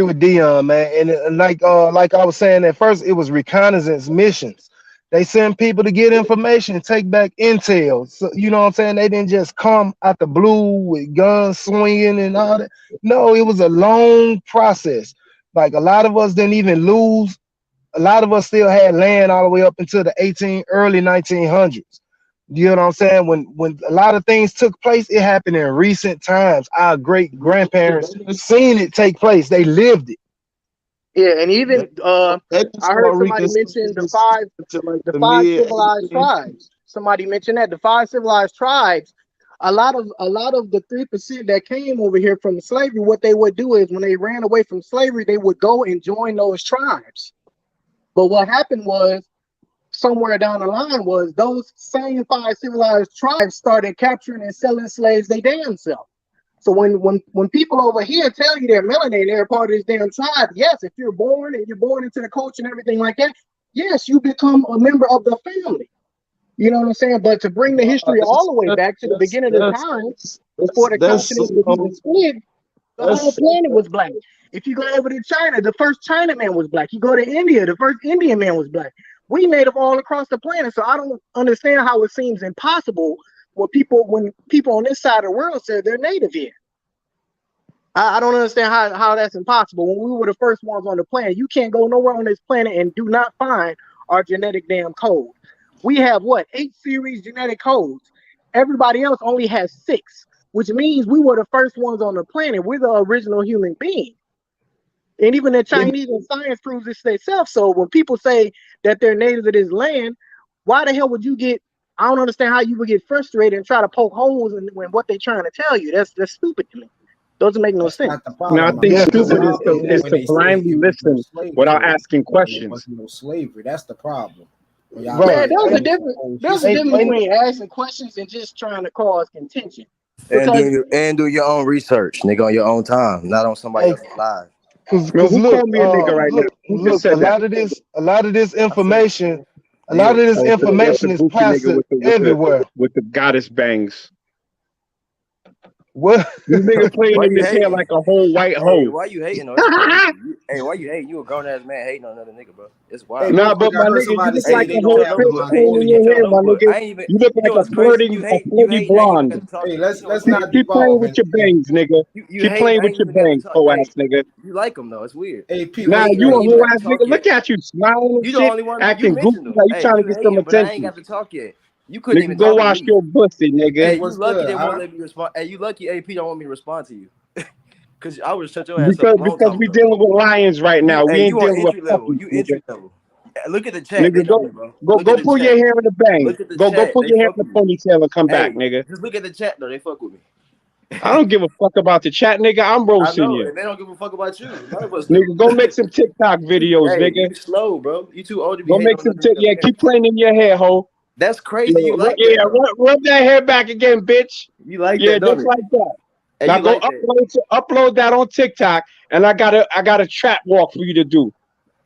with Dion, man. And like I was saying at first, it was reconnaissance missions. They send people to get information, take back intel. So you know what I'm saying? They didn't just come out the blue with guns swinging and all that. No, it was a long process. Like a lot of us didn't even lose. A lot of us still had land all the way up until the early 1900s. You know what I'm saying? When a lot of things took place, it happened in recent times. Our great grandparents seen it take place. They lived it. Yeah, and even I heard somebody mention the five civilized tribes. Somebody mentioned that the 5 civilized tribes. A lot of the 3% that came over here from slavery, what they would do is when they ran away from slavery, they would go and join those tribes. But what happened was somewhere down the line was those same 5 civilized tribes started capturing and selling slaves they damn self. So when people over here tell you they're melanated, they're part of this damn tribe, yes, if you're born and you're born into the culture and everything like that, yes, you become a member of the family. You know what I'm saying? But to bring the history all the way back to the beginning of the time, before the continent was even split, the whole planet was black. If you go over to China, the first Chinaman was black. You go to India, the first Indian man was black. We native all across the planet. So I don't understand how it seems impossible when people on this side of the world say they're native here. I don't understand how that's impossible. When we were the first ones on the planet, you can't go nowhere on this planet and do not find our genetic damn code. We have 8 series genetic codes. Everybody else only has 6, which means we were the first ones on the planet. We're the original human being. And even the Chinese and science proves this itself. So when people say that they're native to this land, why the hell would you get? I don't understand how you would get frustrated and try to poke holes in what they're trying to tell you. That's stupid to me. Doesn't make no sense. No, I think stupid is to blindly listen without asking questions. No slavery. That's the problem. Yeah, there's a difference. There's a difference between asking questions and just trying to cause contention. And do your own research, nigga, on your own time, not on somebody else's live. Because look, look, a lot of this information is passive everywhere. With the goddess bangs. What? This nigga playing in his hair like a whole white hoe. Why you hating on Hey, why you hating? You a grown ass man hating on another nigga, bro. It's wild. Hey, nah, but my nigga, you look like a whole bitch in your hair, my nigga. You look like a flirty blonde. Hey, let's not keep playing with your bangs, nigga. Keep playing with your bangs, hoe ass nigga. You like them though? It's weird. Hey, nah, you a hoe ass nigga. Look at you smiling and shit, acting goofy like you trying to get some attention. I ain't got to talk yet. You couldn't even go wash your pussy, nigga. Hey, you lucky they won't let me respond. Hey, you lucky AP don't want me to respond to you. Cause I would shut your ass up. Because we dealing with lions right now. We ain't dealing with level. You entry level. Look at the chat. Nigga, go pull your hair in the bang. Go pull your hair in the ponytail and come back, nigga. Just look at the chat though. They fuck with me. I don't give a fuck about the chat, nigga. I'm roasting you. They don't give a fuck about you. None of us nigga, go make some TikTok videos, nigga. You slow, bro. You too old to be. Go make some TikTok. Keep playing in your hair, ho. That's crazy. You like that, rub that hair back again, bitch. You like that, just like that. Hey, now go upload that on TikTok, and I got a trap walk for you to do.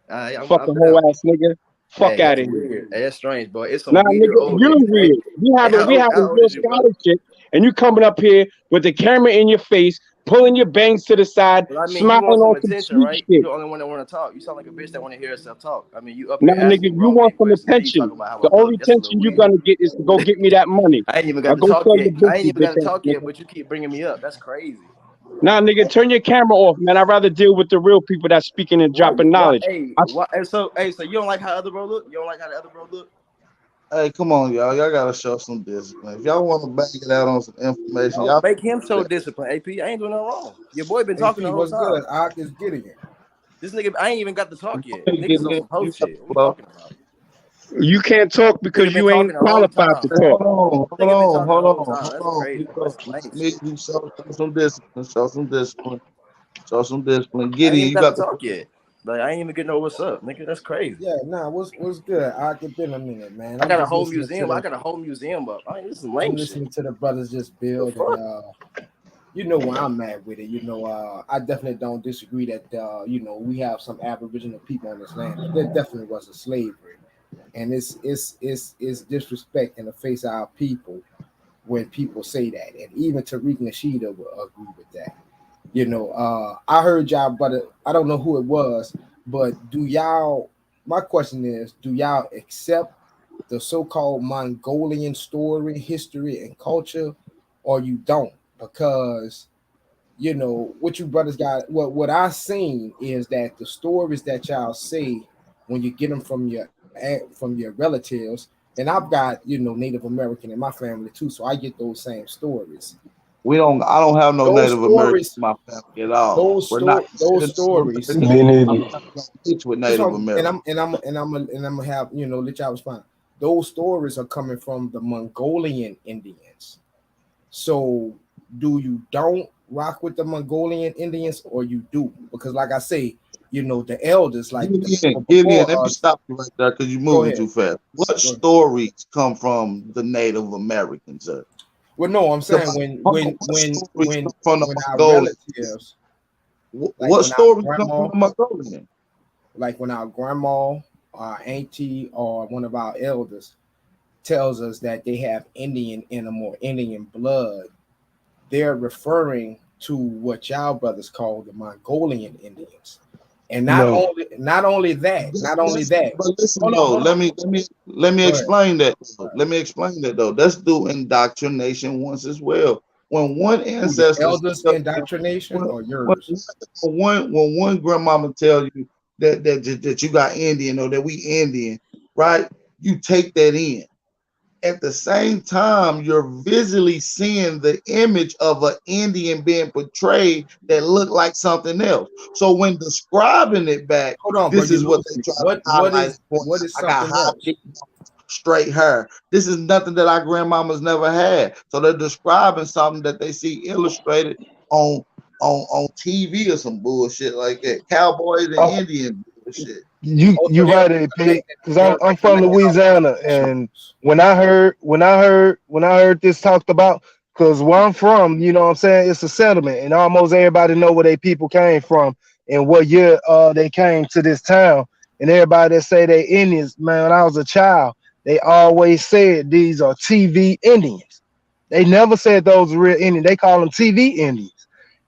Fucking whole ass nigga. Fuck out of here. Hey, that's strange, boy. It's some nigga, you're weird. We have a real scholarship, and you coming up here with the camera in your face, pulling your bangs to the side, smiling on some attention, right? You're the only one that want to talk. You sound like a bitch that want to hear herself talk. I mean, you up here. Nah, nigga, you want some attention. The only attention you're gonna get is to go get me that money. I ain't even got to talk yet. I ain't even got to talk yet, but you keep bringing me up. That's crazy. Nah, nigga, turn your camera off, man. I'd rather deal with the real people that's speaking and dropping knowledge. So you don't like how the other bro look? You don't like how the other bro look? Hey, come on, y'all. Y'all gotta show some discipline. If y'all want to bang it out on some information, y'all make him show discipline. AP, I ain't doing nothing wrong. Your boy been talking the whole time. Good? Ark is getting it. This nigga, I ain't even got to talk yet. Niggas on some post shit. What we talking about? You can't talk because you ain't qualified to talk. Hold on. Show some discipline. Get it. You got to talk yet. Like, I ain't even getting no what's up, nigga. That's crazy. Yeah, nah, what's good? Ark, it's been a minute, man. I got a whole museum. I got a whole museum up. This is lame. I'm listening to the brothers just build. And, you know where I'm at with it. You know, I definitely don't disagree that you know, we have some Aboriginal people on this land. There definitely was a slavery, and it's disrespect in the face of our people when people say that, and even Tariq Nasheeda will agree with that. You know, I heard y'all, brother. I don't know who it was, but my question is, do y'all accept the so-called Mongolian story, history, and culture, or you don't? Because, you know, what you brothers got, what I seen is that the stories that y'all say when you get them from your relatives, and I've got Native American in my family too, so I get those same stories. I don't have no Those Native American stories, in my family at all. We're not those considered stories. Me neither. I'm not gonna teach with That's Native what American. I'm gonna have let y'all respond. Those stories are coming from the Mongolian Indians. So do you don't rock with the Mongolian Indians or you do? Because like I say, the elders like the people Gideon, before let me us. stop you right there because you're Go moving ahead. too fast. What Go ahead. stories come from the Native Americans, sir? Well, no, I'm saying when From the our Mongolians. relatives, What when our stories come grandma, from the Mongolian? like when our grandma, our auntie, or one of our elders tells us that they have Indian in them or Indian blood, they're referring to what y'all brothers call the Mongolian Indians. And not No. only that. But listen Hold though, on. let me Go ahead. explain that. Let me explain that though. Let's do indoctrination once as well. When one Who, your ancestor, elders' indoctrination or yours? when one grandmama tell you that you got Indian or that we Indian, right? You take that in. At the same time, you're visually seeing the image of an Indian being portrayed that look like something else. So when describing it back, Hold on, bro. this You is what lose they me. try to What highlight. is I got something else? straight hair. This is nothing that our grandmamas never had. So they're describing something that they see illustrated on TV or some bullshit like that. Cowboys and Indian bullshit. You Oh, so you right, AP, because I'm from reflecting off Louisiana, and when I heard this talked about, because where I'm from, you know what I'm saying, it's a settlement, and almost everybody know where they people came from and what year they came to this town, and everybody that say they Indians, man, when I was a child, they always said these are TV Indians. They never said those are real Indians. They call them TV Indians.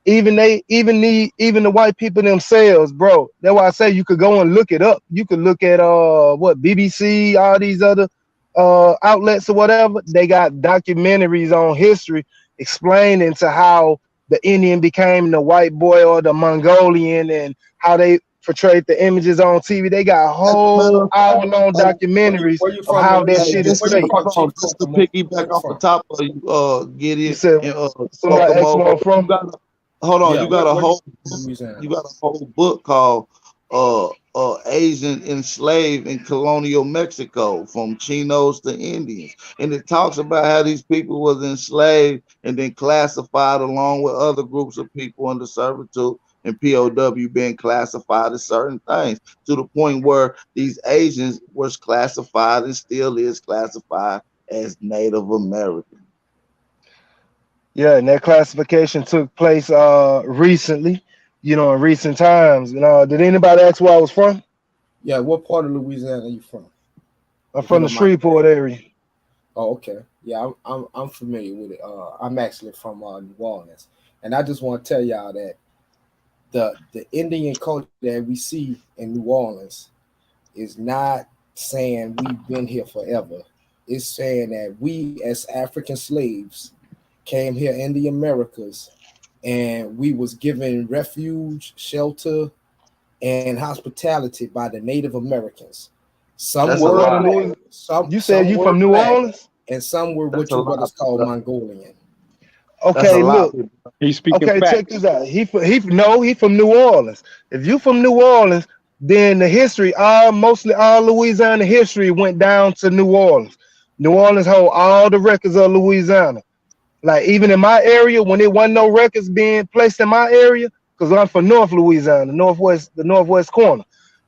Even the white people themselves, bro. That's why I say you could go and look it up. You could look at what BBC, all these other outlets or whatever. They got documentaries on history explaining to how the Indian became the white boy or the Mongolian and how they portrayed the images on TV. They got whole hour-long documentaries Where you of from, how that Chief? shit is Where you fake. from, Chief? Just to piggyback off the top of you, You Gideon said and somebody asked where Kokomo. I'm from? Hold on, Yeah, you got a where whole Louisiana? book called Asian enslaved in colonial Mexico from Chinos to Indians. And it talks about how these people was enslaved and then classified along with other groups of people under servitude and POW being classified as certain things to the point where these Asians was classified and still is classified as Native American. Yeah, and that classification took place recently, in recent times. Did anybody ask where I was from? Yeah, what part of Louisiana are you from? I'm If you from the don't mind. Shreveport area. Oh, okay. Yeah, I'm familiar with it. I'm actually from New Orleans, and I just want to tell y'all that the Indian culture that we see in New Orleans is not saying we've been here forever. It's saying that we as African slaves came here in the Americas and we was given refuge, shelter, and hospitality by the Native Americans. Some That's a were lie. black, You said some you were from New black, Orleans? and some were That's what a you lie. brothers call Mongolian. That's a Okay, lie. look. He's speaking Okay, check facts. this out. He from New Orleans. If you from New Orleans, then the history, mostly all Louisiana history went down to New Orleans. New Orleans hold all the records of Louisiana. Like even in my area, when there wasn't no records being placed in my area, because I'm from North Louisiana, the northwest corner.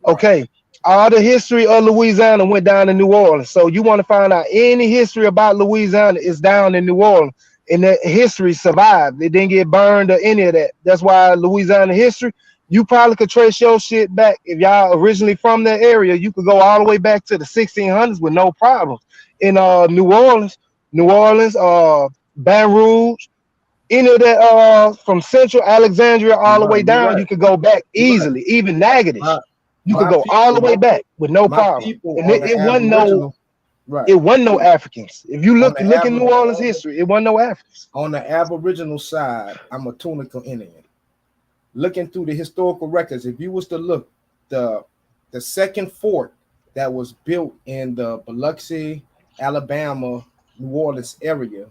Okay, all the history of Louisiana went down to New Orleans. So you want to find out any history about Louisiana is down in New Orleans, and that history survived. It didn't get burned or any of that. That's why Louisiana history. You probably could trace your shit back if y'all originally from that area. You could go all the way back to the 1600s with no problems. In New Orleans, Baton Rouge, any of that from Central Alexandria all the way You're down, right. you could go back You're right. easily. Even Natchitoches, you could My go all the people, way back with no my problem. people And on the Aboriginal, right? it wasn't no Africans. If you On look the in New Orleans history, it wasn't no Africans. On the Aboriginal side, I'm a Tunica Indian. Looking through the historical records, if you was to look, the second fort that was built in the Biloxi, Alabama, New Orleans area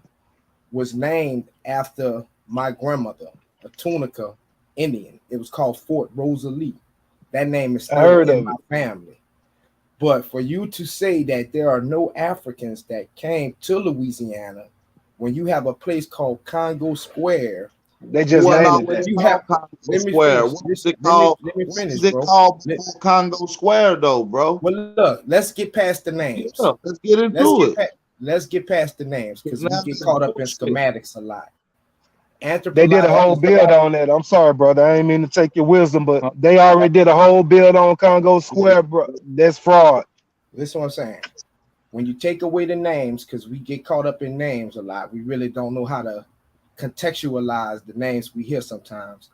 was named after my grandmother, a Tunica Indian. It was called Fort Rosalie. That name is still in my family. But for you to say that there are no Africans that came to Louisiana when you have a place called Congo Square, they just named it. You have Congo Square. What is it called? What is it called? Congo Square, though, bro. Well, look, let's get past the names. Yeah, let's get into it. Let's get past the names because we get caught up in schematics a lot. They did a whole build on that. I'm sorry, brother. I ain't mean to take your wisdom, but they already did a whole build on Congo Square, bro. That's fraud. Listen what I'm saying. When you take away the names, because we get caught up in names a lot, we really don't know how to contextualize the names we hear sometimes.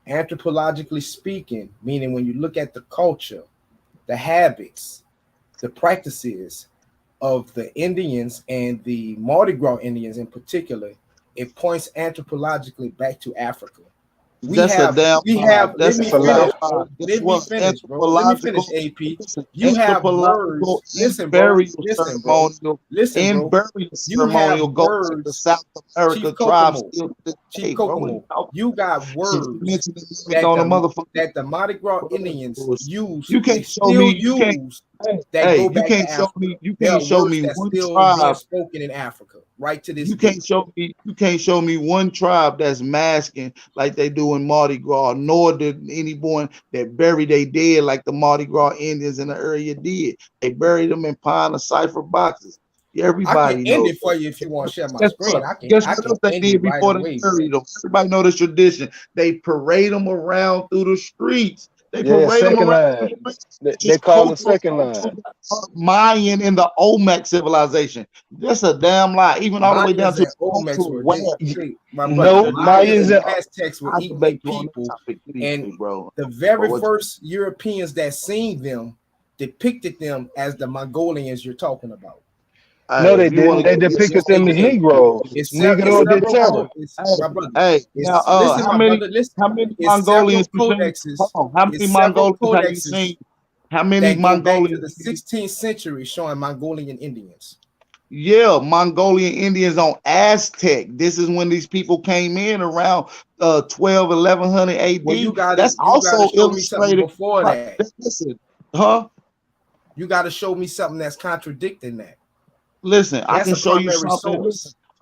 Anthropologically speaking, meaning when you look at the culture, the habits, the practices of the Indians and the Mardi Gras Indians in particular, it points anthropologically back to Africa. Let me finish, AP. You have words. Listen, bro. You have words. South America tribes. Chief Kokomo. You got words that the Mardi Gras Indians use. You can't show me. You can't show me. You can't show me one tribe spoken in Africa. Right to this. You can't show me one tribe that's masking like they do in Mardi Gras, nor did anyone that buried their dead like the Mardi Gras Indians in the area did. They buried them in pine or cipher boxes. Everybody I can knows. end it for you if you want to share my screen. Guess what they did before they buried them? Everybody know this tradition. They parade them around through the streets. They parade them around. They call them second line. Mayan in the Olmec civilization. That's a damn lie. Even all the way down to Olmec. No, Mayans and Aztecs were eating people, and the very first Europeans that seen them depicted them as the Mongolians you're talking about. No, they didn't. They depicted them as Negroes. Negroes did terror. How many Mongolians? How many Mongolians have you seen? How many Mongolians? The 16th century showing Mongolian Indians. Yeah, Mongolian Indians on Aztec. This is when these people came in around 1100 AD. Well, that's also illustrated before that. Listen, you got to show me something that's contradicting that. Listen, I can show you something.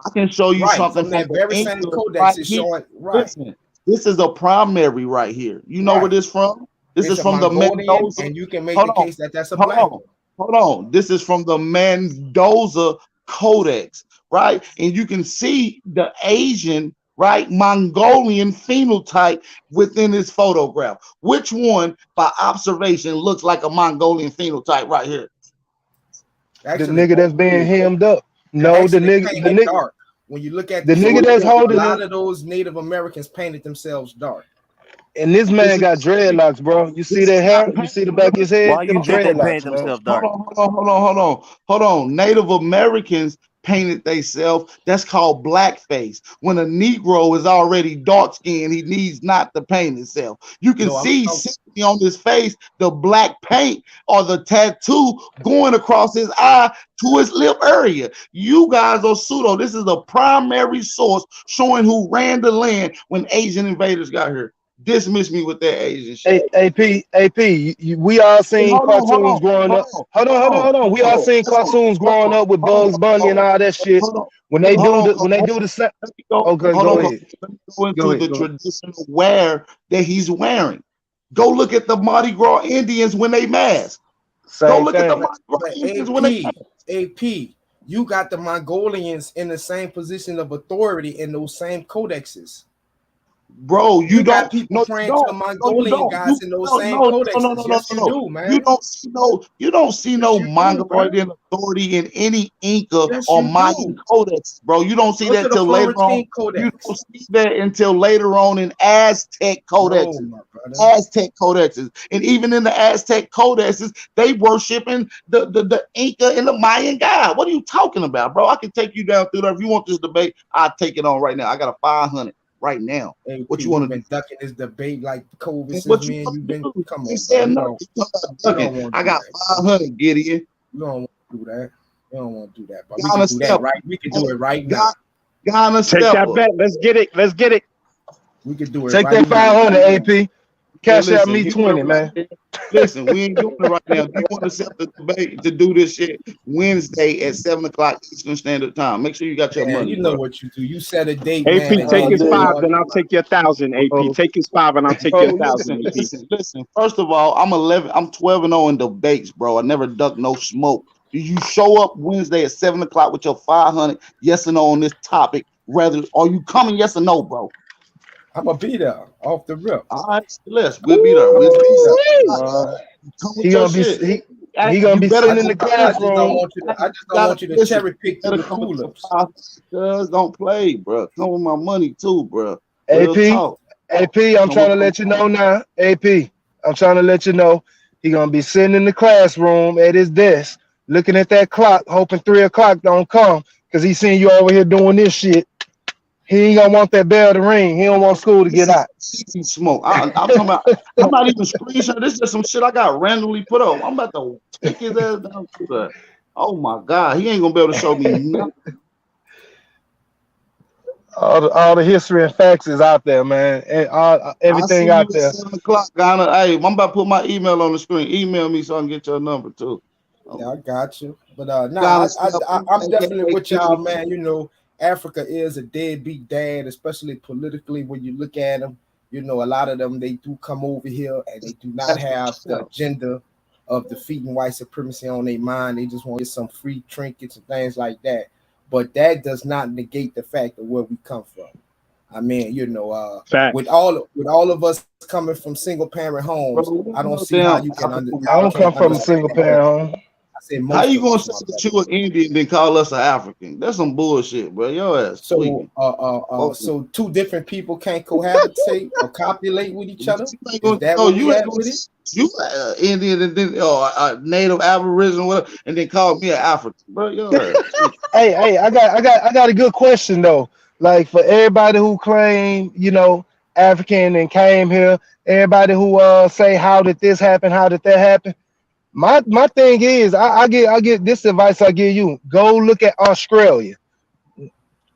I can show you something from that very same codex is showing. Right. Listen, this is a primary right here. You know where this from? This is from the Mendoza, and you can make the case that that's a black. Hold on. This is from the Mendoza Codex, right? And you can see the Asian, right, Mongolian phenotype within this photograph. Which one, by observation, looks like a Mongolian phenotype right here? Actually, the nigga that's being hemmed up. No, the nigga dark. When you look at the nigga that's holding a lot of those Native Americans painted themselves dark. And this man got dreadlocks, bro. You see that hair? You see the back of his head? Why you think they paint themselves dark? Hold on. Native Americans painted themselves. That's called blackface. When a Negro is already dark skinned, he needs not to paint himself. You can see simply on his face the black paint or the tattoo going across his eye to his lip area. You guys are pseudo. This is the primary source showing who ran the land when Asian invaders got here. Dismiss me with that Asian shit. AP, we all seen cartoons growing up. Hold on. We all seen cartoons growing up with Bugs Bunny and all that shit. When they do the okay, go ahead. Go into the traditional wear that he's wearing. Go look at the Mardi Gras Indians when they mask. Go look at the Mardi Gras Indians when they mask. AP, you got the Mongolians in the same position of authority in those same codexes. Bro, you got don't people praying to the Mongolian guys in those same codexes. Yes, you do, man. You don't see no Mongolian authority in any Inca or Mayan codex, bro. You don't see that till later on. You don't see that until later on in Aztec codexes. And even in the Aztec codexes, they worshiping the Inca and the Mayan god. What are you talking about, bro? I can take you down through there. If you want this debate, I'll take it on right now. I got a 500. Right now, hey, what you want to been ducking this debate like COVID? What you've been? Come on, no. I got 500, Gideon. You don't want to do that. We don't want to do that, but we can do that right. We can do it right now. Ghana Take that bet. Let's get it. Let's get it. We can do it. Take right that 500, AP. Cash out me 20, man. Listen, we ain't doing it right now. If you want to set the debate to do this shit Wednesday at 7:00 Eastern Standard Time, make sure you got your money. You know what you do. You set a date. AP, man, take his 5, then I'll take your 1,000. AP, take his 5, and I'll take your 1,000. AP. Listen. First of all, I'm 12-0 in debates, bro. I never duck no smoke. Do you show up Wednesday at 7:00 with your 500? Yes or no on this topic? Rather, are you coming? Yes or no, bro? I'm gonna be there off the rip. All right, listen, we'll be there. We'll be there. He gonna be sitting in the classroom. I just don't want you to cherry pick the tulips. Don't play, bro. Come with my money too, bro. AP, I'm trying to let you know now. AP, I'm trying to let you know he gonna be sitting in the classroom at his desk, looking at that clock, hoping 3 o'clock don't come, because he seen you over here doing this shit. He ain't gonna want that bell to ring. He don't want school to get out. Smoke. I'm talking about. I'm not even screenshot. This is just some shit I got randomly put up. I'm about to take his ass down to that. Oh my god, he ain't gonna be able to show me nothing. All the history and facts is out there, man. And everything out there. 7:00, Ghana. Hey, I'm about to put my email on the screen. Email me so I can get your number too. Yeah, I got you. But I'm definitely with y'all, man. You know, Africa is a deadbeat dad, especially politically. When you look at them, you know, a lot of them, they do come over here and they do not have the agenda of defeating white supremacy on their mind. They just want to get some free trinkets and things like that. But that does not negate the fact of where we come from. I mean, you know, with all of us coming from single parent homes, I don't see how you can understand. I don't come from a single parent home. How you gonna say that you an Indian then call us an African? That's some bullshit, bro. Your ass. So two different people can't cohabitate or copulate with each other. You Indian and then native Aboriginal, whatever, and then call me an African, bro. Your ass. Hey, I got a good question though. Like for everybody who claim, you know, African and came here, everybody who say how did this happen, how did that happen? My thing is, I get this advice I give you. Go look at Australia.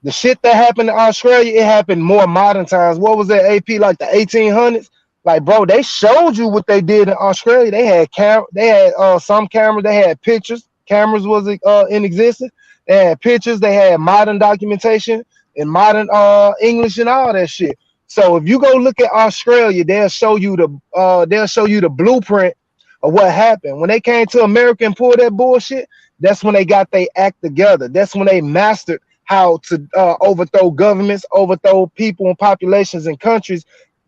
The shit that happened in Australia, it happened more modern times. What was that, AP, like the 1800s? Like, bro, they showed you what they did in Australia. They had some cameras, they had pictures. Cameras was in existence. They had pictures, they had modern documentation and modern English and all that shit. So if you go look at Australia, they'll show you the blueprint of what happened. When they came to America and pulled that bullshit, that's when they got their act together. That's when they mastered how to overthrow governments, overthrow people and populations and countries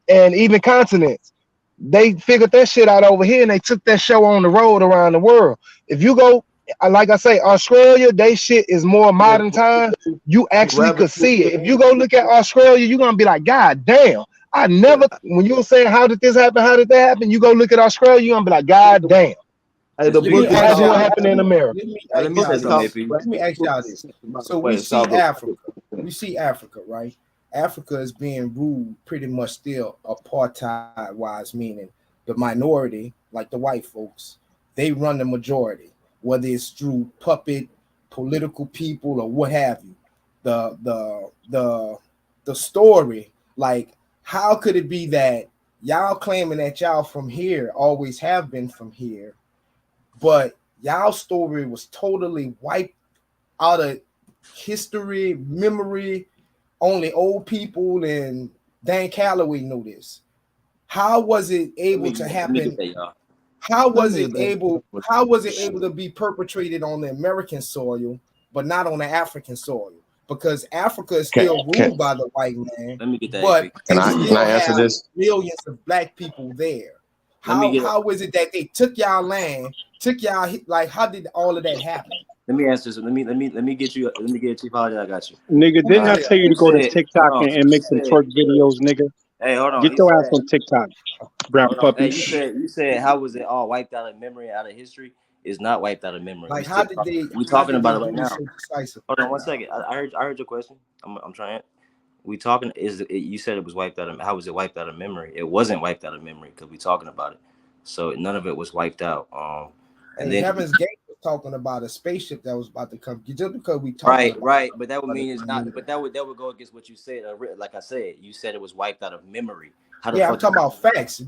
and even continents. They figured that shit out over here and they took that show on the road around the world. If you go, like I say, Australia, they shit is more modern time. You actually could see it. If you go look at Australia, you're gonna be like, God damn. I never, when you were saying, how did this happen? How did that happen? You go look at Australia, you're gonna be like, God damn. Hey, the book that's what happened in America. Let me ask y'all this. So we see Africa. We see Africa, right? Africa is being ruled pretty much still apartheid-wise, meaning the minority, like the white folks, they run the majority, whether it's through puppet political people or what have you. The story, like, how could it be that y'all claiming that y'all from here, always have been from here, but y'all story was totally wiped out of history, memory? Only old people and Dan Calloway knew this. How was it able to happen? How was it able to be perpetrated on the American soil, but not on the African soil? Because Africa is still ruled by the white man. Let me get that. But can I answer this? Millions of black people there. How is it that they took y'all land, took y'all, like, how did all of that happen? Let me answer this. Let me get you. Let me get you. I got you. Nigga, didn't I tell you to go to TikTok and make some twerk videos, nigga? Hey, hold on. Get your ass on TikTok, brown puppy. Hey, you said how was it all wiped out of memory, out of history? It's not wiped out of memory. Like, how did they? We talking about it right now. Hold on 1 second. I heard your question. I'm trying. We talking. You said it was wiped out of? How was it wiped out of memory? It wasn't wiped out of memory because we talking about it. So none of it was wiped out. And then Heaven's Gate was talking about a spaceship that was about to come. Just because we talking about Right. But that would mean it's not. But that would go against what you said. Like I said, you said it was wiped out of memory. How the yeah, I'm fuck? talking about facts. So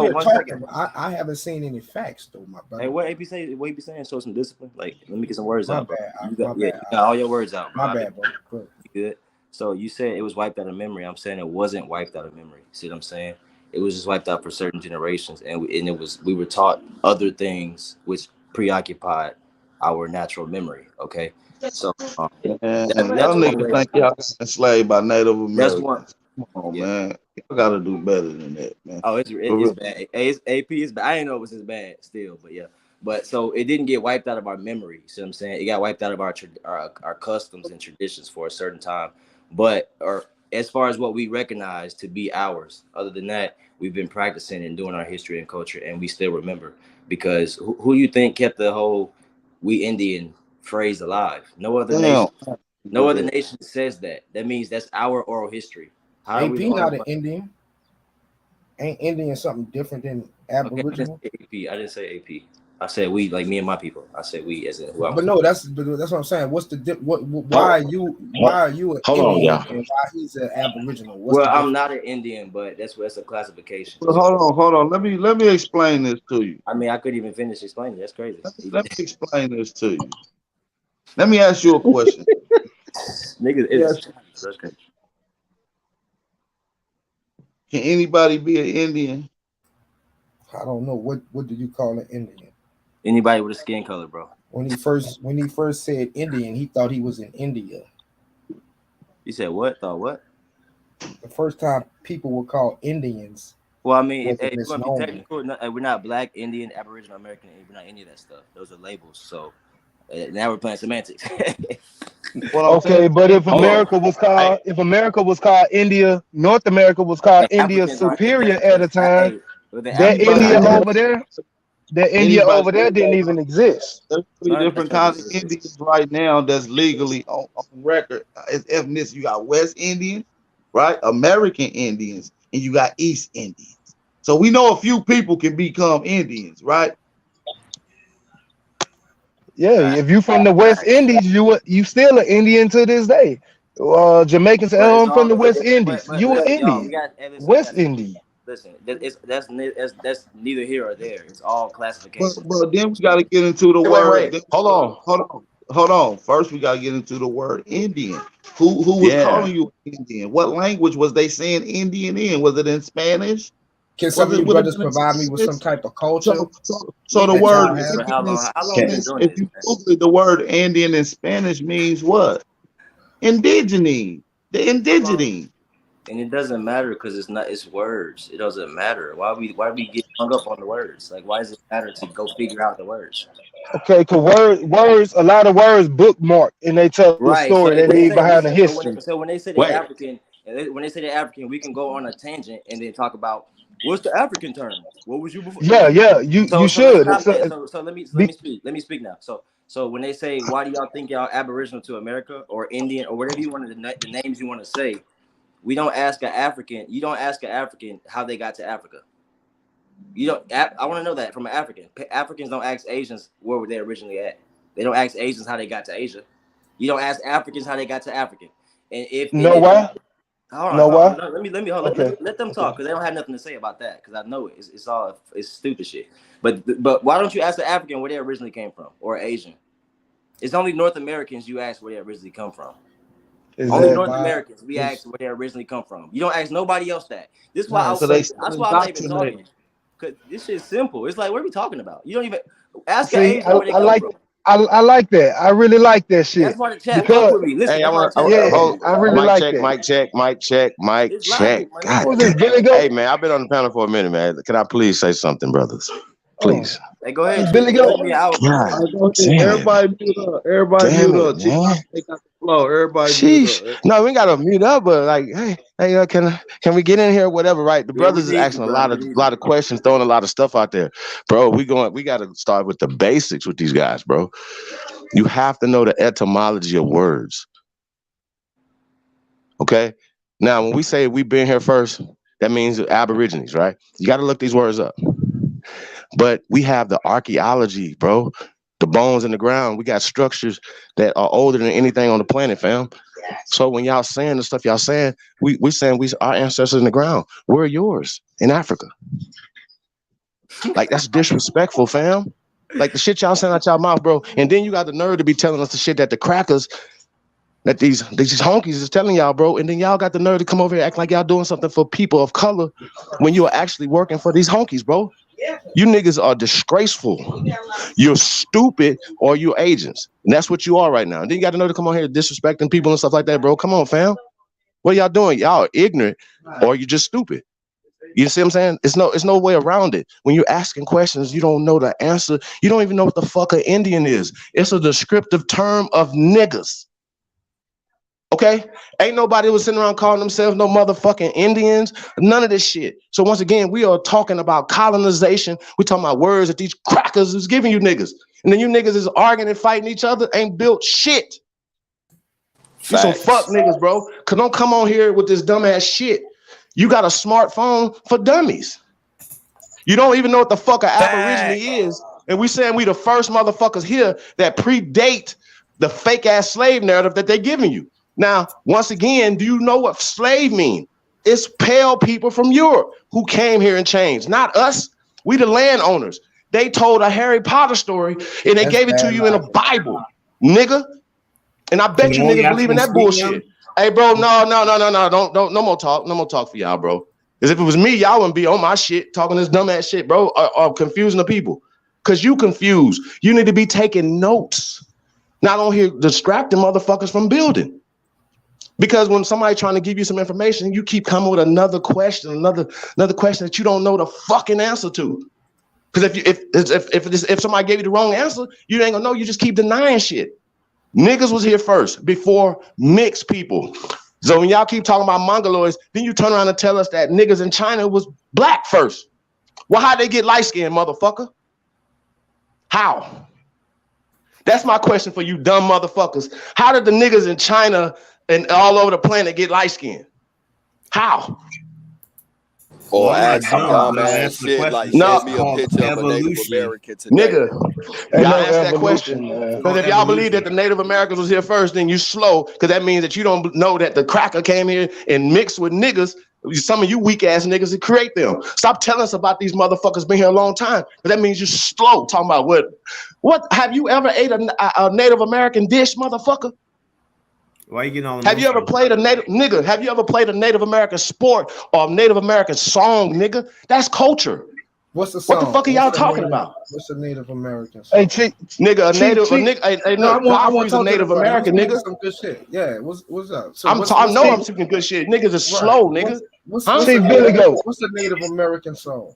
We're one talking. second. I haven't seen any facts though, my brother. Hey, what AP say? What he be saying? Show some discipline. Like, let me get some words My out, bro. bad. You got, My you bad. got all your words out, bro. My bad, bro. Good. You good? So you said it was wiped out of memory. I'm saying it wasn't wiped out of memory. See what I'm saying? It was just wiped out for certain generations, and we were taught other things which preoccupied our natural memory. Okay, so And that's y'all one niggas way. think y'all got enslaved by Native That's one. Americans. Come on, man. Y'all gotta do better than that, man. Oh, it's For real. bad. AP is bad. I didn't know it was as bad still, but yeah. But so it didn't get wiped out of our memory. See what I'm saying? It got wiped out of our customs and traditions for a certain time. But as far as what we recognize to be ours, other than that, we've been practicing and doing our history and culture, and we still remember. Because who you think kept the whole "we Indian" phrase alive? No other nation. No other nation says that. That means that's our oral history. How are AP we not an Indian. Ain't Indian something different than Aboriginal? Okay, I didn't say AP. I said we, like me and my people. I said we as in who I'm. But no, that's what I'm saying. What's the why are you an Indian and why he's an Aboriginal? Well, I'm not an Indian, but that's a classification. Well, hold on. Let me explain this to you. I mean, I couldn't even finish explaining. That's crazy. Let me explain this to you. Let me ask you a question. Niggas, that's crazy. Can anybody be an Indian? I don't know. What do you call an Indian? Anybody with a skin color, bro. When he first said Indian, he thought he was in India. You said what? Thought what? The first time people were called Indians. Well, I mean, if we're gonna be technical, we're not Black, Indian, Aboriginal, American. We're not any of that stuff. Those are labels. So now we're playing semantics. Okay, but if America was called India, North America was called India Superior at a time. That India over there didn't even exist. There's 3 different kinds of Indians right now that's legally on record. It's ethnic. You got West Indians, right? American Indians, and you got East Indians. So we know a few people can become Indians, right? Yeah, if you from the West Indies, you still an Indian to this day. Jamaicans say, "Oh, I'm from the West Indies." You an Indian, West Indian. Listen, that's neither here or there. It's all classification. But then we got to get into the word. Wait. Hold on. First, we got to get into the word Indian. Who was calling you Indian? What language was they saying Indian in? Was it in Spanish? Can some of you brothers provide me with some type of culture? So the word, how long if you Google the word Indian in Spanish means what? Indigenous. The indigenous. And it doesn't matter because it's words. It doesn't matter. Why we get hung up on the words? Like, why does it matter to go figure out the words? Okay, because words, a lot of words bookmarked, and they tell the story they leave behind the history. So when they say they're African, we can go on a tangent and then talk about what's the African term. What was you before? Yeah, you should. So let me speak now. So when they say, why do y'all think y'all Aboriginal to America or Indian or whatever you want the names you want to say, we don't ask an African. You don't ask an African how they got to Africa. You don't. I want to know that from an African. Africans don't ask Asians where were they originally at. They don't ask Asians how they got to Asia. You don't ask Africans how they got to Africa. And if why? Hold on. Let me hold on. Let them talk because they don't have nothing to say about that. Because I know it's stupid shit. But why don't you ask the African where they originally came from or Asian? It's only North Americans you ask where they originally come from. Only North Americans we ask where they originally come from. You don't ask nobody else that. This is why that's why I'm not even talking. Cause this shit's simple. It's like, what are we talking about? You don't even ask an Asian where they come from. I like that. I really like that shit. That's why the chat fuck with me. Listen, hey, I really mic like check, that. mic check. God, hey man, I've been on the panel for a minute, man. Can I please say something, brothers? Please. Hey, go ahead. Billy, go. Everybody mute up. Everybody mute up. Take out the flow. Everybody mute up. No, we gotta mute up, but like, hey, can we get in here? Whatever, right? The brothers is asking a lot of questions, throwing a lot of stuff out there, bro. We gotta start with the basics with these guys, bro. You have to know the etymology of words. Okay. Now, when we say we've been here first, that means Aborigines, right? You got to look these words up. But we have the archaeology, bro. The bones in the ground. We got structures that are older than anything on the planet, fam. So when y'all saying the stuff y'all saying, we saying our ancestors in the ground. Where are yours in Africa? Like, that's disrespectful, fam. Like, the shit y'all saying out y'all mouth, bro. And then you got the nerve to be telling us the shit that the crackers, that these honkies is telling y'all, bro. And then y'all got the nerve to come over here act like y'all doing something for people of color when you are actually working for these honkies, bro. You niggas are disgraceful. You're stupid, or you're agents. And that's what you are right now. And then you got to know to come on here disrespecting people and stuff like that, bro. Come on, fam. What are y'all doing? Y'all are ignorant, or you just stupid. You see what I'm saying? It's no way around it. When you're asking questions, you don't know the answer. You don't even know what the fuck an Indian is. It's a descriptive term of niggas. Okay? Ain't nobody was sitting around calling themselves no motherfucking Indians. None of this shit. So once again, we are talking about colonization. We're talking about words that these crackers is giving you niggas. And then you niggas is arguing and fighting each other. Ain't built shit. You some fuck niggas, bro. Cause don't come on here with this dumbass shit. You got a smartphone for dummies. You don't even know what the fuck an aborigine is. And we saying we the first motherfuckers here that predate the fake ass slave narrative that they're giving you. Now, once again, do you know what slave mean? It's pale people from Europe who came here and changed, not us. We the landowners. They told a Harry Potter story and they gave it to you in a Bible, nigga. And I bet you niggas believe in that bullshit. Hey, bro, no, don't, no more talk for y'all, bro. Because if it was me, y'all wouldn't be on my shit, talking this dumb ass shit, bro, or confusing the people. Because you confused. You need to be taking notes. Not on here distracting motherfuckers from building. Because when somebody trying to give you some information, you keep coming with another question, another question that you don't know the fucking answer to. Because if somebody gave you the wrong answer, you ain't gonna know. You just keep denying shit. Niggas was here first before mixed people. So when y'all keep talking about mongoloids, then you turn around and tell us that niggas in China was black first. Well, how'd they get light skinned, motherfucker? How? That's my question for you dumb motherfuckers. How did the niggas in China and all over the planet get light skinned? How? Or ask some dumb ass shit like send me a picture of a Native American today. Nigga, y'all ask that question. Because if y'all believe that the Native Americans was here first, then you slow, because that means that you don't know that the cracker came here and mixed with niggas. Some of you weak ass niggas that create them. Stop telling us about these motherfuckers been here a long time. But that means you're slow. Talking about what have you ever ate a Native American dish, motherfucker? Why you getting all? Have you ever played a Native nigga? Have you ever played a Native American sport or a Native American song, nigga? That's culture. What's the song? What the fuck are y'all talking about? What's a Native American song? Hey, nigga, I want a Native American, nigga. Some good shit. Yeah, what's up? So I know I'm speaking good shit. Niggas is slow, nigga. What's a Native American song?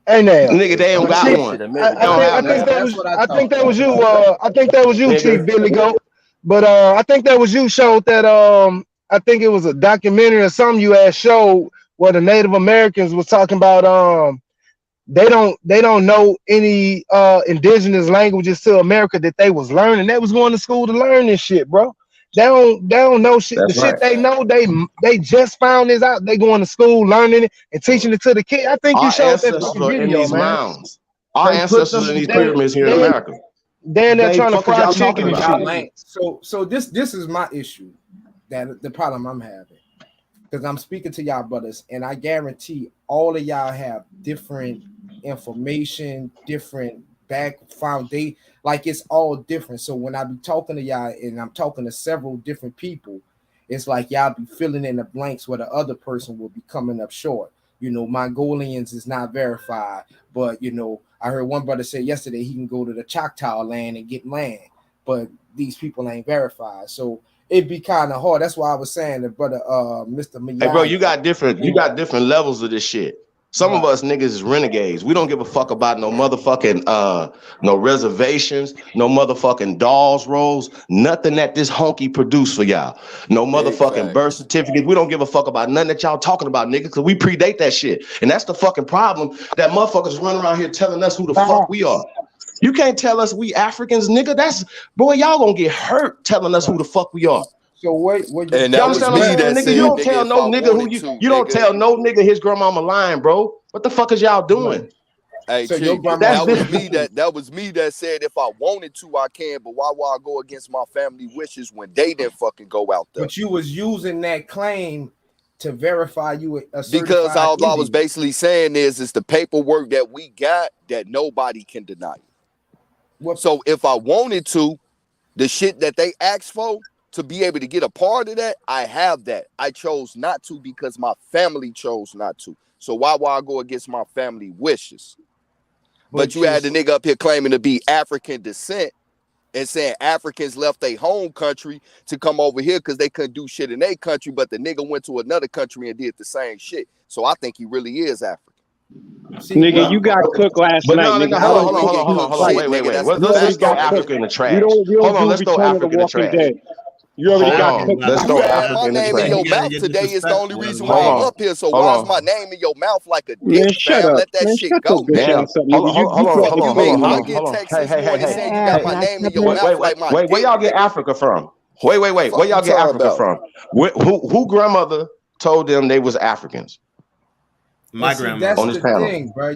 Hey, now, nigga, they ain't got one. I think that was you. I think that was you, Chief Billy Goat. But I think that was you showed that I think it was a documentary or something you had showed where the Native Americans was talking about they don't know any indigenous languages to America that they was learning. They was going to school to learn this shit, bro. They don't know shit. That's the right. Shit they know, they just found this out. They going to school learning it and teaching it to the kids. I think you showed that fucking video, man. Mounds. Our ancestors in these pyramids here in America. Then they're trying to fry chicken and shit. So this is my issue, that the problem I'm having, because I'm speaking to y'all brothers, and I guarantee all of y'all have different information, different background. Like it's all different. So when I be talking to y'all and I'm talking to several different people, it's like y'all be filling in the blanks where the other person will be coming up short. You know, Mongolians is not verified, but you know, I heard one brother say yesterday he can go to the Choctaw land and get land, but these people ain't verified. So it'd be kind of hard. That's why I was saying that brother Mr. Miyagi. Hey bro, you got different levels of this shit. Some of us niggas is renegades. We don't give a fuck about no motherfucking no reservations, no motherfucking dolls rolls, nothing that this honky produced for y'all. No motherfucking birth certificate. We don't give a fuck about nothing that y'all talking about, nigga, because we predate that shit. And that's the fucking problem, that motherfuckers running around here telling us who the fuck we are. You can't tell us we Africans, nigga. That's, boy, y'all gonna get hurt telling us who the fuck we are. So what and that was me that said, you don't tell no nigga who you don't tell no nigga his grandmama lying, bro. What the fuck is y'all doing? Hey, So Chief, your grandma that was me that said if I wanted to, I can, but why would I go against my family wishes when they didn't fucking go out there? But you was using that claim to verify you a certified Because all Indian. I was basically saying is the paperwork that we got that nobody can deny. So if I wanted to, the shit that they asked for to be able to get a part of that, I have that. I chose not to because my family chose not to. So why would I go against my family wishes? But you had the nigga up here claiming to be African descent and saying Africans left their home country to come over here because they couldn't do shit in their country, but the nigga went to another country and did the same shit. So I think he really is African. Nigga, you got cooked last night. No, nigga. hold on. Wait. Let's throw Africa in the trash. Hold on, let's throw Africa in the trash. You already got cooked. Let's throw Africa My in the name in your trash. mouth today is the only reason why I'm up here. So why is my name in your mouth like a dick, Man, shut fam? up. Let that Man, shit shut go. your bitch ass up, nigga. I get texts this morning saying you got my name in your mouth like my dick. Where y'all get Africa from? Wait. Where y'all get Africa from? Who grandmother told them they was Africans? My grandmother. On this panel.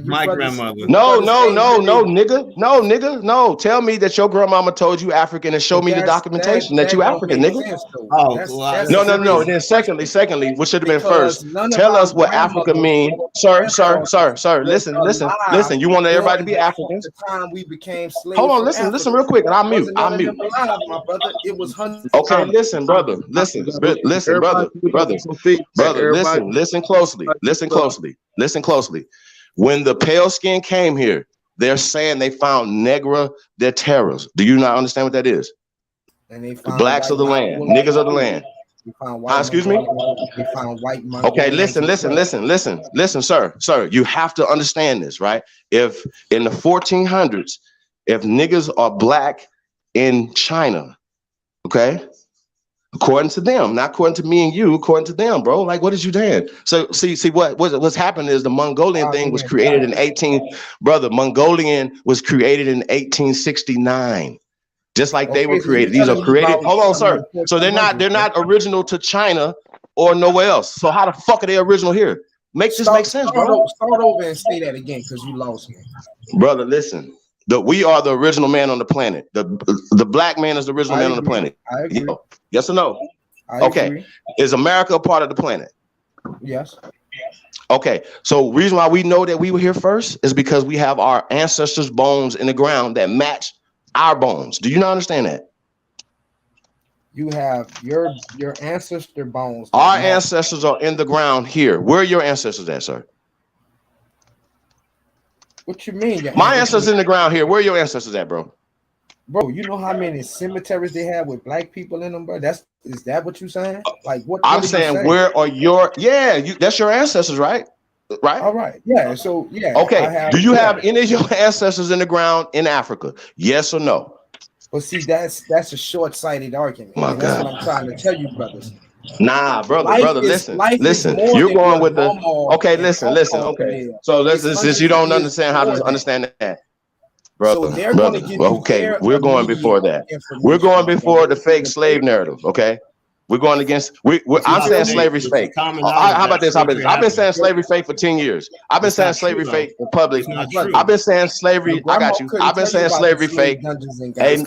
My grandmother. No, nigga. Tell me that your grandmama told you African and show me the documentation that you African, nigga. No. And then secondly, what should have been first? Tell us what Africa mean. Sir. Listen. You want everybody to be Africans? Time we became slaves. Hold on, listen real quick, and I'll mute. My brother, it was hundreds. Okay, listen, brother. Listen, listen closely. When the pale skin came here, they're saying they found Negra de Terras. Do you not understand what that is? And they found the blacks of the land, niggas of the land. Excuse me? They found white money. Okay, listen, sir. You have to understand this, right? If in the 1400s, if niggas are black in China, okay? According to them, not according to me and you, according to them, bro. Like, what is you doing? So, see, what's happened is the Mongolian thing was created in Mongolian was created in 1869, just like they were created. These are created. Hold on, sir. So they're not original to China or nowhere else. So how the fuck are they original here? Make sense, bro. Start over and say that again, because you lost me, brother. Listen. We are the original man on the planet. The black man is the original man on the planet. I agree. Yes or no? I agree. Is America a part of the planet? Yes. Okay. So reason why we know that we were here first is because we have our ancestors' bones in the ground that match our bones. Do you not understand that? You have your ancestor bones. Our ancestors are in the ground here. Where are your ancestors at, sir? What you mean? My ancestors in the ground here. Where are your ancestors at, bro? Bro, you know how many cemeteries they have with black people in them, bro? Is that what you saying? Like what? I'm saying, where are your? Yeah, that's your ancestors, right? Right. All right. Yeah. So yeah. Okay. Do you have any of your ancestors in the ground in Africa? Yes or no? Well, see, that's a short-sighted argument. My and God. that's what I'm trying to tell you, brothers. Nah, brother, listen. You're going with the okay. Listen. Okay, so since you don't understand how to understand that, brother. Okay, we're going before that. We're going before the fake slave narrative. Okay, we're going against. I'm saying slavery's fake. How about this? I've been saying slavery fake for 10 years. I've been saying slavery fake in public. I've been saying slavery. I got you. I've been saying slavery fake. Hey,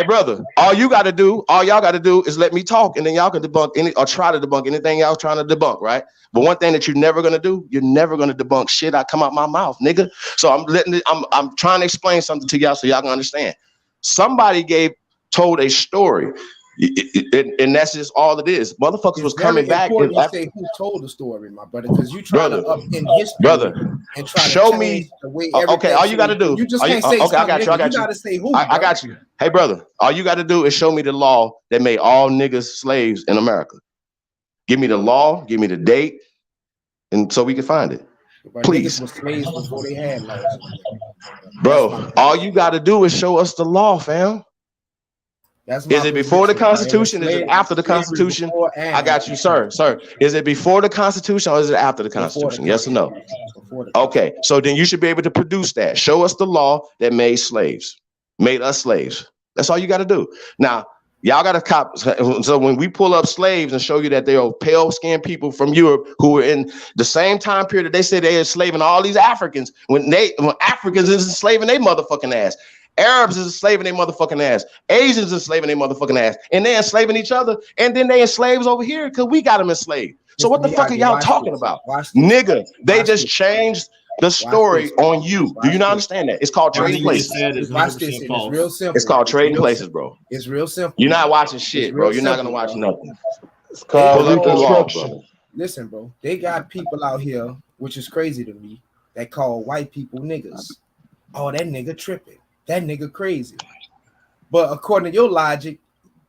brother. All y'all got to do is let me talk, and then y'all can debunk any or try to debunk anything y'all trying to debunk, right? But one thing that you're never gonna do, you're never gonna debunk shit I come out my mouth, nigga. So I'm trying to explain something to y'all so y'all can understand. Somebody told a story, and that's just all it is. Motherfuckers was coming back. And say who told the story, my brother, because you trying to up in history, and try to show me the way. Okay, all you got to do. You just can't say. Okay, I got you. You got to say who. I got you. Hey, brother, all you got to do is show me the law that made all niggas slaves in America. Give me the law. Give me the date, and so we can find it. Please. Before they had laws. Bro, all you got to do is show us the law, fam. Is it before the Constitution? Is it after the Constitution? I got you, sir. Is it before the Constitution or is it after the Constitution? Yes or no? Okay, so then you should be able to produce that. Show us the law that made us slaves. That's all you got to do. Now, Y'all got to cop. So when we pull up slaves and show you that they are pale-skinned people from Europe who were in the same time period that they said they are enslaving all these Africans, when Africans is enslaving their motherfucking ass, Arabs is enslaving their motherfucking ass, Asians is enslaving their motherfucking ass, and they enslaving each other, and then they enslaves over here because we got them enslaved. So what the fuck are y'all talking about? Nigga, they just changed the story on you. Do you not understand that? It's called trading places. Watch this. It's real simple. It's called trading places, bro. It's real simple. You're not watching shit, bro. You're not gonna watch nothing. It's called Reconstruction. Listen, bro. They got people out here, which is crazy to me, that call white people niggas. Oh, that nigga tripping. That nigga crazy. But according to your logic,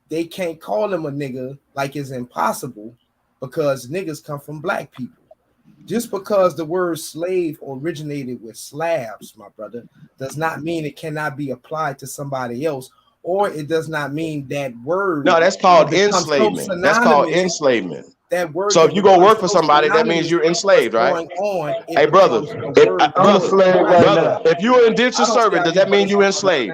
they can't call him a nigga like it's impossible because niggas come from black people. Just because the word slave originated with Slavs, my brother, does not mean it cannot be applied to somebody else, or it does not mean that word. No, that's called enslavement. That's called enslavement. That word. So if you go work for somebody, that means you're enslaved, right? Hey, brother, if you were indentured servant, does that mean you're enslaved?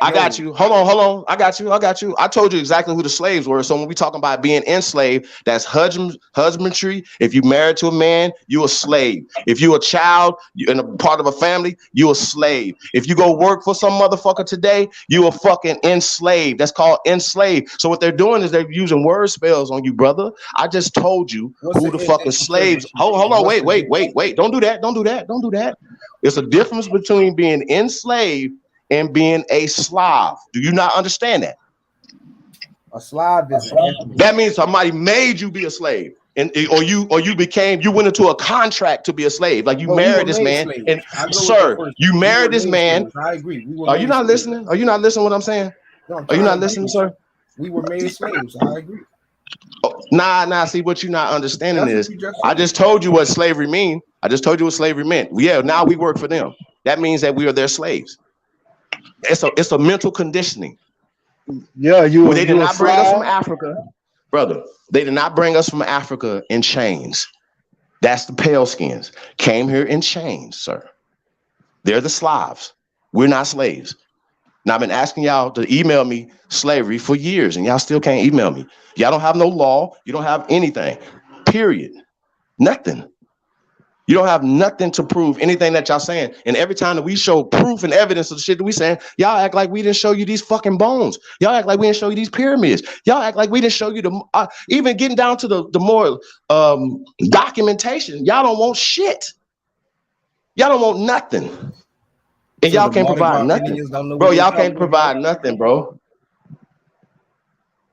I got you. Hold on. I got you. I told you exactly who the slaves were. So when we talking about being enslaved, that's husbandry. If you married to a man, you a slave. If you a child and a part of a family, you a slave. If you go work for some motherfucker today, you a fucking enslaved. That's called enslaved. So what they're doing is they're using word spells on you, brother. I just told you who the fucking slaves. Hold on, wait. Don't do that. There's a difference between being enslaved and being a Slav. Do you not understand that? A Slav is that means somebody made you be a slave. Or you went into a contract to be a slave. Like you married this man, and sir, you married this man. I agree. Are you not listening? Are you not listening to what I'm saying? No, are you not listening, sir? We were made slaves. I agree. Oh, nah. See, what you're not understanding is I just told you what slavery mean. I just told you what slavery meant. Yeah, now we work for them. That means that we are their slaves. It's a mental conditioning. Yeah, they did not bring us from Africa, brother. They did not bring us from Africa in chains. That's the pale skins. Came here in chains, sir. They're the Slavs. We're not slaves. Now, I've been asking y'all to email me slavery for years, and y'all still can't email me. Y'all don't have no law. You don't have anything, period. Nothing. You don't have nothing to prove anything that y'all saying. And every time that we show proof and evidence of the shit that we saying, y'all act like we didn't show you these fucking bones. Y'all act like we didn't show you these pyramids. Y'all act like we didn't show you the, even getting down to the more documentation. Y'all don't want shit. Y'all don't want nothing. And y'all can't provide nothing. Bro, y'all can't provide nothing, bro.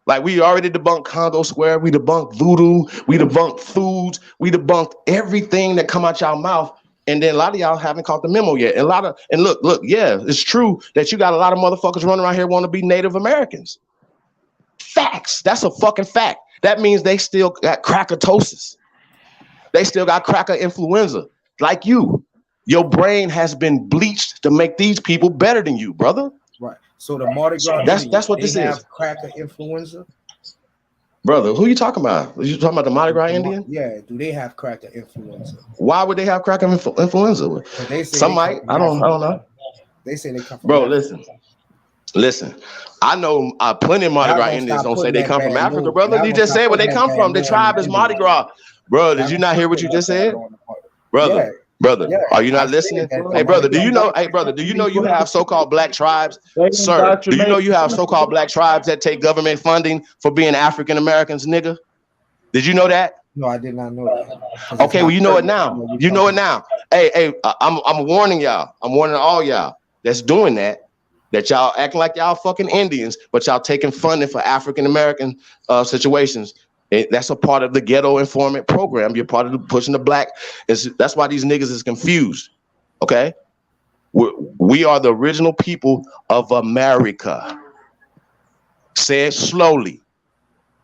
Like we already debunked Congo Square, we debunked voodoo, we debunked foods, we debunked everything that come out y'all mouth. And then a lot of y'all haven't caught the memo yet. And look, yeah, it's true that you got a lot of motherfuckers running around here want to be Native Americans. Facts. That's a fucking fact. That means they still got crackatosis. They still got cracker influenza, like you. Your brain has been bleached to make these people better than you, brother. Right. So the Mardi Gras, that's what this is. Cracker influenza, brother. Who you talking about? Are you talking about the Mardi Gras Indian? Yeah. Do they have cracker influenza? Why would they have cracker influenza? Some might. I don't know. They say they come from. Bro, listen. I know plenty of Mardi Gras Indians don't say they come from Africa, brother. You just said where they come from. The tribe is Mardi Gras, bro. Did you not hear what you just said, brother? Brother, are you not listening? Hey, brother, do you know? Hey, brother, do you know you have so-called black tribes, sir? Do you know you have so-called black tribes that take government funding for being African Americans, nigga? Did you know that? No, I did not know that. Okay, well, you know it now. You know it now. Hey, I'm warning y'all. I'm warning all y'all that's doing that y'all acting like y'all fucking Indians, but y'all taking funding for African American situations. That's a part of the ghetto informant program. You're part of the pushing the black. That's why these niggas is confused. Okay, we are the original people of America. Say it slowly.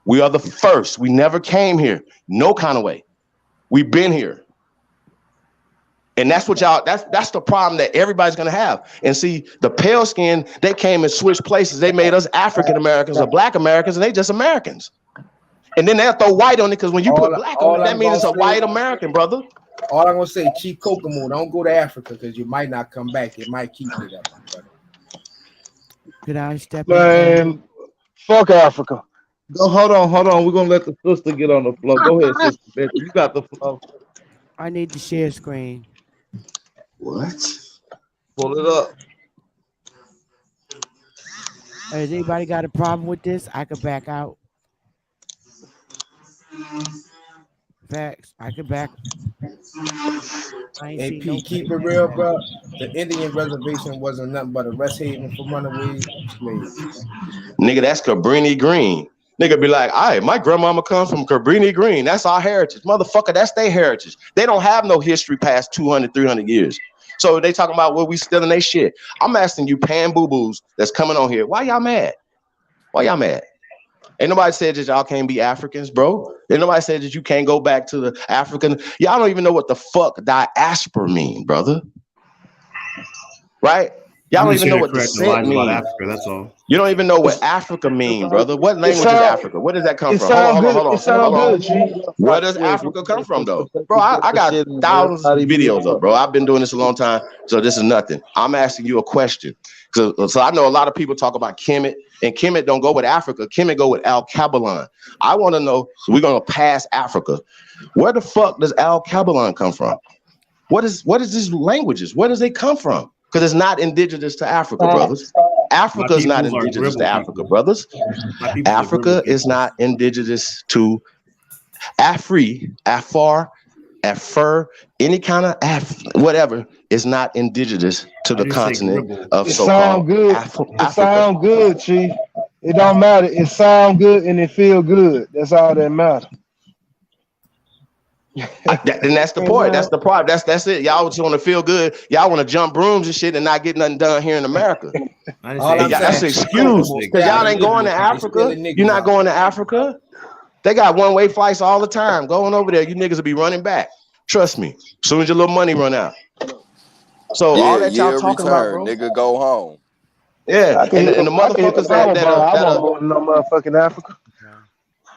We are the first. We never came here, no kind of way. We've been here, and that's what y'all. That's the problem that everybody's gonna have. And see, the pale skin, they came and switched places. They made us African Americans or Black Americans, and they just Americans. And then they'll throw white on it because when you put black on it, that means it's a white American, brother. All I'm gonna say, Chief Kokomo, don't go to Africa because you might not come back. It might keep you there, my brother. Could I step in? Fuck Africa. Go, hold on. We're gonna let the sister get on the floor. Go ahead, sister Betty. You got the floor. I need to share screen. What? Pull it up. Has anybody got a problem with this? I could back out. Facts. I could back. AP, keep it real, bro. The Indian reservation wasn't nothing but a rest haven for runaway slaves. Nigga, that's Cabrini Green. Nigga be like, all right, my grandmama comes from Cabrini Green. That's our heritage. Motherfucker, that's their heritage. They don't have no history past 200, 300 years. So they talking about what we stealing their shit. I'm asking you pan boo-boos that's coming on here. Why y'all mad? Why y'all mad? Ain't nobody said that y'all can't be Africans, bro. Ain't nobody said that you can't go back to the African. Y'all don't even know what the fuck diaspora mean, brother. Right? Y'all don't even know what descent mean. Africa, that's all. You don't even know what Africa mean, brother. What language is Africa? Where does that come from? Hold on. Where does Africa come from, though? Bro, I got thousands of videos up, bro. I've been doing this a long time, so this is nothing. I'm asking you a question. So I know a lot of people talk about Kemet, and Kemet don't go with Africa. Kemet go with Al-Kabalan. I want to know, so we're going to pass Africa. Where the fuck does Al-Kabalan come from? What is these languages? Where does they come from? Because it's not indigenous to Africa, brothers. Africa is not indigenous to Africa, brothers. Africa is not indigenous to Afri, Afar, Afur, any kind of whatever is not indigenous to the continent of so-called Africa. It sound good, Chief. It don't matter. It sound good and it feel good. That's all that matters. And that's the point. That's the part. That's it. Y'all just want to feel good. Y'all want to jump brooms and shit and not get nothing done here in America. That's an excuse because y'all ain't going to Africa. You're not going to Africa. They got one-way flights all the time. Going over there, you niggas will be running back. Trust me. As soon as your little money run out. So all that y'all talking about, bro, nigga, go home. Yeah, and the motherfuckers that I won't go to no motherfucking Africa.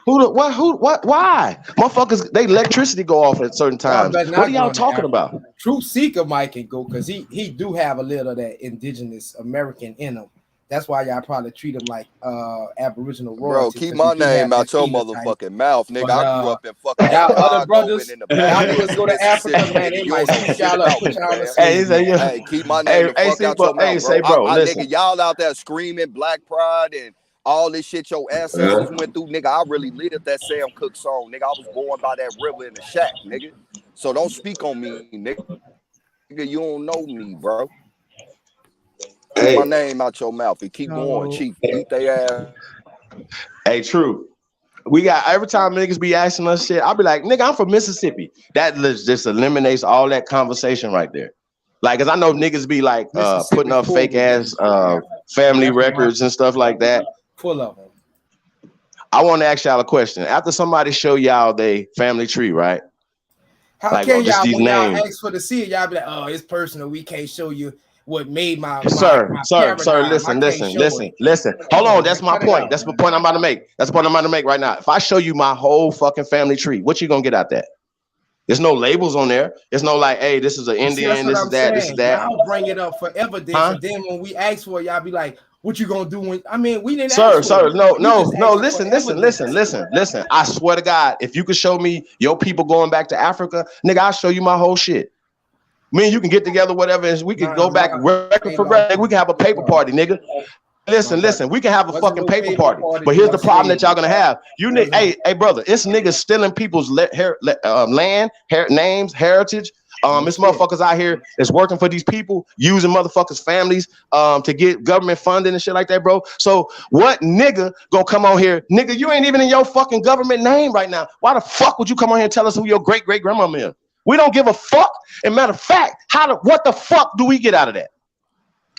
Why? Motherfuckers, they electricity go off at certain times. What are y'all talking about? Truth Seeker might can go because he do have a little of that indigenous American in him. That's why y'all probably treat him like Aboriginal royalty. Bro, keep my name out your motherfucking mouth, nigga. I grew up in fucking y'all other brothers. Y'all niggas go to Africa, man. They might shoot y'all up, put y'all on the Hey, keep my name the fuck out your mouth, bro. Nigga, y'all out there screaming Black Pride and all this shit your ancestors went through, nigga. I really lived that Sam Cooke song, nigga. I was born by that river in the shack, nigga. So don't speak on me, nigga. Nigga, you don't know me, bro. Keep my name out your mouth and keep going, Chief. Beat they ass. Hey, true. We got every time niggas be asking us shit, I'll be like, nigga, I'm from Mississippi. That just eliminates all that conversation right there. Like, cause I know niggas be like putting up fake ass family records and stuff like that. Full of them. I want to ask y'all a question. After somebody show y'all they family tree, right? How like, can y'all when y'all ask for the see it, y'all be like, oh, it's personal. We can't show you what made my sir. Listen. Hold on. That's my point. That's the point I'm about to make. That's the point I'm about to make right now. If I show you my whole fucking family tree, what you gonna get out that? There's no labels on there. There's no like, hey, this is an Indian, this is that, this is that. Y'all bring it up forever, then when we ask for it, y'all be like, what you gonna do when we didn't Sir, no, listen. I swear to God, if you could show me your people going back to Africa, nigga, I'll show you my whole shit. Me and you can get together, whatever, and we can go back record for record. We can have a paper party, nigga. Listen, we can have a fucking paper party. But here's the problem that y'all gonna have. You need, hey, brother, it's niggas stealing people's land, names, heritage. It's motherfuckers out here that's working for these people, using motherfuckers' families to get government funding and shit like that, bro. So what nigga gonna come on here? Nigga, you ain't even in your fucking government name right now. Why the fuck would you come on here and tell us who your great-great-grandmama is? We don't give a fuck. And matter of fact, what the fuck do we get out of that?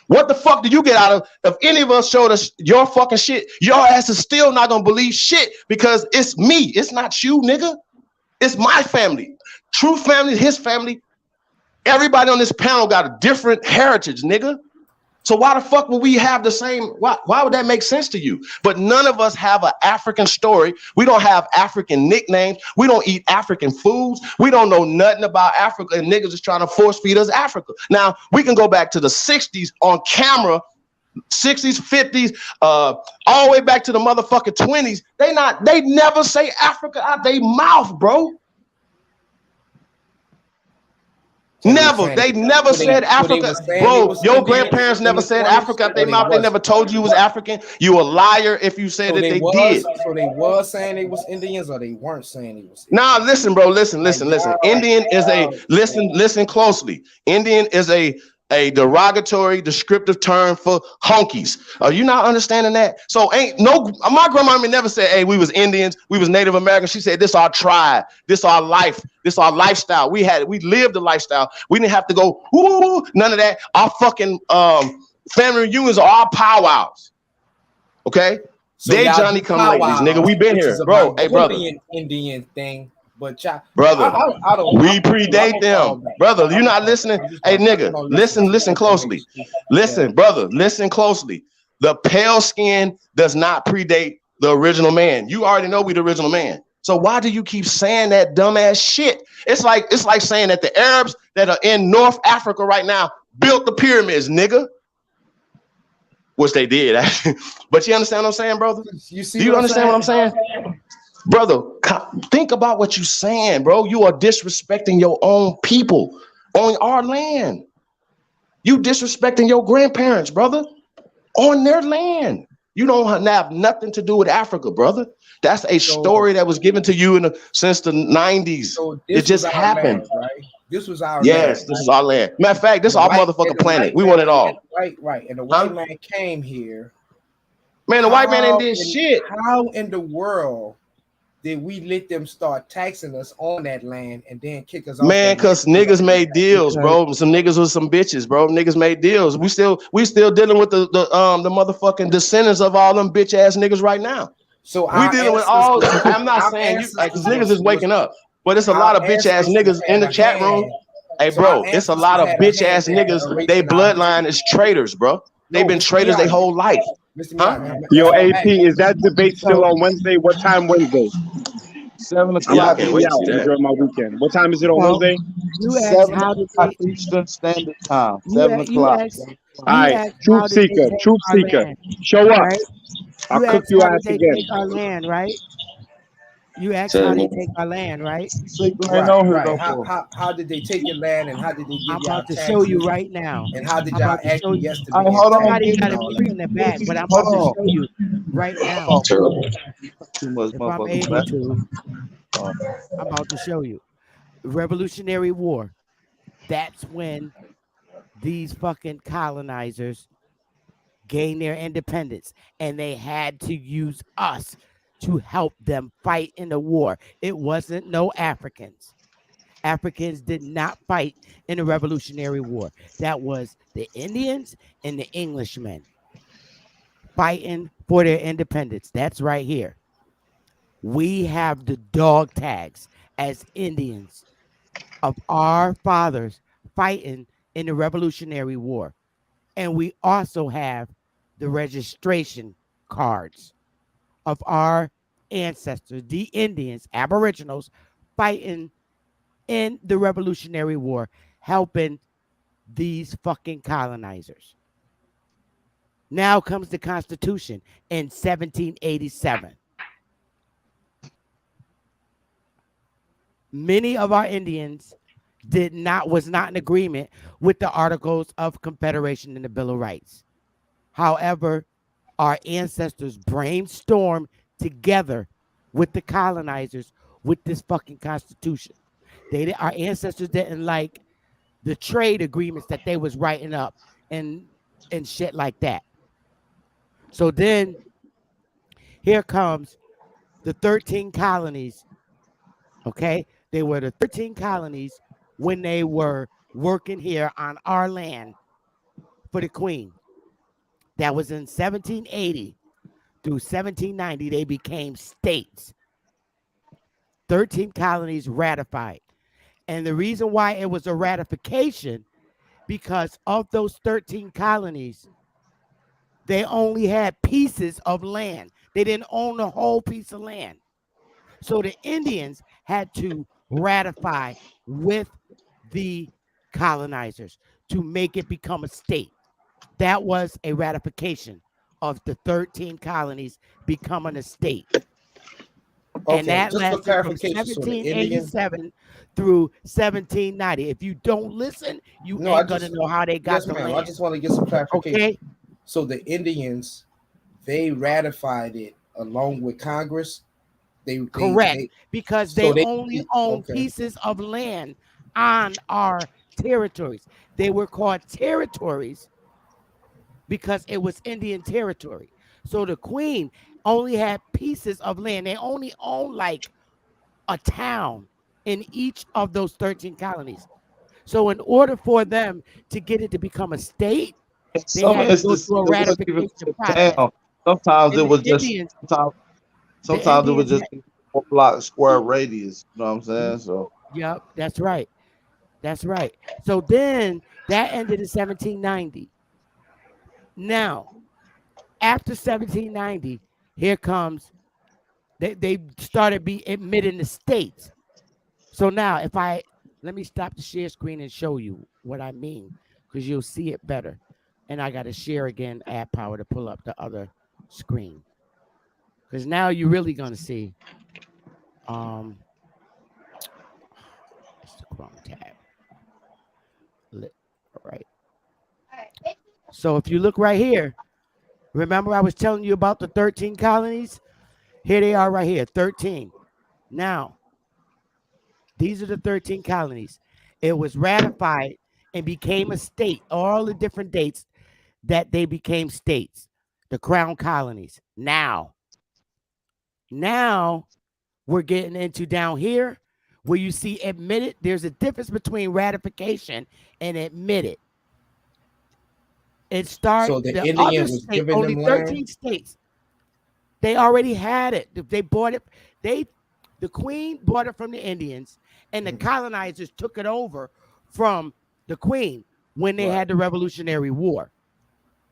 What the fuck do you get out of if any of us showed us your fucking shit? Your ass is still not gonna believe shit because it's me. It's not you, nigga. It's my family. True family, his family. Everybody on this panel got a different heritage, nigga. So why the fuck would we have the same? Why would that make sense to you? But none of us have an African story. We don't have African nicknames. We don't eat African foods. We don't know nothing about Africa, and niggas is trying to force feed us Africa. Now, we can go back to the 60s on camera 60s, 50s, all the way back to the motherfucking 20s. They never say Africa out their mouth, bro. Never. They never said Africa. Bro, your grandparents never said Africa out their mouth. They never told you was African. You a liar if you said that they did. So they was saying they was Indians, or they weren't saying they was Indians? Nah, listen, bro. Listen. Indian is a listen closely. Indian is a derogatory descriptive term for honkies. Are you not understanding that? So my grandma never said, hey, we was Indians, we was Native Americans. She said, this our tribe, this our life, this our lifestyle. We lived the lifestyle. We didn't have to go, ooh, none of that. Our fucking family reunions are our powwows. Okay? So they Johnny come ladies, nigga. We been here, bro. Hey, brother. Indian thing. But brother, I don't, we predate them, brother. You're not listening. Hey, nigga, listen closely. Listen, brother, listen closely. The pale skin does not predate the original man. You already know we the original man. So why do you keep saying that dumbass shit? It's like saying that the Arabs that are in North Africa right now built the pyramids, nigga. Which they did, actually. But you understand what I'm saying, brother? Do you understand what I'm saying? Brother, think about what you're saying, bro. You are disrespecting your own people on our land. You disrespecting your grandparents, brother, on their land. You don't have nothing to do with Africa, brother. That's a story that was given to you since the 90s. So it just happened. Land, right? This was our land. Yes, this is our land. Matter of fact, this is our motherfucking planet. We want it all. Right. And the white man came here. Man, the white man ain't did shit. How in the world did we let them start taxing us on that land and then kick us off? Man, because niggas made deals, bro. Some niggas with some bitches, bro. Niggas made deals. We still dealing with the motherfucking descendants of all them bitch ass niggas right now. So we dealing with all. I'm not saying you like niggas is waking up, but it's a lot of bitch ass niggas in the chat room. Hey, bro, it's a lot of bitch ass niggas. They bloodline is traitors, bro. They've been traitors their whole life. Huh? Yo, AP, is that debate still on Wednesday? What time Wednesday? 7 o'clock. Yeah, I can't wait during my weekend. What time is it on Wednesday? You asked how did they Eastern Standard Time. 7 o'clock. All right, truth seeker, show up. Right? I'll cook you ass again. Take our land, right? You asked how they take our land, right? How did they take your land, and how did they give I'm about to show you right now. And how did y'all act yesterday? Hold on. Somebody got to be in the back, but I'm about to show you right now. Too much if I'm able to, I'm about to show you. Revolutionary War. That's when these fucking colonizers gained their independence, and they had to use us to help them fight in the war. It wasn't no Africans. Africans did not fight in the Revolutionary War. That was the Indians and the Englishmen fighting for their independence. That's right here. We have the dog tags as Indians of our fathers fighting in the Revolutionary War. And we also have the registration cards of our ancestors, the Indians, aboriginals, fighting in the Revolutionary War, helping these fucking colonizers. Now comes the Constitution in 1787. Many of our Indians was not in agreement with the Articles of Confederation and the Bill of Rights. However, our ancestors brainstormed together with the colonizers with this fucking Constitution. Our ancestors didn't like the trade agreements that they was writing up and shit like that. So then here comes the 13 colonies. Okay, they were the 13 colonies when they were working here on our land for the Queen. That was in 1780 through 1790. They became states. 13 colonies ratified. And the reason why it was a ratification, because of those 13 colonies, they only had pieces of land. They didn't own the whole piece of land. So the Indians had to ratify with the colonizers to make it become a state. That was a ratification of the 13 colonies becoming a state. And that just for lasted from clarification, so the Indian. 1787 through 1790. If you don't listen, you No, ain't gonna know how they got yes, the ma'am. land. I just want to get some clarification. Okay. So the Indians, they ratified it along with Congress. Correct, because so they only own okay. pieces of land on our territories. They were called territories because it was Indian territory. So the Queen only had pieces of land. They only owned like a town in each of those 13 colonies. So in order for them to get it to become a state, they Some had to go instances through a it wasn't even ratification a process. town. Sometimes And it the was just Indians, sometimes it was Indians just had, 4 block square radius. You know what I'm saying? So yep, that's right. That's right. So then that ended in 1790. Now, after 1790, here comes they started admitting the states. So now let me stop the share screen and show you what I mean, because you'll see it better. And I got to share again, add power to pull up the other screen. Because now you're really gonna see it's the Chrome tab. All right. So if you look right here, remember I was telling you about the 13 colonies? Here they are right here, 13. Now, these are the 13 colonies. It was ratified and became a state, all the different dates that they became states, the crown colonies. Now we're getting into down here where you see admitted. There's a difference between ratification and admitted. It started, So the the Indian other was state, giving only them 13 land? states. They already had it. They bought it. The Queen bought it from the Indians, and the colonizers took it over from the Queen when they had the Revolutionary War.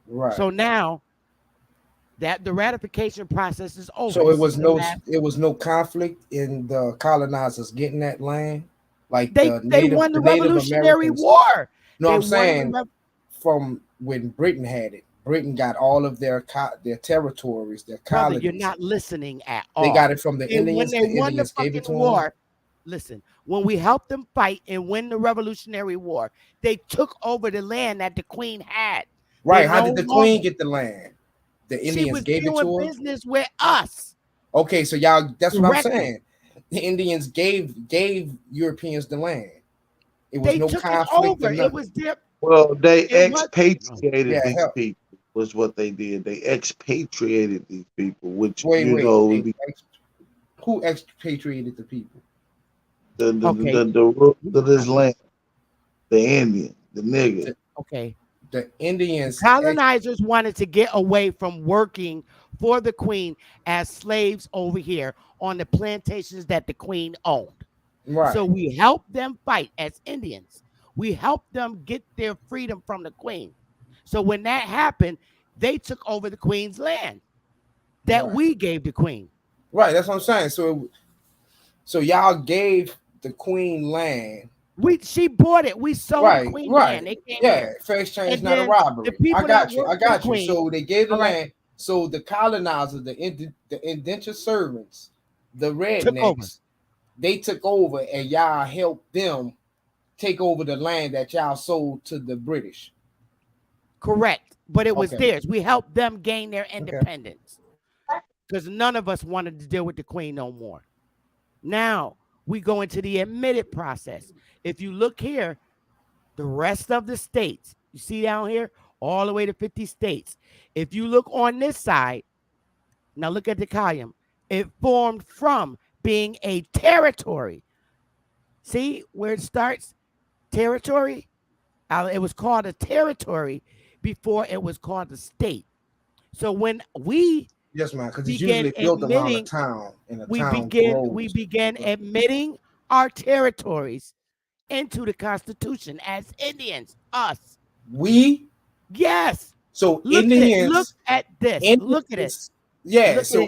Right. So now that the ratification process is over. So it was no conflict in the colonizers getting that land, like they won the Revolutionary War. No, they I'm saying from when Britain had it. Britain got all of their territories, their colonies. Brother, you're not listening at all. They got it from the When Indians. they won the fucking war, listen, when we helped them fight and win the Revolutionary War, they took over the land that the Queen had. Right. How did the Queen get the land? The Indians gave it to her? She was doing business with us. Okay, so y'all, that's what I'm saying. The Indians gave Europeans the land. It was no conflict. It was their. Well, they expatriated these people. Was what they did. They expatriated these people, which who expatriated the people? The rule of this land, the Indian, the nigga. Okay. The Indians, colonizers wanted to get away from working for the Queen as slaves over here on the plantations that the Queen owned. Right. So we helped them fight as Indians. We helped them get their freedom from the Queen. So when that happened, they took over the Queen's land that we gave the Queen. Right, that's what I'm saying. So y'all gave the Queen land. She bought it. We sold the Queen land. They came here. Fair exchange, not a robbery. I got you. Queen, so they gave the land. So the colonizers, the indentured servants, the rednecks, they took over, and y'all helped them take over the land that y'all sold to the British. Correct. But it was theirs. We helped them gain their independence because none of us wanted to deal with the Queen no more. Now we go into the admitted process. If you look here, the rest of the states, you see down here, all the way to 50 states. If you look on this side, now look at the column. It formed from being a territory. See where it starts? Territory. It was called a territory before it was called a state. So when we yes, man, because it's usually built around a town. We began admitting our territories into the Constitution as Indians. Us. We? Yes. So Indians. Look at this. Look at it. Yeah. So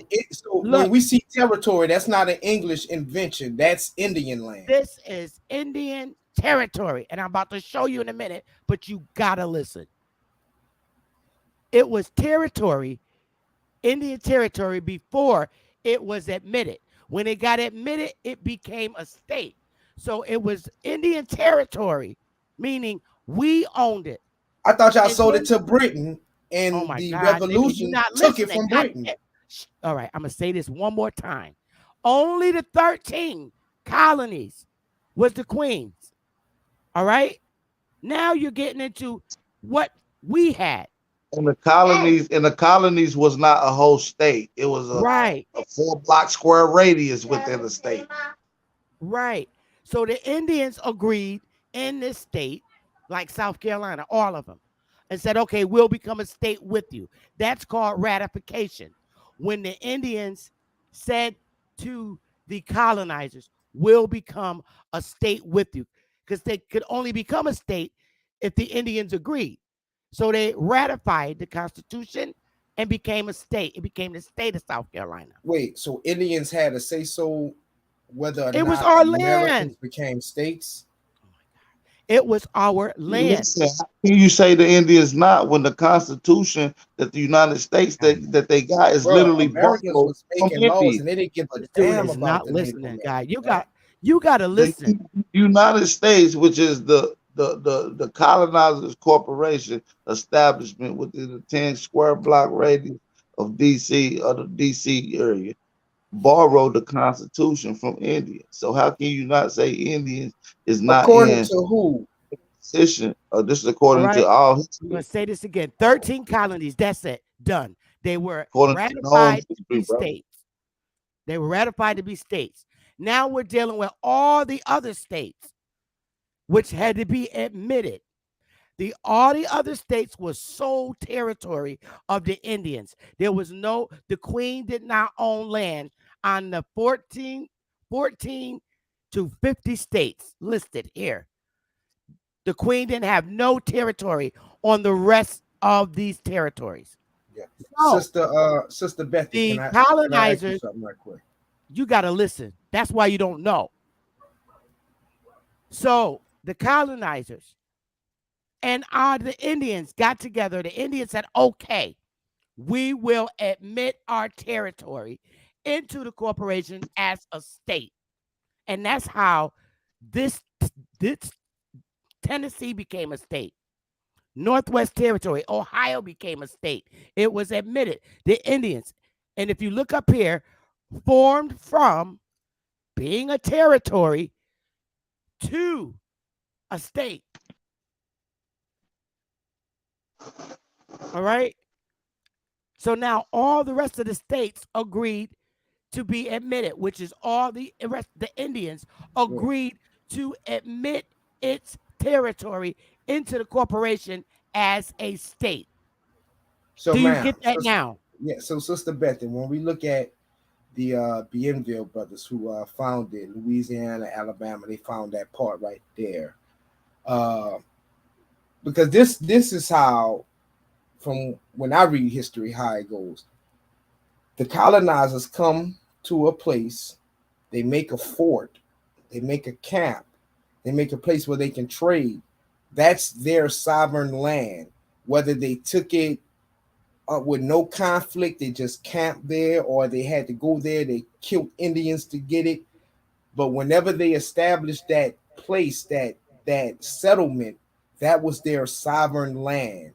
when we see territory, that's not an English invention. That's Indian land. This is Indian territory, and I'm about to show you in a minute, but you gotta listen. it was territory, Indian territory, before it was admitted. When it got admitted, it became a state. So it was Indian territory, meaning we owned it. I thought y'all And sold then, it to Britain, oh and my the God, nigga, you're revolution not took it listening. from God Britain. damn. All right, I'm going to say this one more time. Only the 13 colonies was the queens. All right? Now you're getting into what we had. And the colonies was not a whole state. It was a 4-block square radius within the state. Right. So the Indians agreed in this state, like South Carolina, all of them, and said, okay, we'll become a state with you. That's called ratification. When the Indians said to the colonizers, we'll become a state with you, because they could only become a state if the Indians agreed. So they ratified the Constitution and became a state. It became the state of South Carolina. Wait, so Indians had a say so whether or It was not our Americans land. became states? It was our land. Listen, how can you say the Indians not when the Constitution that the United States that they got is Bro, literally Americans borrowed was from making laws Indians? and they didn't give a This dude damn is about not the Native listening, Americans. guy. You got to listen. The United States, which is the colonizers corporation establishment within the 10 square block radius of DC or the DC area, borrowed the Constitution from Indians. So how can you not say Indians is not According in to who? position? This is All according to right. all I'm history, going to say this again. 13 colonies. That's it. Done. They were according to known ratified to be history, bro. states. They were ratified to be states. Now we're dealing with all the other states, which had to be admitted. All the other states was sole territory of the Indians. The queen did not own land on the 14 to 50 states listed here. The queen didn't have no territory on the rest of these territories. Yeah. So, Sister Betty, the can I ask you colonizers, something right quick? you got to listen. That's why you don't know. So the colonizers and the Indians got together. The Indians said, okay, we will admit our territory into the corporation as a state. And that's how this Tennessee became a state. Northwest Territory, Ohio became a state. It was admitted. The Indians, and if you look up here, formed from being a territory to a state. All right. So now all the rest of the states agreed to be admitted, which is all the rest. The Indians agreed to admit its territory into the corporation as a state. So, do you ma'am, get that now? Yeah. So, Sister Betty, when we look at the Bienville brothers who founded Louisiana, Alabama, they found that part right there. Because this is how, from when I read history, how it goes. The colonizers come to a place, they make a fort, they make a camp, they make a place where they can trade. That's their sovereign land. Whether they took it with no conflict, they just camped there, or they had to go there, they killed Indians to get it. But whenever they established that place, that settlement, that was their sovereign land.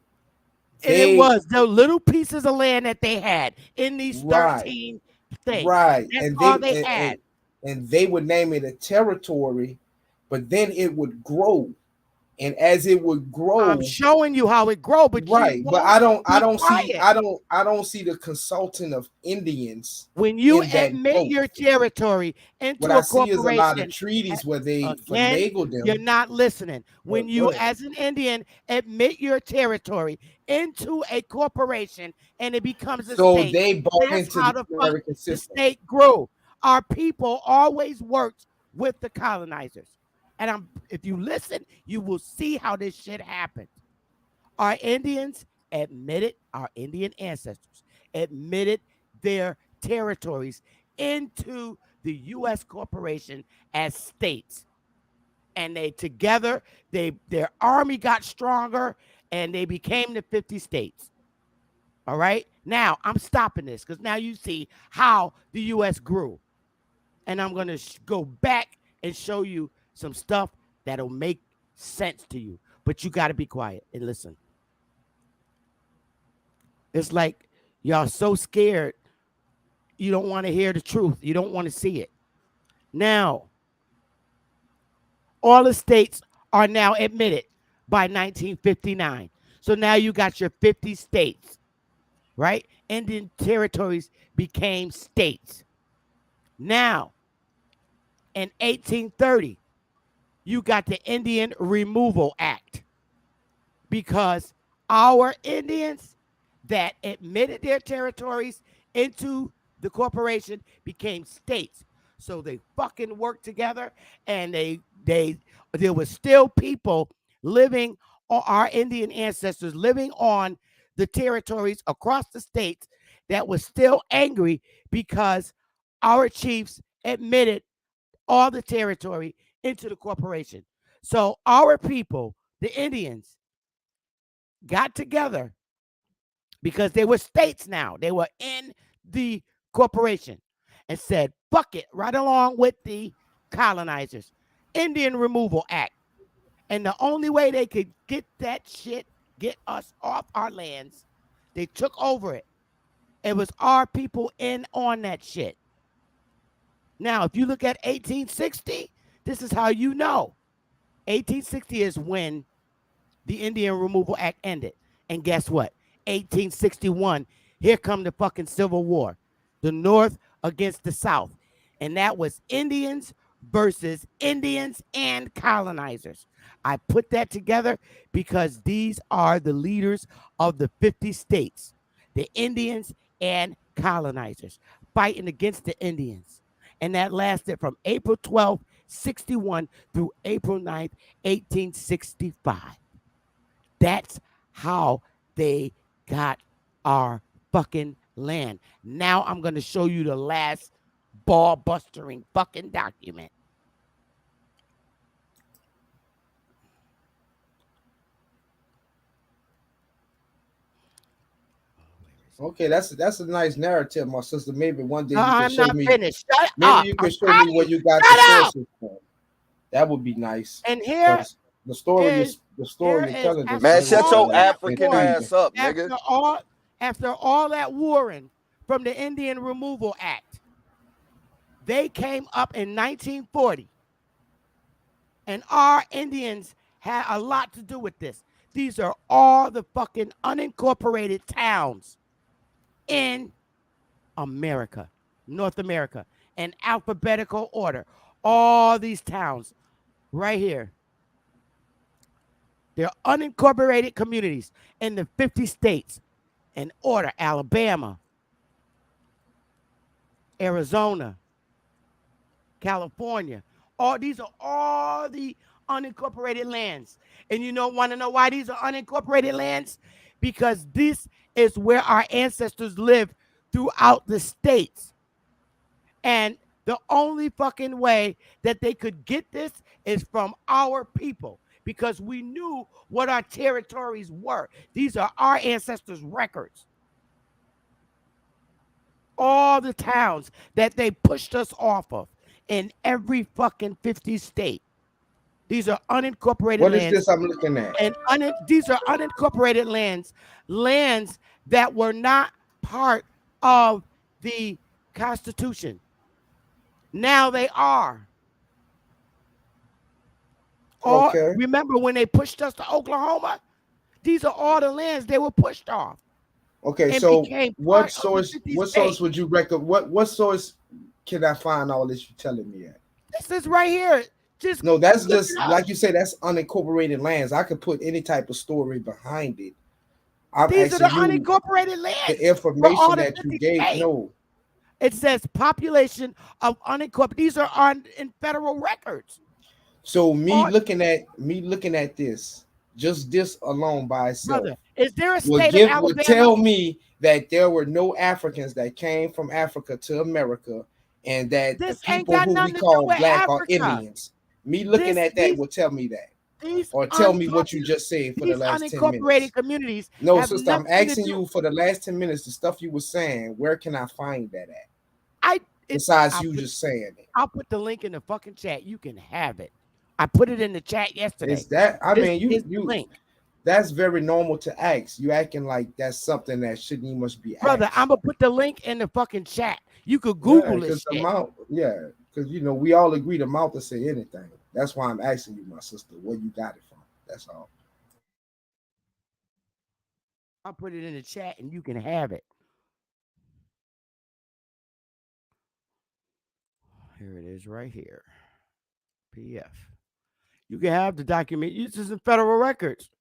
And it was the little pieces of land that they had in these 13 things. Right. That's And all they had. And they would name it a territory, but then it would grow. And as it would grow, I'm showing you how it grow, but right. But I don't see the consulting of Indians. When you admit your territory into what a I see corporation, is a lot of treaties where they finagle them. You're not listening. When you, as an Indian, admit your territory into a corporation and it becomes a so state, they bought that's into how the the American system. state grew. Our people always worked with the colonizers. And if you listen, you will see how this shit happened. Our Indians admitted, our Indian ancestors admitted their territories into the U.S. corporation as states. And they together, their army got stronger and they became the 50 states. All right. Now I'm stopping this because now you see how the U.S. grew. And I'm going to go back and show you some stuff that'll make sense to you. But you got to be quiet and listen. It's like y'all so scared. You don't want to hear the truth. You don't want to see it. Now, all the states are now admitted by 1959. So now you got your 50 states, right? Indian territories became states. Now, in 1830, you got the Indian Removal Act because our Indians that admitted their territories into the corporation became states. So they fucking worked together, and there was still people living, or our Indian ancestors living on the territories across the states that was still angry because our chiefs admitted all the territory into the corporation. So our people, the Indians, got together because they were states now. They were in the corporation and said, fuck it, right along with the colonizers. Indian Removal Act. And the only way they could get that shit, get us off our lands, they took over it. It was our people in on that shit. Now, if you look at 1860, this is how you know. 1860 is when the Indian Removal Act ended. And guess what? 1861, here come the fucking Civil War. The North against the South. And that was Indians versus Indians and colonizers. I put that together because these are the leaders of the 50 states, the Indians and colonizers, fighting against the Indians. And that lasted from April 12th, 61 through April 9th, 1865. That's how they got our fucking land. Now I'm going to show you the last ball-bustering fucking document. Okay, that's a nice narrative, my sister. Maybe one day you can I'm show not me. finished. Shut Maybe up. you can I'm show me where you got Shut the up. sources from. That would be nice. And here the story is, the story you're telling after Man, shut all your that African warring, ass up, nigga. after all that warring from the Indian Removal Act, they came up in 1940. And our Indians had a lot to do with this. These are all the fucking unincorporated towns in America, North America, in alphabetical order. All these towns right here. They're unincorporated communities in the 50 states in order: Alabama, Arizona, California. These are all the unincorporated lands. And you don't want to know why these are unincorporated lands? Because this is where our ancestors lived throughout the states. And the only fucking way that they could get this is from our people, because we knew what our territories were. These are our ancestors' records. All the towns that they pushed us off of in every fucking 50 state. These are unincorporated What lands. is this I'm looking at? And these are unincorporated lands that were not part of the Constitution. Now they are. Okay. Remember when they pushed us to Oklahoma? These are all the lands they were pushed off. Okay, so what source would you recommend? What source can I find all this you're telling me at? This is right here. No, that's just like you say, that's unincorporated lands. I could put any type of story behind it. These are the unincorporated lands. The information that you gave, states. no. It says population of unincorporated. These are in federal records. So looking at this, just this alone by itself, brother, is there a state of Alabama? Would tell me that there were no Africans that came from Africa to America, and that the people who we call black are Indians. Me looking at that will tell me that. or tell me what you just said for the last 10 minutes. Unincorporated communities. No, sister, I'm asking you for the last 10 minutes, the stuff you were saying, where can I find that at? Besides you just saying it. I'll put the link in the fucking chat. You can have it. I put it in the chat yesterday. Is that, I mean, you link. That's very normal to ask. You acting like that's something that shouldn't even must be asked. Brother, I'm gonna put the link in the fucking chat. You could Google it. Because you know we all agree the mouth to say anything. That's why I'm asking you, my sister, where you got it from. That's all. I'll put it in the chat and you can have it. Here it is right here. PF. You can have the document. This is in federal records.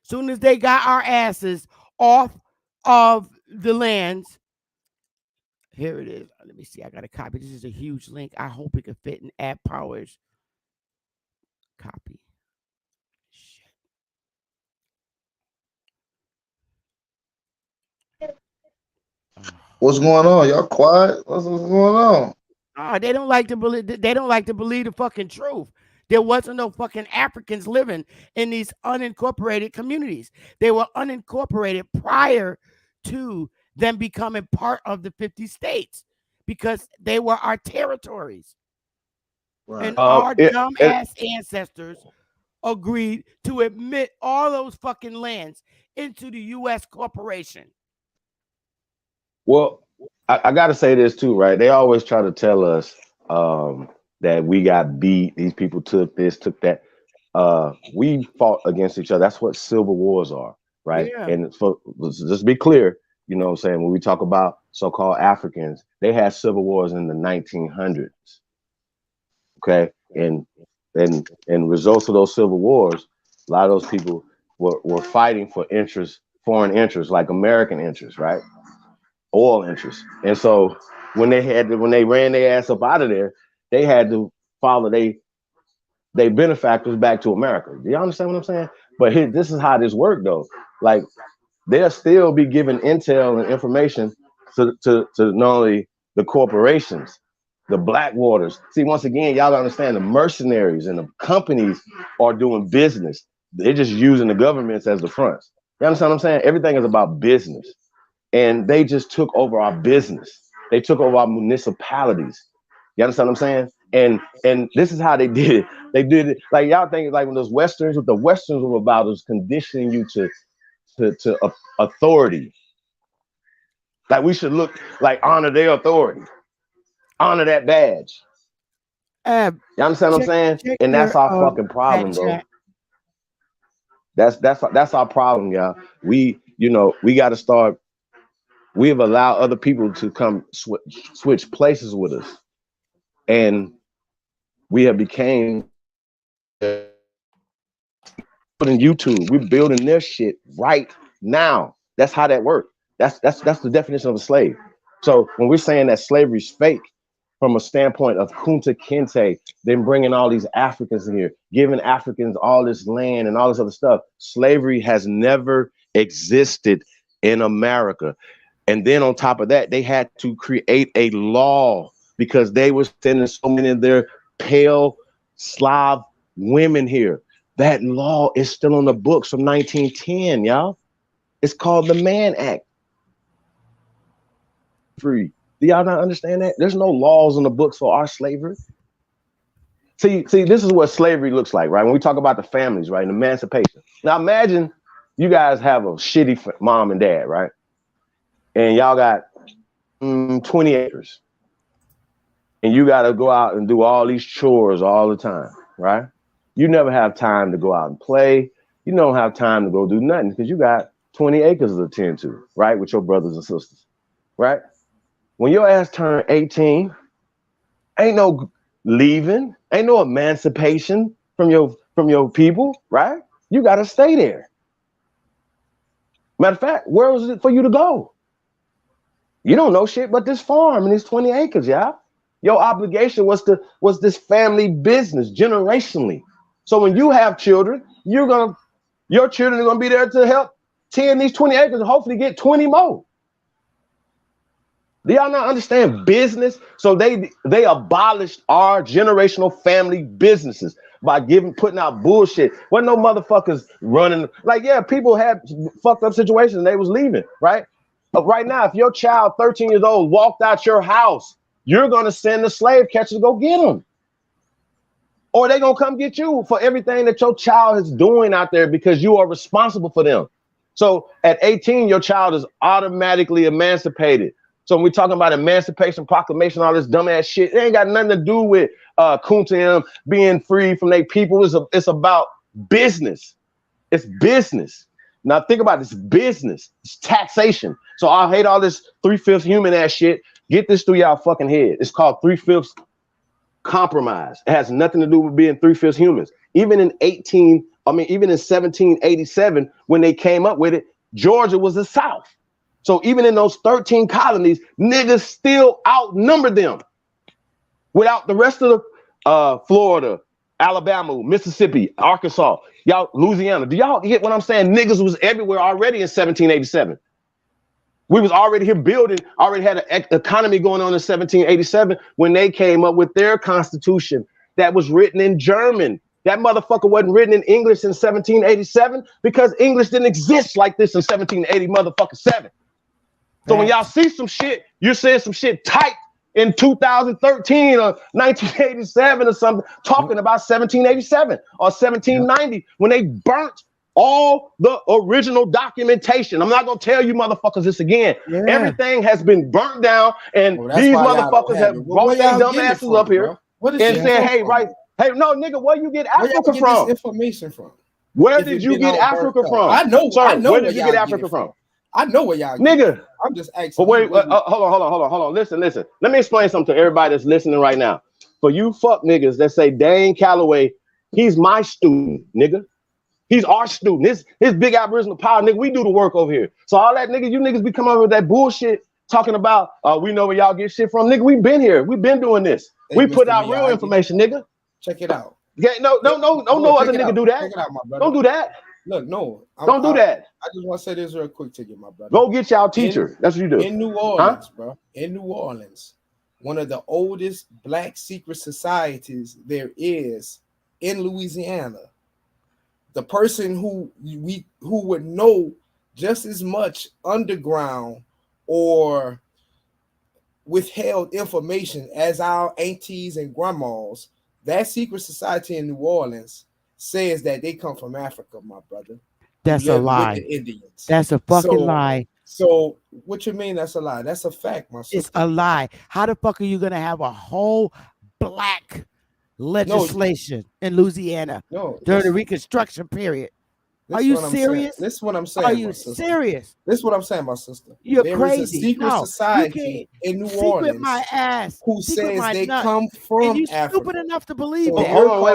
Soon as they got our asses off of the lands. Here it is. Let me see. I got a copy. This is a huge link. I hope it can fit in App Powers. Copy. What's going on? Y'all quiet? What's going on? Oh, they don't like to believe. They don't like to believe the fucking truth. There wasn't no fucking Africans living in these unincorporated communities. They were unincorporated prior to them becoming part of the 50 states because they were our territories. Right. And our dumb-ass ancestors agreed to admit all those fucking lands into the U.S. corporation. Well, I got to say this too, right? They always try to tell us that we got beat. These people took this, took that. We fought against each other. That's what civil wars are, right? Yeah. And just be clear, you know what I'm saying? When we talk about so-called Africans, they had civil wars in the 1900s. Okay, and results of those civil wars, a lot of those people were fighting for interests, foreign interests, like American interests, right? Oil interests. And so when they ran their ass up out of there, they had to follow they benefactors back to America. Do you understand what I'm saying? But this is how this worked though. Like they'll still be giving intel and information to not only the corporations, the Blackwaters. See, once again, y'all understand the mercenaries and the companies are doing business. They're just using the governments as the fronts. You understand what I'm saying? Everything is about business. And they just took over our business. They took over our municipalities. You understand what I'm saying? And this is how they did it. They did it like y'all think like when those Westerns, what the Westerns were about was conditioning you to authority. Like we should look like honor their authority, honor that badge. You understand what I'm saying? And that's our fucking problem, bro. That's our problem, y'all. We got to start. We have allowed other people to come switch places with us, and we have became putting YouTube. We're building their shit right now. That's how that works. That's the definition of a slave. So when we're saying that slavery is fake, from a standpoint of Kunta Kinte, then bringing all these Africans in here, giving Africans all this land and all this other stuff, slavery has never existed in America. And then on top of that, they had to create a law because they were sending so many of their pale Slav women here. That law is still on the books from 1910, y'all. It's called the Mann Act. Free. Do y'all not understand that? There's no laws on the books for our slavery. See, this is what slavery looks like, right? When we talk about the families, right? And emancipation. Now imagine you guys have a shitty mom and dad, right? And y'all got 20 acres. And you got to go out and do all these chores all the time, right? You never have time to go out and play. You don't have time to go do nothing because you got 20 acres to attend to, right? With your brothers and sisters, right? When your ass turn 18, ain't no leaving, ain't no emancipation from your people, right? You got to stay there. Matter of fact, where was it for you to go? You don't know shit but this farm and this 20 acres, y'all. Your obligation was this family business generationally. So when you have children, your children are gonna be there to help tend these 20 acres and hopefully get 20 more. Do y'all not understand business? So they abolished our generational family businesses by putting out bullshit. Wasn't no motherfuckers running. Like, yeah, people had fucked up situations and they was leaving, right? But right now, if your child, 13 years old, walked out your house, you're gonna send the slave catchers to go get them. Or they gonna come get you for everything that your child is doing out there because you are responsible for them. So at 18, your child is automatically emancipated. So when we're talking about Emancipation Proclamation, all this dumbass shit, it ain't got nothing to do with Kunta and them being free from their people. It's about business. It's business. Now think about this business. It's taxation. So I hate all this 3/5 human ass shit. Get this through y'all fucking head. It's called 3/5 compromise. It has nothing to do with being 3/5 humans. Even in 1787, when they came up with it, Georgia was the South. So even in those 13 colonies, niggas still outnumbered them. Without the rest of the Florida, Alabama, Mississippi, Arkansas, y'all, Louisiana. Do y'all get what I'm saying? Niggas was everywhere already in 1787. We was already here building, already had an economy going on in 1787 when they came up with their constitution that was written in German. That motherfucker wasn't written in English in 1787 because English didn't exist like this in 1787. So when y'all see some shit, you're saying some shit typed in 2013 or 1987 or something, talking about 1787 or 1790 when they burnt all the original documentation. I'm not gonna tell you motherfuckers this again. Yeah. Everything has been burnt down, and these motherfuckers have brought their dumb asses up here and said, "Hey, right, hey, no, nigga, where you get Africa from? Information from? Where did you get Africa from? I know. Sir, I know where did you get Africa from? I know where y'all nigga. I'm just asking. But wait, hold on. Listen. Let me explain something to everybody that's listening right now. For you fuck niggas that say Dane Calloway, he's my student, nigga. He's our student. His big aboriginal power, nigga. We do the work over here. So all that nigga, you niggas be coming up with that bullshit talking about we know where y'all get shit from. Nigga, we been here. We been doing this. Hey, we put out real information, nigga. Check it out. Yeah, no other nigga do that. Check it out, my brother. Don't do that. Look, no. Don't do that. I just want to say this real quick to you, my brother. Go get y'all teacher. That's what you do. In New Orleans, bro. In New Orleans, one of the oldest black secret societies there is in Louisiana. The person who would know just as much underground or withheld information as our aunties and grandmas, that secret society in New Orleans says that they come from Africa, my brother. That's a lie. Indians. That's a fucking lie. So what you mean that's a lie? That's a fact, my sister. It's a lie. How the fuck are you gonna have a whole black legislation in Louisiana during the Reconstruction period? Are you serious? This is what I'm saying. Are you serious? This is what I'm saying, my sister. You're there crazy. Is a secret society in New Orleans my ass. who says they come from and you Africa. Stupid enough to believe So that. Hold on, wait.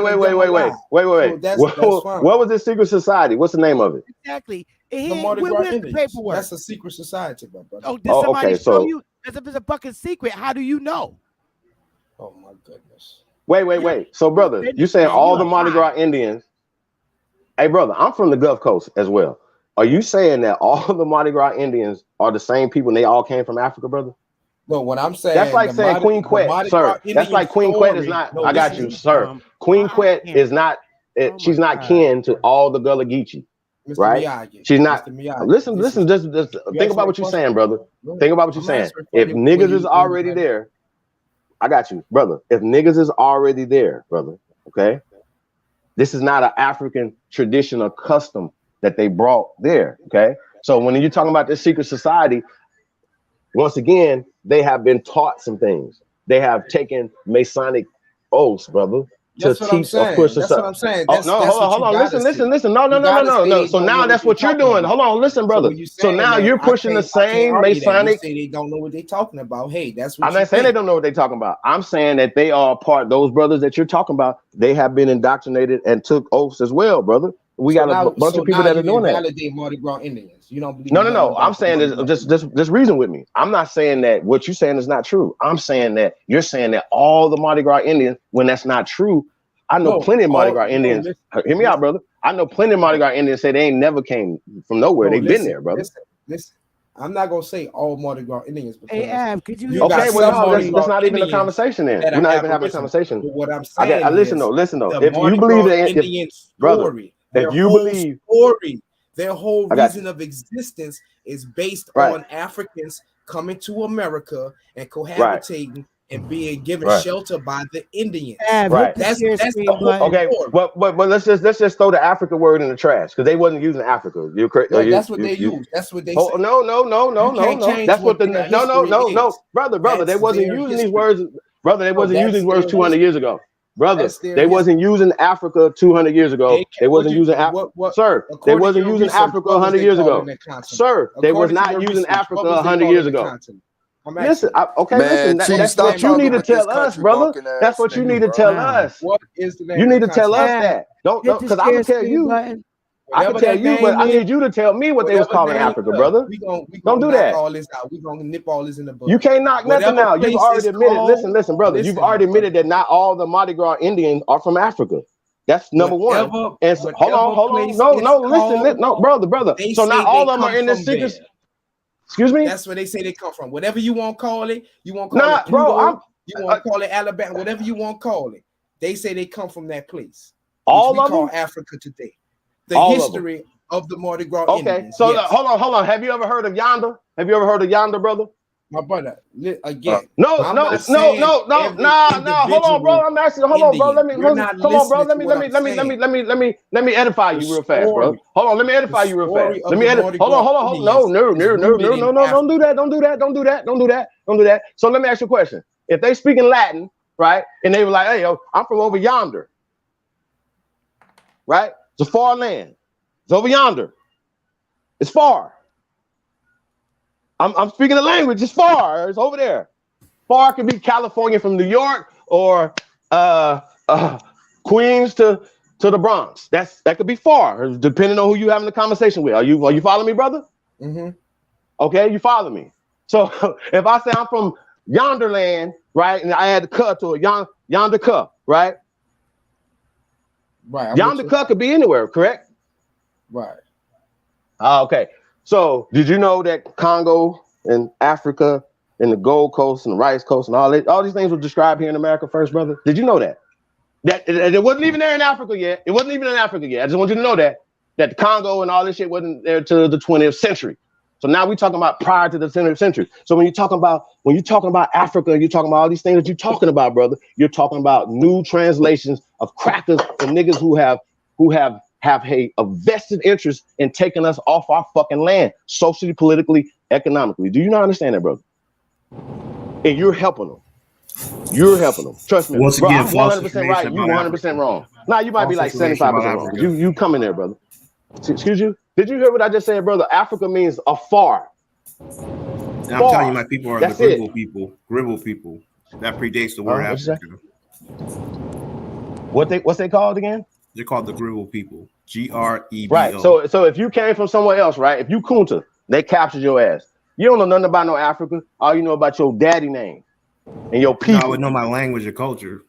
So that's what was this secret society? What's the name of it? Exactly. The Mardi Gras Where's the Indians. paperwork? That's a secret society, my brother. Oh, did somebody show you? Because if it's a fucking secret, how do you know? Oh my goodness. Wait. So, brother, you saying all the Mardi Gras Indians? Hey, brother, I'm from the Gulf Coast as well. Are you saying that all the Mardi Gras Indians are the same people and they all came from Africa, brother? No, what I'm saying. That's like saying Queen Quet, sir. That's like Queen Quet is not. I got you, sir. Queen Quet is not. She's not kin to all the Gullah Geechee, right? Miyagi. She's not. Miyagi. Listen. Just think about what you're saying, brother. Think about what you're saying. If niggas is already there, I got you, brother. If niggas is already there, brother, okay? This is not an African tradition or custom that they brought there, okay? So when you're talking about this secret society, once again, they have been taught some things. They have taken Masonic oaths, brother, to teach or push us up. That's what I'm saying. Hold on. Listen. No. So now that's what you're doing. Hold on, listen, brother. So now you're pushing the same Masonic. Say they don't know what they're talking about. Hey, that's what I'm not saying they don't know what they're talking about. I'm saying that they are part. Those brothers that you're talking about, they have been indoctrinated and took oaths as well, brother. We got a bunch of people that are doing that. Validate Mardi Gras Indians. You don't believe? No. I'm saying this. Just reason with me. I'm not saying that what you're saying is not true. I'm saying that you're saying that all the Mardi Gras Indians, when that's not true. I know plenty of Mardi Gras Indians. Hear me out, brother. I know plenty of Mardi Gras Indians say they ain't never came from nowhere. They've been there, brother. Listen. I'm not gonna say all Mardi Gras Indians because Hey, Ab, could you? Okay, well, no, that's not even a conversation. Then we're not even having a conversation. But what I'm saying listen though. the If Mardi you believe Gras that, Indian brother, story, if you believe their whole reason of existence is based on Africans coming to America and cohabitating and being given shelter by the Indians. Right. That's the whole okay. story. But let's just throw the Africa word in the trash because they wasn't using Africa. You're correct. No, that's what they use. That's what they say. No. That's what the no, brother. They wasn't using these words, brother. They wasn't using these words 200 years ago. Brother, they wasn't using Africa 200 years ago. They wasn't using Africa, sir. They wasn't using Africa 100 years ago, sir. They was not using Africa 100 years ago. Listen, listen. That's what you need to tell us, brother. That's what you need to tell us. What is the name? You need to tell us that. Don't because I can tell you. I can tell you, but I need you to tell me what they was calling Africa, brother. We gonna don't do that. All this out. We gonna nip all this in the book. You can't knock nothing out. You've already admitted. Listen, brother. You've already admitted that not all the Mardi Gras Indians are from Africa. That's number one. And so, hold on. No, brother. So not all of them are in this secret. Excuse me. That's where they say they come from. Whatever you want to call it, you want to call it Pluto, you want to call it Alabama, whatever you want to call it. They say they come from that place. All of call them? Africa today. The history of the Mardi Gras Indians. So hold on. Have you ever heard of Yonder? Have you ever heard of Yonder, brother? My brother, again. No. Hold on, bro. I'm asking. Hold on, bro. Let me edify you real fast, bro. Hold on. Let me edify you real fast. Hold on. No. Don't do that. So let me ask you a question. If they speak in Latin, right, and they were like, "Hey, yo, I'm from over yonder," right? It's a far land. It's over yonder. It's far. I'm speaking the language. It's far. It's over there. Far could be California from New York or Queens to the Bronx. That could be far, depending on who you having the conversation with. Are you following me, brother? Mm-hmm. Okay, you follow me. So if I say I'm from yonder land, right, and I add the "cuh" to it, yonder "cuh," right? Right. Yonder "cuh" could be anywhere, correct? Right. Okay. So did you know that Congo and Africa and the Gold Coast and the Rice Coast and all these things were described here in America first, brother? Did you know that? That it wasn't even there in Africa yet. I just want you to know that the Congo and all this shit wasn't there till the 20th century. So now we're talking about prior to the 20th century. So when you're talking about Africa, you're talking about all these things that you're talking about, brother. You're talking about new translations of crackers and niggas who have a vested interest in taking us off our fucking land, socially, politically, economically. Do you not understand that, brother? And you're helping them. Trust me. Once bro, again, I'm 100% right. You 100% wrong. Now you might be like 75% wrong. You come in there, brother. Excuse you? Did you hear what I just said, brother? Africa means afar. I'm telling you, my people are the Gribble people. Gribble people. That predates the word Africa. What's they called again? They're called the Gribble people. G-R-E-B-O. Right. So if you came from somewhere else, right? If you Kunta, they captured your ass. You don't know nothing about no Africa. All you know about your daddy name and your people. No, I would know my language or culture.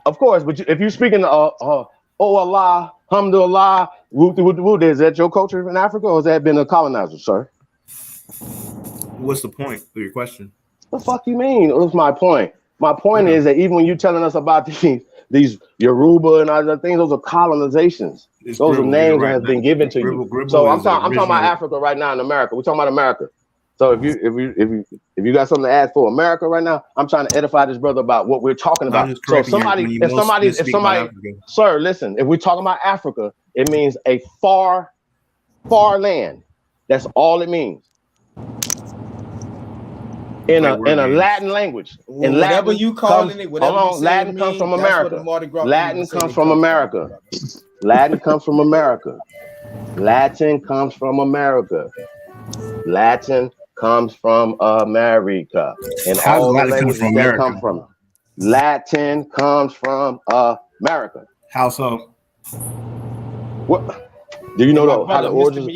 Of course, but if you speaking oh Allah, Alhamdulillah, is that your culture in Africa, or has that been a colonizer, sir? What's the point of your question? The fuck you mean? What's my point? My point is that even when you're telling us about these Yoruba and other things, those are colonizations. Those are names that have been given to you. So I'm talking about Africa right now in America. We're talking about America. So if you got something to add for America right now, I'm trying to edify this brother about what we're talking about. So if somebody, sir, listen, if we're talking about Africa, it means a far land. That's all it means. In a Latin language. In whatever Latin you calling it, whatever hold on, Latin comes from America. Latin comes from America. Latin comes from America. Latin comes from America. Latin comes from America. And all the languages that come from Latin comes from America. How so? What? Do you know how the origins? Do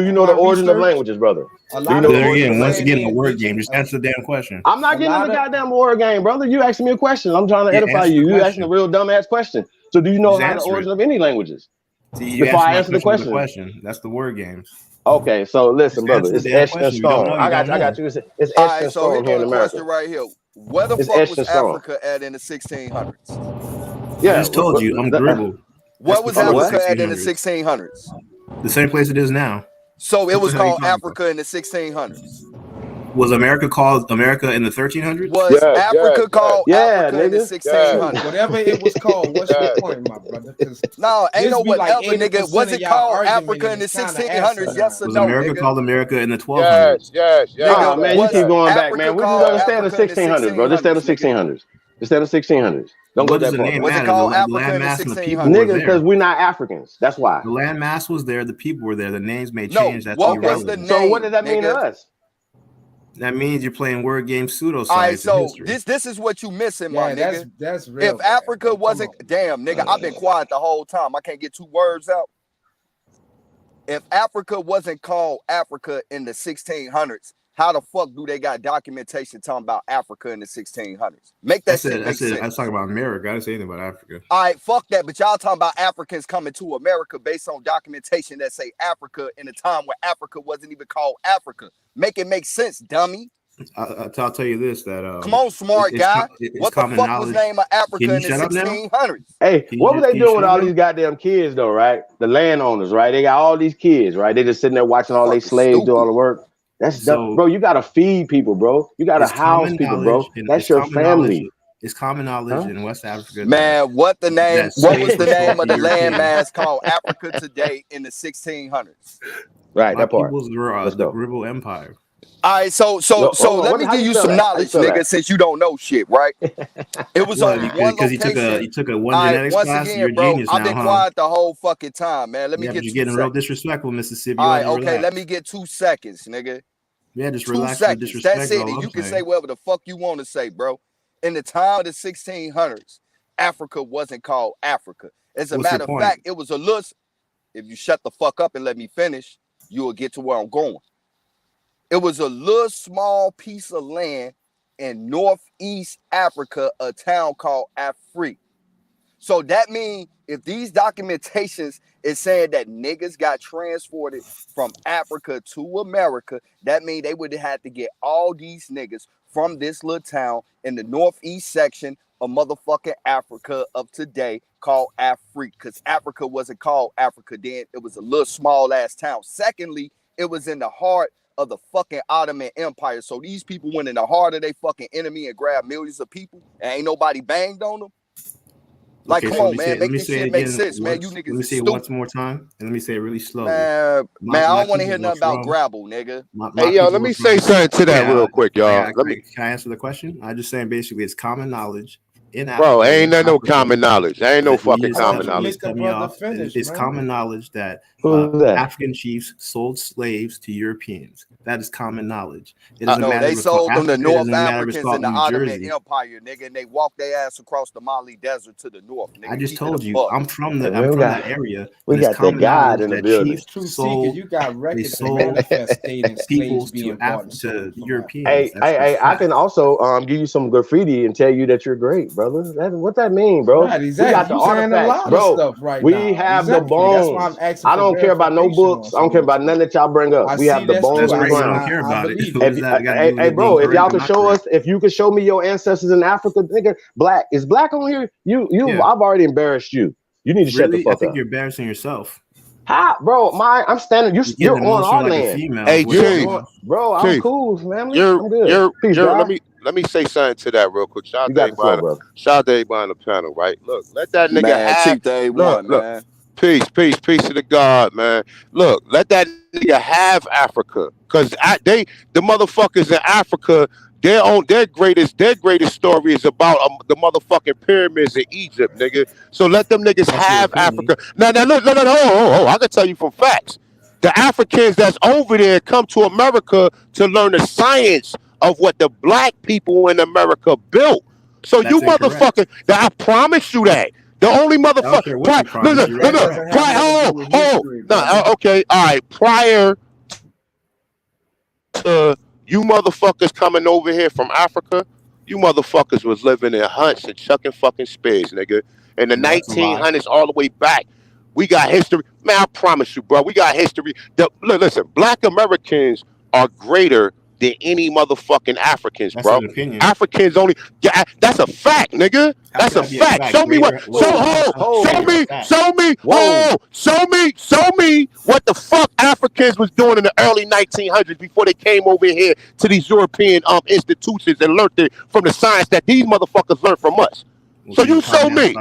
you know the origin of languages, brother? Once again, the word game. Just answer the damn question. I'm not getting the goddamn word game, brother. You asking me a question. I'm trying to edify you. You asking a real dumbass question. So do you know how the origin of any languages? See, before I answer the question. That's the word games. Okay, so listen, Just brother, answer the it's damn etched in question. If you don't stone. know, I you got don't you. I got know. you. It's All etched in right, so here stone here go in the America. question right here. Where the It's fuck etched was in stone. Africa at in the 1600s? I Yeah. just told you, I'm Gribble. Where That's was before the Africa at in the 1600s. 1600s? The same place it is now. So it What the was hell are you called talking about? Africa in the 1600s. Was America called America in the 1300s? Was Africa called Africa in the 1600s? Whatever it was called, what's your point, my brother? No, ain't no be like whatever, nigga. 80% Was of it y'all called argument Africa in and the it's kinda 1600s? Yes or Was no, America nigga? called America in the 1200s? Oh man, you Was keep going back, Africa man. We just called understand the Africa in the 1600s, bro. Just stay in the 1600s, nigga? 1600s. Just stay in the 1600s. Don't go What does that the far name back. Was it matter? called The Africa in the landmass and the people were 1600s? Nigga, because there. we're not Africans. That's why. The landmass was there. The people were there. The names may No, change. That's what was the irrelevant. So what name, does that mean to nigga? us? That means you're playing word game pseudoscience All right, in so history. this is what you missing, my Yeah, nigga. that's real. If Africa wasn't damn, nigga, I've been quiet the whole time. I can't get 2 words out. If Africa wasn't called Africa in the 1600s, how the fuck do they got documentation talking about Africa in the 1600s? Make that shit make sense. I was talking about America. I didn't say anything about Africa. All right, fuck that. But y'all talking about Africans coming to America based on documentation that say Africa in a time where Africa wasn't even called Africa. Make it make sense, dummy. I'll tell you this: that Come on, smart guy. What the fuck was the name of Africa in the 1600s? Hey, what were they doing with shut all up? these goddamn kids though, right? The landowners, right? They got all these kids, right? They just sitting there watching all their slaves do all the work. That's dumb. Bro, you gotta feed people, bro. You gotta It's house common people, knowledge. bro. That's It's your common knowledge. family. It's common knowledge in West Africa. Man, what the name? that What was slaves the were sold name of to the Europeans. landmass called Africa today in the 1600s? Right, My that part. peoples were Let's the go. Gribble Empire. All right, so No, hold on. let What- me how give you you spell some that? How you knowledge, spell nigga, that? since you don't know shit, right? It was Well, only one because location. you took a one All right, genetics once class. again, You're a bro, genius I've now, been huh? quiet the whole fucking time, man. Let me Yeah, get but you're 2 getting real seconds. disrespectful, Mississippi. All You right, don't need to okay, relax. let me get 2 seconds, nigga. Yeah, just 2 relax from the seconds. disrespect. That's is it. all And I'm you can say saying. whatever the fuck you want to say, bro. In the time of the 1600s, Africa wasn't called Africa. As a What's your matter of point? fact, it was a little. If you shut the fuck up and let me finish, you will get to where I'm going. It was a little small piece of land in Northeast Africa, a town called Afri. So that means if these documentations is saying that niggas got transported from Africa to America, that means they would have to get all these niggas from this little town in the northeast section of motherfucking Africa of today called Afri. Because Africa wasn't called Africa then. It was a little small ass town. Secondly, it was in the heart of the fucking Ottoman Empire. So these people went in the heart of their fucking enemy and grabbed millions of people and ain't nobody banged on them. Like, Okay, come so on, man, make this shit make sense, man. You Let niggas me is say it stupid. once more time, and let me say it really slowly. Man, My I don't want to people hear were nothing about from. grabble, nigga. My Hey, yo, people let were me from. say something to that Yeah, real quick, y'all. can I answer the question? I'm just saying basically it's common knowledge in Bro, Africa. ain't West that no Africa, common knowledge. Ain't no that you fucking just common you knowledge. just cut me off. It's common knowledge that Who's that? African chiefs sold slaves to Europeans. That is common knowledge. It doesn't No, matter they if it's called sold them to Africa. It North doesn't matter if it's Africans called in the New Ottoman Jersey. Empire, nigga, and they walked their ass across the Mali Desert to the north, nigga. I just Keep it told a you buck. I'm from Hey, that area. we And it's got that common God knowledge in the that building. chiefs True seekers, sold you got records that sold manifest stating slaves peoples being to bought and sold to from Europeans. Hey, That's I fact. can also give you some graffiti and tell you that you're great, brother. What that mean, bro? Right, We exactly. got the You saying a artifacts, lot of bro. stuff right We now. have the Exactly. That's why I'm bones. asking I for don't care about no verification on books. I some don't of care this about stuff. none that y'all bring up. I We see have the that's bones That's on the great. You don't ground. care I about it. believe What it. does that got to do with Hey, it being bro, if y'all correct or could not show correct? us, if you could show me your ancestors in Africa, nigga, black is black on here. Yeah. I've already embarrassed you. You need to shut the Really? I fuck think up. you're embarrassing yourself. How, bro? I'm standing. You're You're getting on emotional our like a land. female. Hey, Is what you're Chief, doing. Bro, I'm Chief, cool, family. you're I'm good. Peace, let guy. me say something to that real quick. You got the floor, brother. Shout out to everybody on the panel, right? Look, let that nigga Man, have Chief Day look, one, man. peace to the God, man. Look, let that nigga have Africa. Cause the motherfuckers in Africa, their greatest story is about the motherfucking pyramids in Egypt, nigga. So let them niggas That's your have opinion. Africa. No, hold. I can tell you from facts. The Africans that's over there come to America to learn the science of what the black people in America built. So That's you incorrect. motherfucker, I promise you that. The only I don't care what you promise. You're That right. doesn't have nothing to do with history, brother. okay, all right. Prior to you motherfuckers coming over here from Africa, you motherfuckers was living in hunts and chucking fucking spears, nigga. In the That's a lie. 1900s all the way back. We got history. Man, I promise you, bro. We got history. Listen, black Americans are greater than any motherfucking Africans, That's bro. an opinion. Africans only. Yeah, that's a fact, nigga. How That's could a that be a fact. fact? Show me what. Show me what the fuck Africans was doing in the early 1900s before they came over here to these European institutions and learned it from the science that these motherfuckers learned from us. So you show me.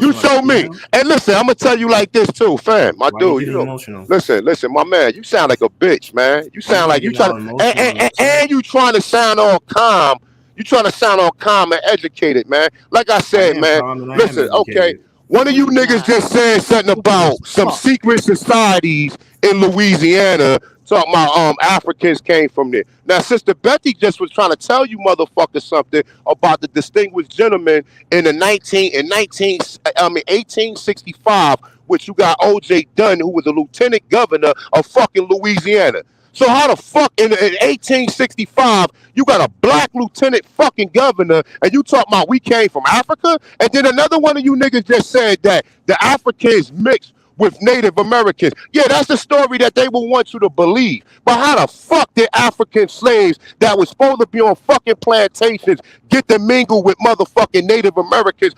You show me. And listen, I'm gonna tell you like this too, fam. My dude, you know. Listen, my man. You sound like a bitch, man. You sound like you trying and you trying to sound all calm. You trying to sound all calm and educated, man. Like I said, man. Listen, okay. One of you niggas just said something about some secret societies in Louisiana. Talking about Africans came from there. Now, Sister Betty just was trying to tell you motherfuckers something about the distinguished gentleman in 1865, which you got O.J. Dunn, who was a lieutenant governor of fucking Louisiana. So how the fuck in 1865 you got a black lieutenant fucking governor and you talking about we came from Africa? And then another one of you niggas just said that the Africans mixed with Native Americans. Yeah, that's the story that they will want you to believe. But how the fuck did African slaves that was supposed to be on fucking plantations get to mingle with motherfucking Native Americans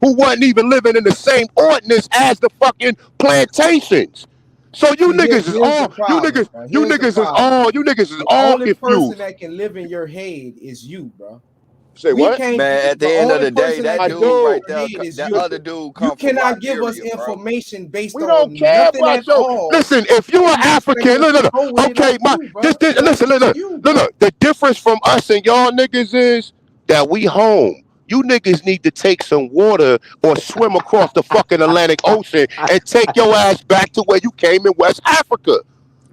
who wasn't even living in the same ordinance as the fucking plantations? So you niggas is all you niggas is all only confused. Person that can live in your head is you, bro. Say what? Man, at the end of the day, that dude right there, that other dude come from Liberia, cannot give us information based on don't care nothing about at your. all. Listen, if you're an African, look. Okay, listen. The difference from us and y'all niggas is that we home. You niggas need to take some water or swim across the fucking Atlantic Ocean and take your ass back to where you came in West Africa.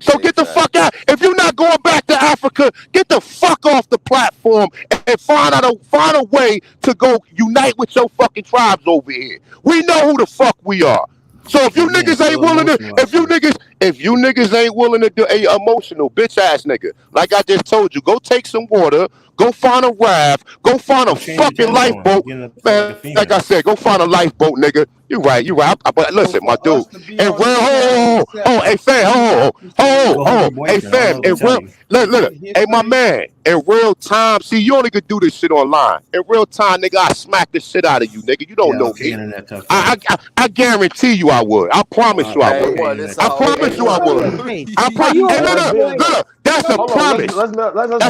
So get the fuck out. If you're not going back to Africa, get the fuck off the platform and find a way to go unite with your fucking tribes over here. We know who the fuck we are. So if you niggas ain't willing to, if you niggas ain't willing to do a emotional bitch ass nigga, like I just told you, go take some water, go find a raft, go find a fucking lifeboat. Man, like I said, go find a lifeboat, nigga. You right. But listen, my dude. And hey fam, hey fam, look, hey my man, in real time, see you only could do this shit online. In real time, nigga, I smack the shit out of you, nigga. You don't know me. I guarantee you I would. I promise you I would. I promise you I would. I promise. Look, that's a promise. That's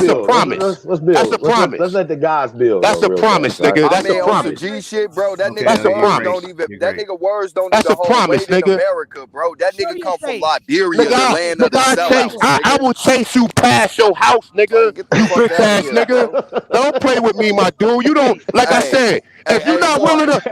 a promise. Let's build. That's a promise. Let's let the guys build. That's a promise, nigga. That's a promise. G shit, bro. That nigga That's a words promise. don't even. That nigga words don't That's even a promise, hold weight in nigga. America, bro. That nigga come from Liberia, the land of the sellouts. I will chase you past your house, nigga. You bitch ass nigga. Don't play with me, my dude. You don't. Like I said, if you're not willing to,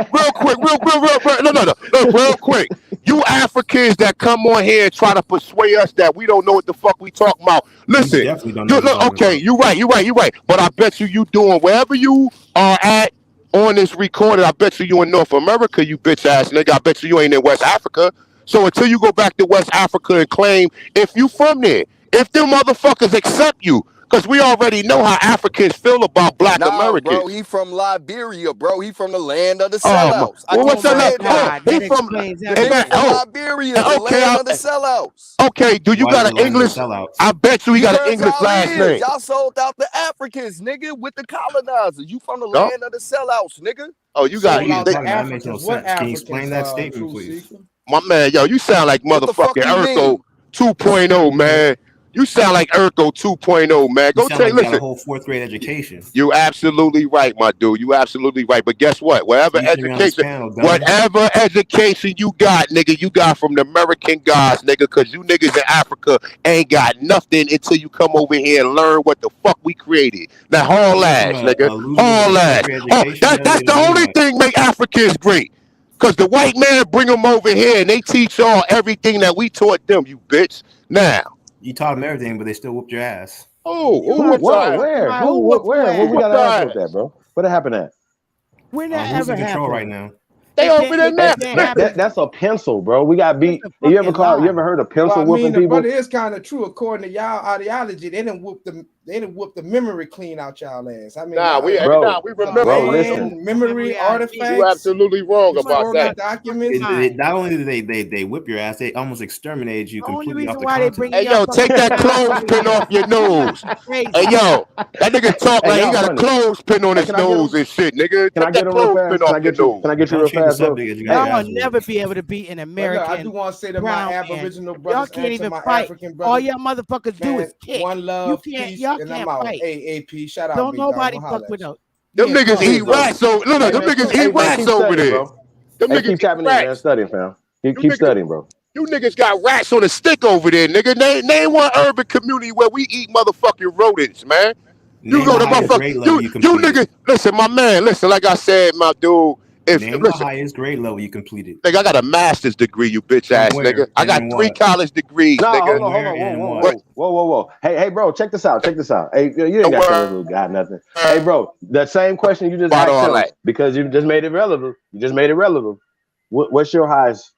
real quick. You Africans that come on here and try to persuade us that we don't know what the fuck we talking about. Listen, okay, you're right. But I bet you doing wherever you are at on this recording. I bet you in North America, you bitch ass nigga. I bet you ain't in West Africa. So until you go back to West Africa and claim if you from there, if them motherfuckers accept you. Because we already know how Africans feel about black Americans. Bro, he from Liberia, bro. He from the land of the sellouts. What's that? He from Liberia, the land of the sellouts. Okay, do you got an English? I bet you he got an English last name. Y'all sold out the Africans, nigga, with the colonizers. You from the land of the sellouts, nigga. Oh, you got that makes no sense. Can you explain that statement, please? My man, yo, you sound like motherfucking Urkel 2.0, man. You sound like Urkel 2.0, man. Go take listen. Got a whole 4th grade education. You absolutely right, my dude. You absolutely right. But guess what? Whatever education you got, nigga, you got from the American guys, nigga. Because you niggas in Africa ain't got nothing until you come over here and learn what the fuck we created. Now, haul ass, nigga. Haul ass. That's the only thing make Africans great. Because the white man bring them over here and they teach y'all everything that we taught them, you bitch. Now. You taught them everything, but they still whooped your ass. Where? Where we got to ask with that, bro? What happened at? We're not who's ever in control happened. right now? They over there now. That's a pencil, bro. We got beat. You ever heard of pencil whooping people? But it is kind of true according to y'all ideology. They didn't whoop They done whooped the memory clean out y'all ass. I mean, we remember. Bro, listen. memory artifacts. You absolutely wrong about that. Documents. Not only do they whip your ass, they almost exterminate you completely off the continent. Hey yo, take that clothespin off your nose. Hey yo, that nigga talk like he got a clothespin on his nose and shit, nigga. Can I get a real fast? Can I get you real fast, bro? Y'all will never be able to be an American. I do want to say to my Aboriginal brothers, y'all can't even my fight. African brothers, all y'all motherfuckers do is kick. One love, you can't, peace, y'all and can't I'm out. fight. Hey, AP, shout out. Don't nobody fuck with us. Them niggas eat rats over. Look, them niggas eat rats over there. Them niggas keep tapping in, man. Studying, fam. Keep studying, bro. You niggas got rats on a stick over there, nigga. Name one urban community where we eat motherfucking rodents, man. You go to motherfucker. You niggas. Listen, my man. Listen, like I said, my dude. Name the highest grade level you completed. Nigga, I got a master's degree, you bitch ass nigga. I got 3 college degrees, nigga. Hold on. Whoa. Hey, bro, check this out. Hey, you ain't got to little guy nothing. Hey, bro, that same question you just asked him, because you just made it relevant. What's your highest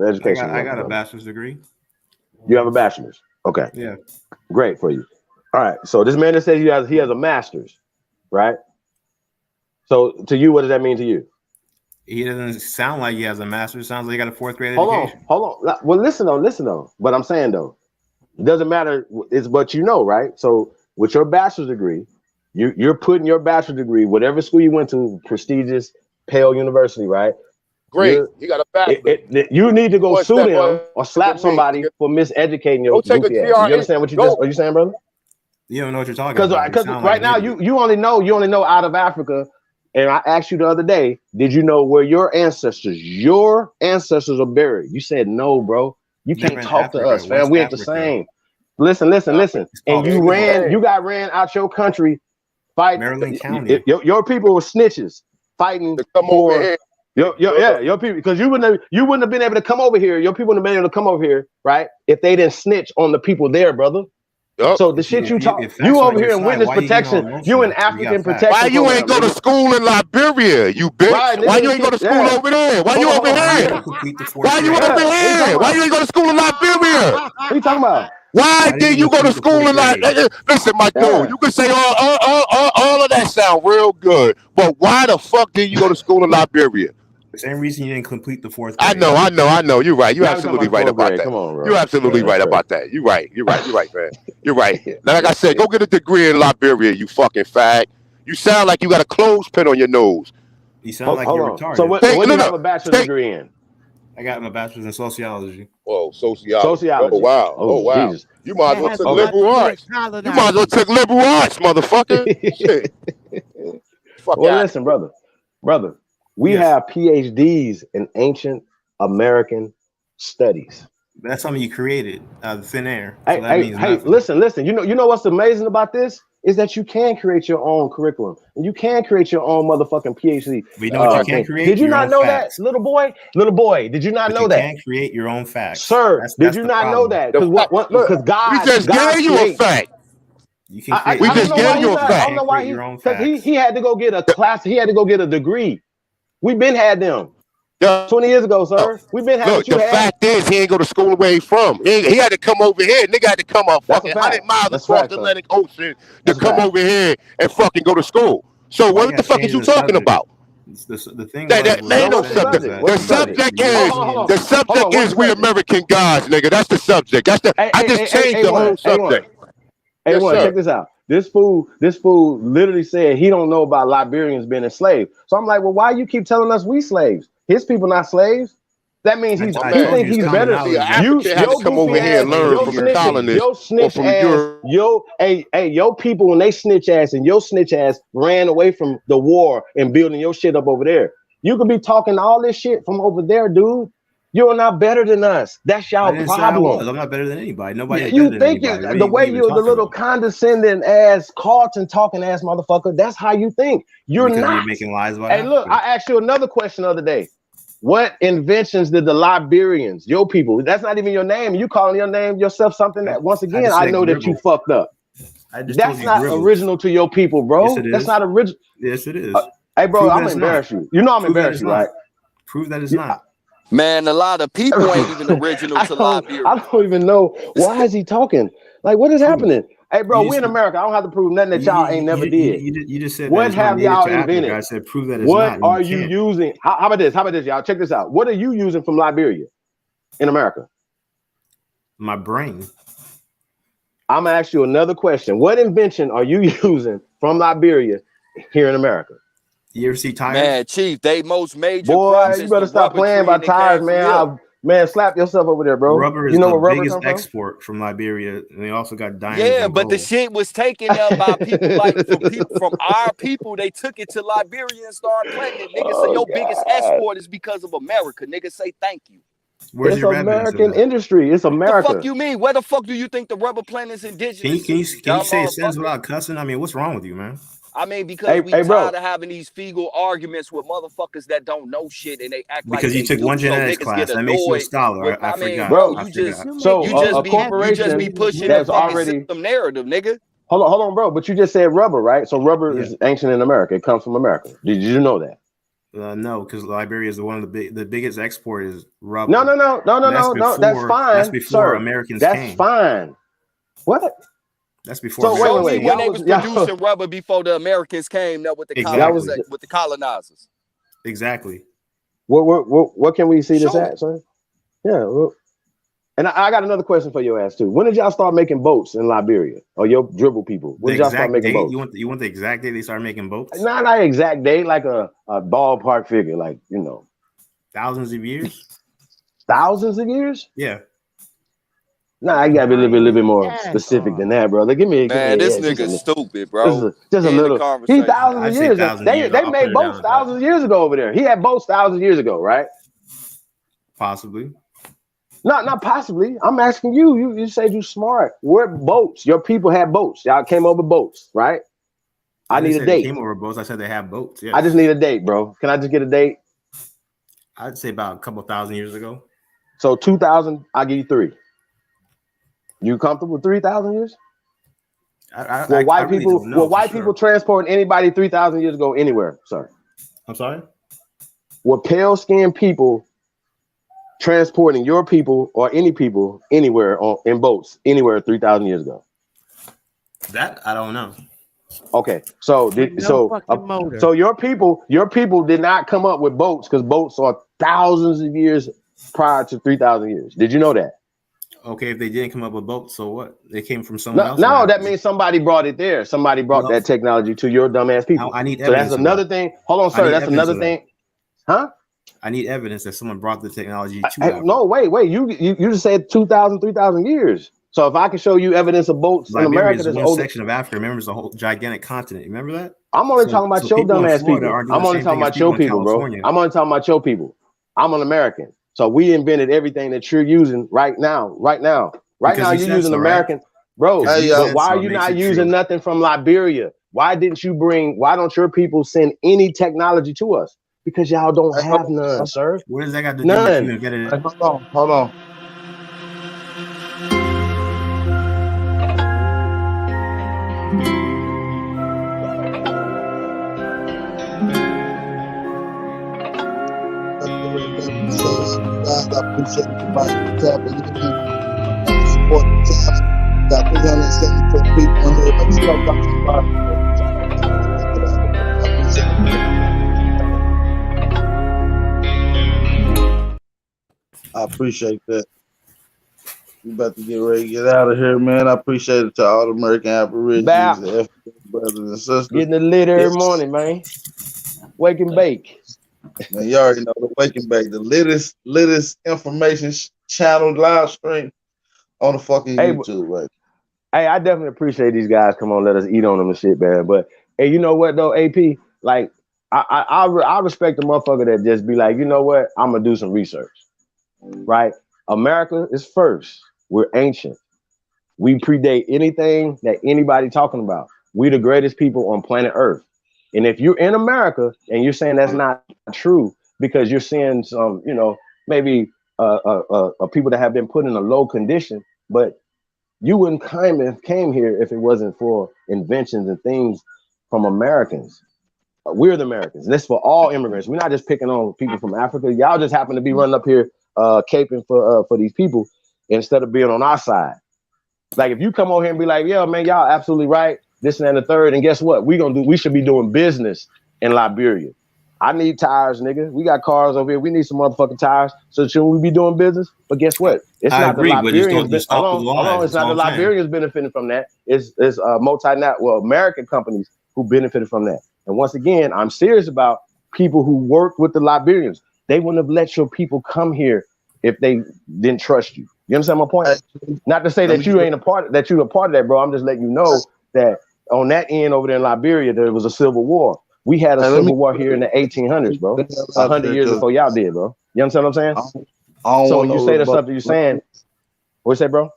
education? I got a bachelor's degree. You have a bachelor's? Okay. Yeah. Great for you. All right. So this man that says he has a master's, right? So to you, what does that mean to you? He doesn't sound like he has a master's. It sounds like he got a 4th grade education. Hold on. Well, listen though. But I'm saying though, it doesn't matter. It's what you know, right? So with your bachelor's degree, you're putting your bachelor's degree, whatever school you went to, prestigious Pale University, right? Great. You got a bachelor's. You need to go sue them or slap somebody for miseducating your goofy ass. You understand what you saying, brother? You don't know what you're talking about. Because right now you only know out of Africa. And I asked you the other day, did you know where your ancestors are buried? You said no, bro. You can't talk to us, man. We ain't the same. Listen. And you got ran out your country fighting. Maryland County. Your people were snitches fighting for your people, because you wouldn't have been able to come over here. Your people wouldn't have been able to come over here, right? If they didn't snitch on the people there, brother. So the shit you talk, you over here in witness protection, you in African protection. Why you ain't go to school in Liberia, you bitch? Why you ain't go to school over there? Why you over here? Why you over here? Why you ain't go to school in Liberia? What are you talking about? Why did you go to school in Liberia? Listen, my dude, you can say all of that sound real good, but why the fuck did you go to school in Liberia? The same reason you didn't complete the 4th grade. I know. You're right. You're absolutely right about that. Come on, bro. You're absolutely right about that. You're right, man. You're right. Now, like I said, go get a degree in Liberia, you fucking fag. You sound like you got a clothespin on your nose. You sound like you're retarded. So what do you have a bachelor's degree in? I got my bachelor's in sociology. Whoa, sociology. Oh, wow. Oh, wow. Jesus. You might as well took liberal arts. You might as well took liberal arts, motherfucker. Shit. Fuck well, listen, brother. We have PhDs in ancient American studies. That's something you created out of thin air. So hey, listen. You know what's amazing about this is that you can create your own curriculum and you can create your own motherfucking PhD. But you know what you can't create? Did you not know that, little boy? Did you not know that? You can't create your own facts, sir. Did you not know that? Because God, we just gave you a fact. We just gave you a fact. I don't know why he had to go get a class. He had to go get a degree. We've been had them 20 years ago, sir. We've been had. Look, the fact is, he ain't go to school where he from. He had to come over here. Nigga had to come up fucking 100 miles across the Atlantic Ocean to come over here and fucking go to school. So what the fuck is you talking about? The thing that ain't no subject. The subject is we American guys, nigga. That's the subject. I just changed the whole subject. Hey, check this out. This fool literally said he don't know about Liberians being enslaved. So I'm like, well, why you keep telling us we slaves? His people not slaves. That means you think he's better. You come over here and learn from the colonists or from Europe. Your people, when they snitch ass and your snitch ass ran away from the war and building your shit up over there. You could be talking all this shit from over there, dude. You're not better than us. That's y'all problem. I'm not better than anybody. Nobody. You think the way you're the little condescending ass, Carlton talking ass motherfucker. That's how you think. You're not. You're making lies about. Hey, look, I asked you another question the other day. What inventions did the Liberians, your people? That's not even your name. You calling your name yourself something that once again I know that you fucked up. That's not original to your people, bro. Yes, that's not original. Yes, it is. Hey, bro, I'm embarrassed you. You know I'm embarrassed you, right? Prove that it's not. Man, a lot of people ain't even original to Liberia. I don't even know why is he talking. Like, what is happening? Hey, bro, we in America. I don't have to prove nothing that y'all ain't never did. You just said what that it's not have native y'all to Africa. invented? I said prove that it's What not. are you using? How about this? How about this, y'all? Check this out. What are you using from Liberia in America? My brain. I'm gonna ask you another question. What invention are you using from Liberia here in America? You ever see tires? Man, Chief, they most major Boy, crop you is better the stop rubber playing tree, by and it tires, came man. from here. Man, slap yourself over there, bro. Rubber is you know the where rubber biggest come from? export from Liberia, and they also got diamonds. Yeah, and but the gold. shit was taken up by people like from our people. They took it to Liberia and started planting it, nigga. So your biggest export is because of America, nigga. Say thank you. Where's it's your evidence of American that? industry. It's What the America. fuck you mean? Where the fuck do you think the rubber plant is indigenous Can to? you say a sentence without cussing? I mean, what's wrong with you, man? I mean, because we tired of having these fecal arguments with motherfuckers that don't know shit and they act like Because you they took do. one So genetics niggas class. get That makes you a annoyed. scholar. I mean, forgot. bro, I you just forgot. be pushing that's the fucking already system narrative, nigga. Hold on, bro. But you just said rubber, right? So rubber is ancient in America. It comes from America. Did you know that? No, because Liberia is one of the biggest export is rubber. No. That's fine. That's before Americans That's came. fine. What? That's before. So Show me when y'all they was producing rubber before the Americans came up with the with the colonizers. Exactly. What can we see this Show at, sir? Yeah. Well, and I got another question for your ass too. When did y'all start making boats in Liberia, or your dribble people? When did y'all start making boats? You want the exact date they started making boats? Not exact date, like a ballpark figure, like thousands of years. Thousands of years? Yeah. Nah, I gotta be a little bit more specific than that, brother. Give me this nigga's stupid, bro. Just a little. He thousands of years. They made boats thousands of years ago over there. He had boats thousands of years ago, right? Possibly. Not possibly. I'm asking you. You said you smart. What boats? Your people had boats. Y'all came over boats, right? I need a date. They came over boats. I said they have boats. Yes. I just need a date, bro. Can I just get a date? I'd say about a couple thousand years ago. So 2,000. I'll give you 3. You comfortable with 3,000 years? Were white people transporting anybody 3,000 years ago anywhere, sir? I'm sorry? Were pale-skinned people transporting your people or any people anywhere in boats anywhere 3,000 years ago? That I don't know. Okay, so your people did not come up with boats because boats are thousands of years prior to 3,000 years. Did you know that? Okay, if they didn't come up with boats, so what? They came from someone else. No, that means somebody brought it there. Somebody brought that technology to your dumbass people. I need so that's another thing. Hold on, sir. That's another thing. Huh? I need evidence that someone brought the technology to no, wait. You just said 2,000, 3,000 years. So if I can show you evidence of boats in America, there's one section of Africa. Remember, it's a whole gigantic continent. Remember that? I'm only talking about your dumbass people. I'm only talking about your people, bro. I'm only talking about your people. I'm an American. So we invented everything that you're using right now. Right now, you're using American, bro. But why are you not using nothing from Liberia? Why don't your people send any technology to us? Because y'all don't have none, sir. What does that got to do with you invented it? Hold on. I appreciate everybody tapping in, support the channel. Got 374 people in here. Let's go back to the bottom. I appreciate that. We about to get ready to get out of here, man. I appreciate it to all the American Aborigines, the African brothers and sisters. Getting the lit every morning, man. Wake and bake. Man, you already know the Wake and Bake, the latest information channel live stream on the fucking YouTube, right? Hey, I definitely appreciate these guys. Come on, let us eat on them and shit, man. But hey, you know what though, AP? Like, I respect the motherfucker that just be like, you know what? I'm gonna do some research, right? America is first. We're ancient. We predate anything that anybody talking about. We the greatest people on planet Earth. And if you're in America and you're saying that's not true because you're seeing some, maybe people that have been put in a low condition, but you wouldn't came here if it wasn't for inventions and things from Americans. We're the Americans. And this is for all immigrants. We're not just picking on people from Africa. Y'all just happen to be running up here caping for these people instead of being on our side. Like if you come on here and be like, yeah, man, y'all absolutely right, this and that and the third, and guess what? We should be doing business in Liberia. I need tires, nigga. We got cars over here. We need some motherfucking tires. So shouldn't we be doing business? But guess what? It's I not agree, the but just Liberians. don't stop the Hold on. lies. It's not the Liberians benefiting from that. It's American companies who benefited from that. And once again, I'm serious about people who work with the Liberians. They wouldn't have let your people come here if they didn't trust you. You understand my point? Not to say that you ain't a part of that, bro. I'm just letting you know that on that end over there in Liberia, there was a civil war. We had a civil war here in the 1800s, bro. 100 years before y'all did, bro. You understand what I'm saying? So when you say that stuff that you're saying, what you say, bro?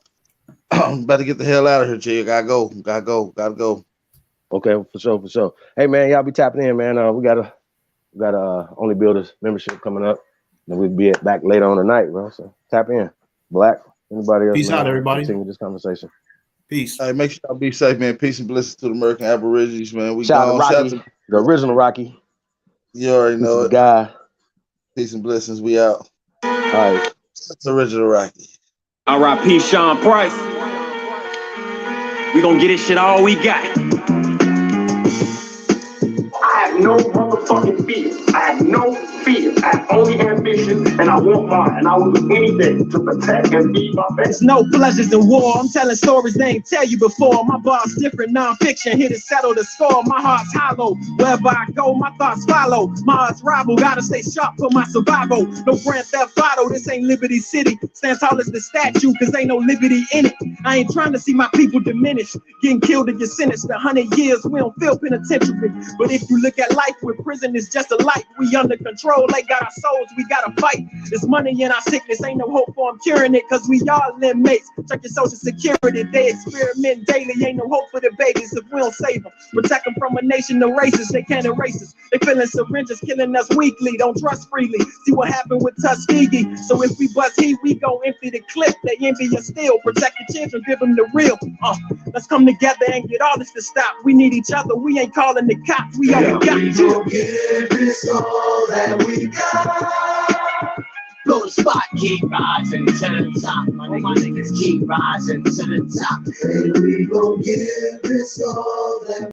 I'm about to get the hell out of here, G. Gotta go. Okay, for sure. Hey man, y'all be tapping in, man. We got Only Builders membership coming up. And we'll be back later on tonight, bro. So tap in. Black, anybody else? Peace out, everybody. Continue this conversation. Peace. Hey, make sure y'all be safe, man. Peace and blessings to the American Aborigines, man. We Shout out to gone. Rocky, the original Rocky. You already know it. Guy. Peace and blessings. We out. All right. That's the original Rocky. R.I.P. Sean Price. We gonna get this shit all we got. I have no motherfucking fear. I have no fear. I have only ambition, and I want mine. And I will do anything to protect and feed my family. There's no pleasures in war. I'm telling stories they ain't tell you before. My bar's different, non-fiction. Here to settle the score. My heart's hollow. Wherever I go, my thoughts follow. My heart's rival. Gotta stay sharp for my survival. No Grand Theft Auto. This ain't Liberty City. Stand tall as the statue, cause ain't no liberty in it. I ain't trying to see my people diminish. Getting killed and you're sentenced to 100 years. We don't feel penitentiary. But if you look at life with prison, it's just a light. We under control, they got our souls, we gotta fight. There's money in our sickness, ain't no hope for them curing it, cause we all inmates. Check your social security, they experiment daily. Ain't no hope for the babies if we don't save them. Protect them from a nation of racists, they can't erase us. They feeling syringes, killing us weekly, don't trust freely. See what happened with Tuskegee. So if we bust heat, we gon' empty the clip. They envy us still, protect the children, give them the real. Let's come together and get all this to stop. We need each other, we ain't calling the cops, we all got We gon' give this all that we got. Blow the spot, keep rising to the top. My niggas keep rising to the top. Hey, we gon' give this all that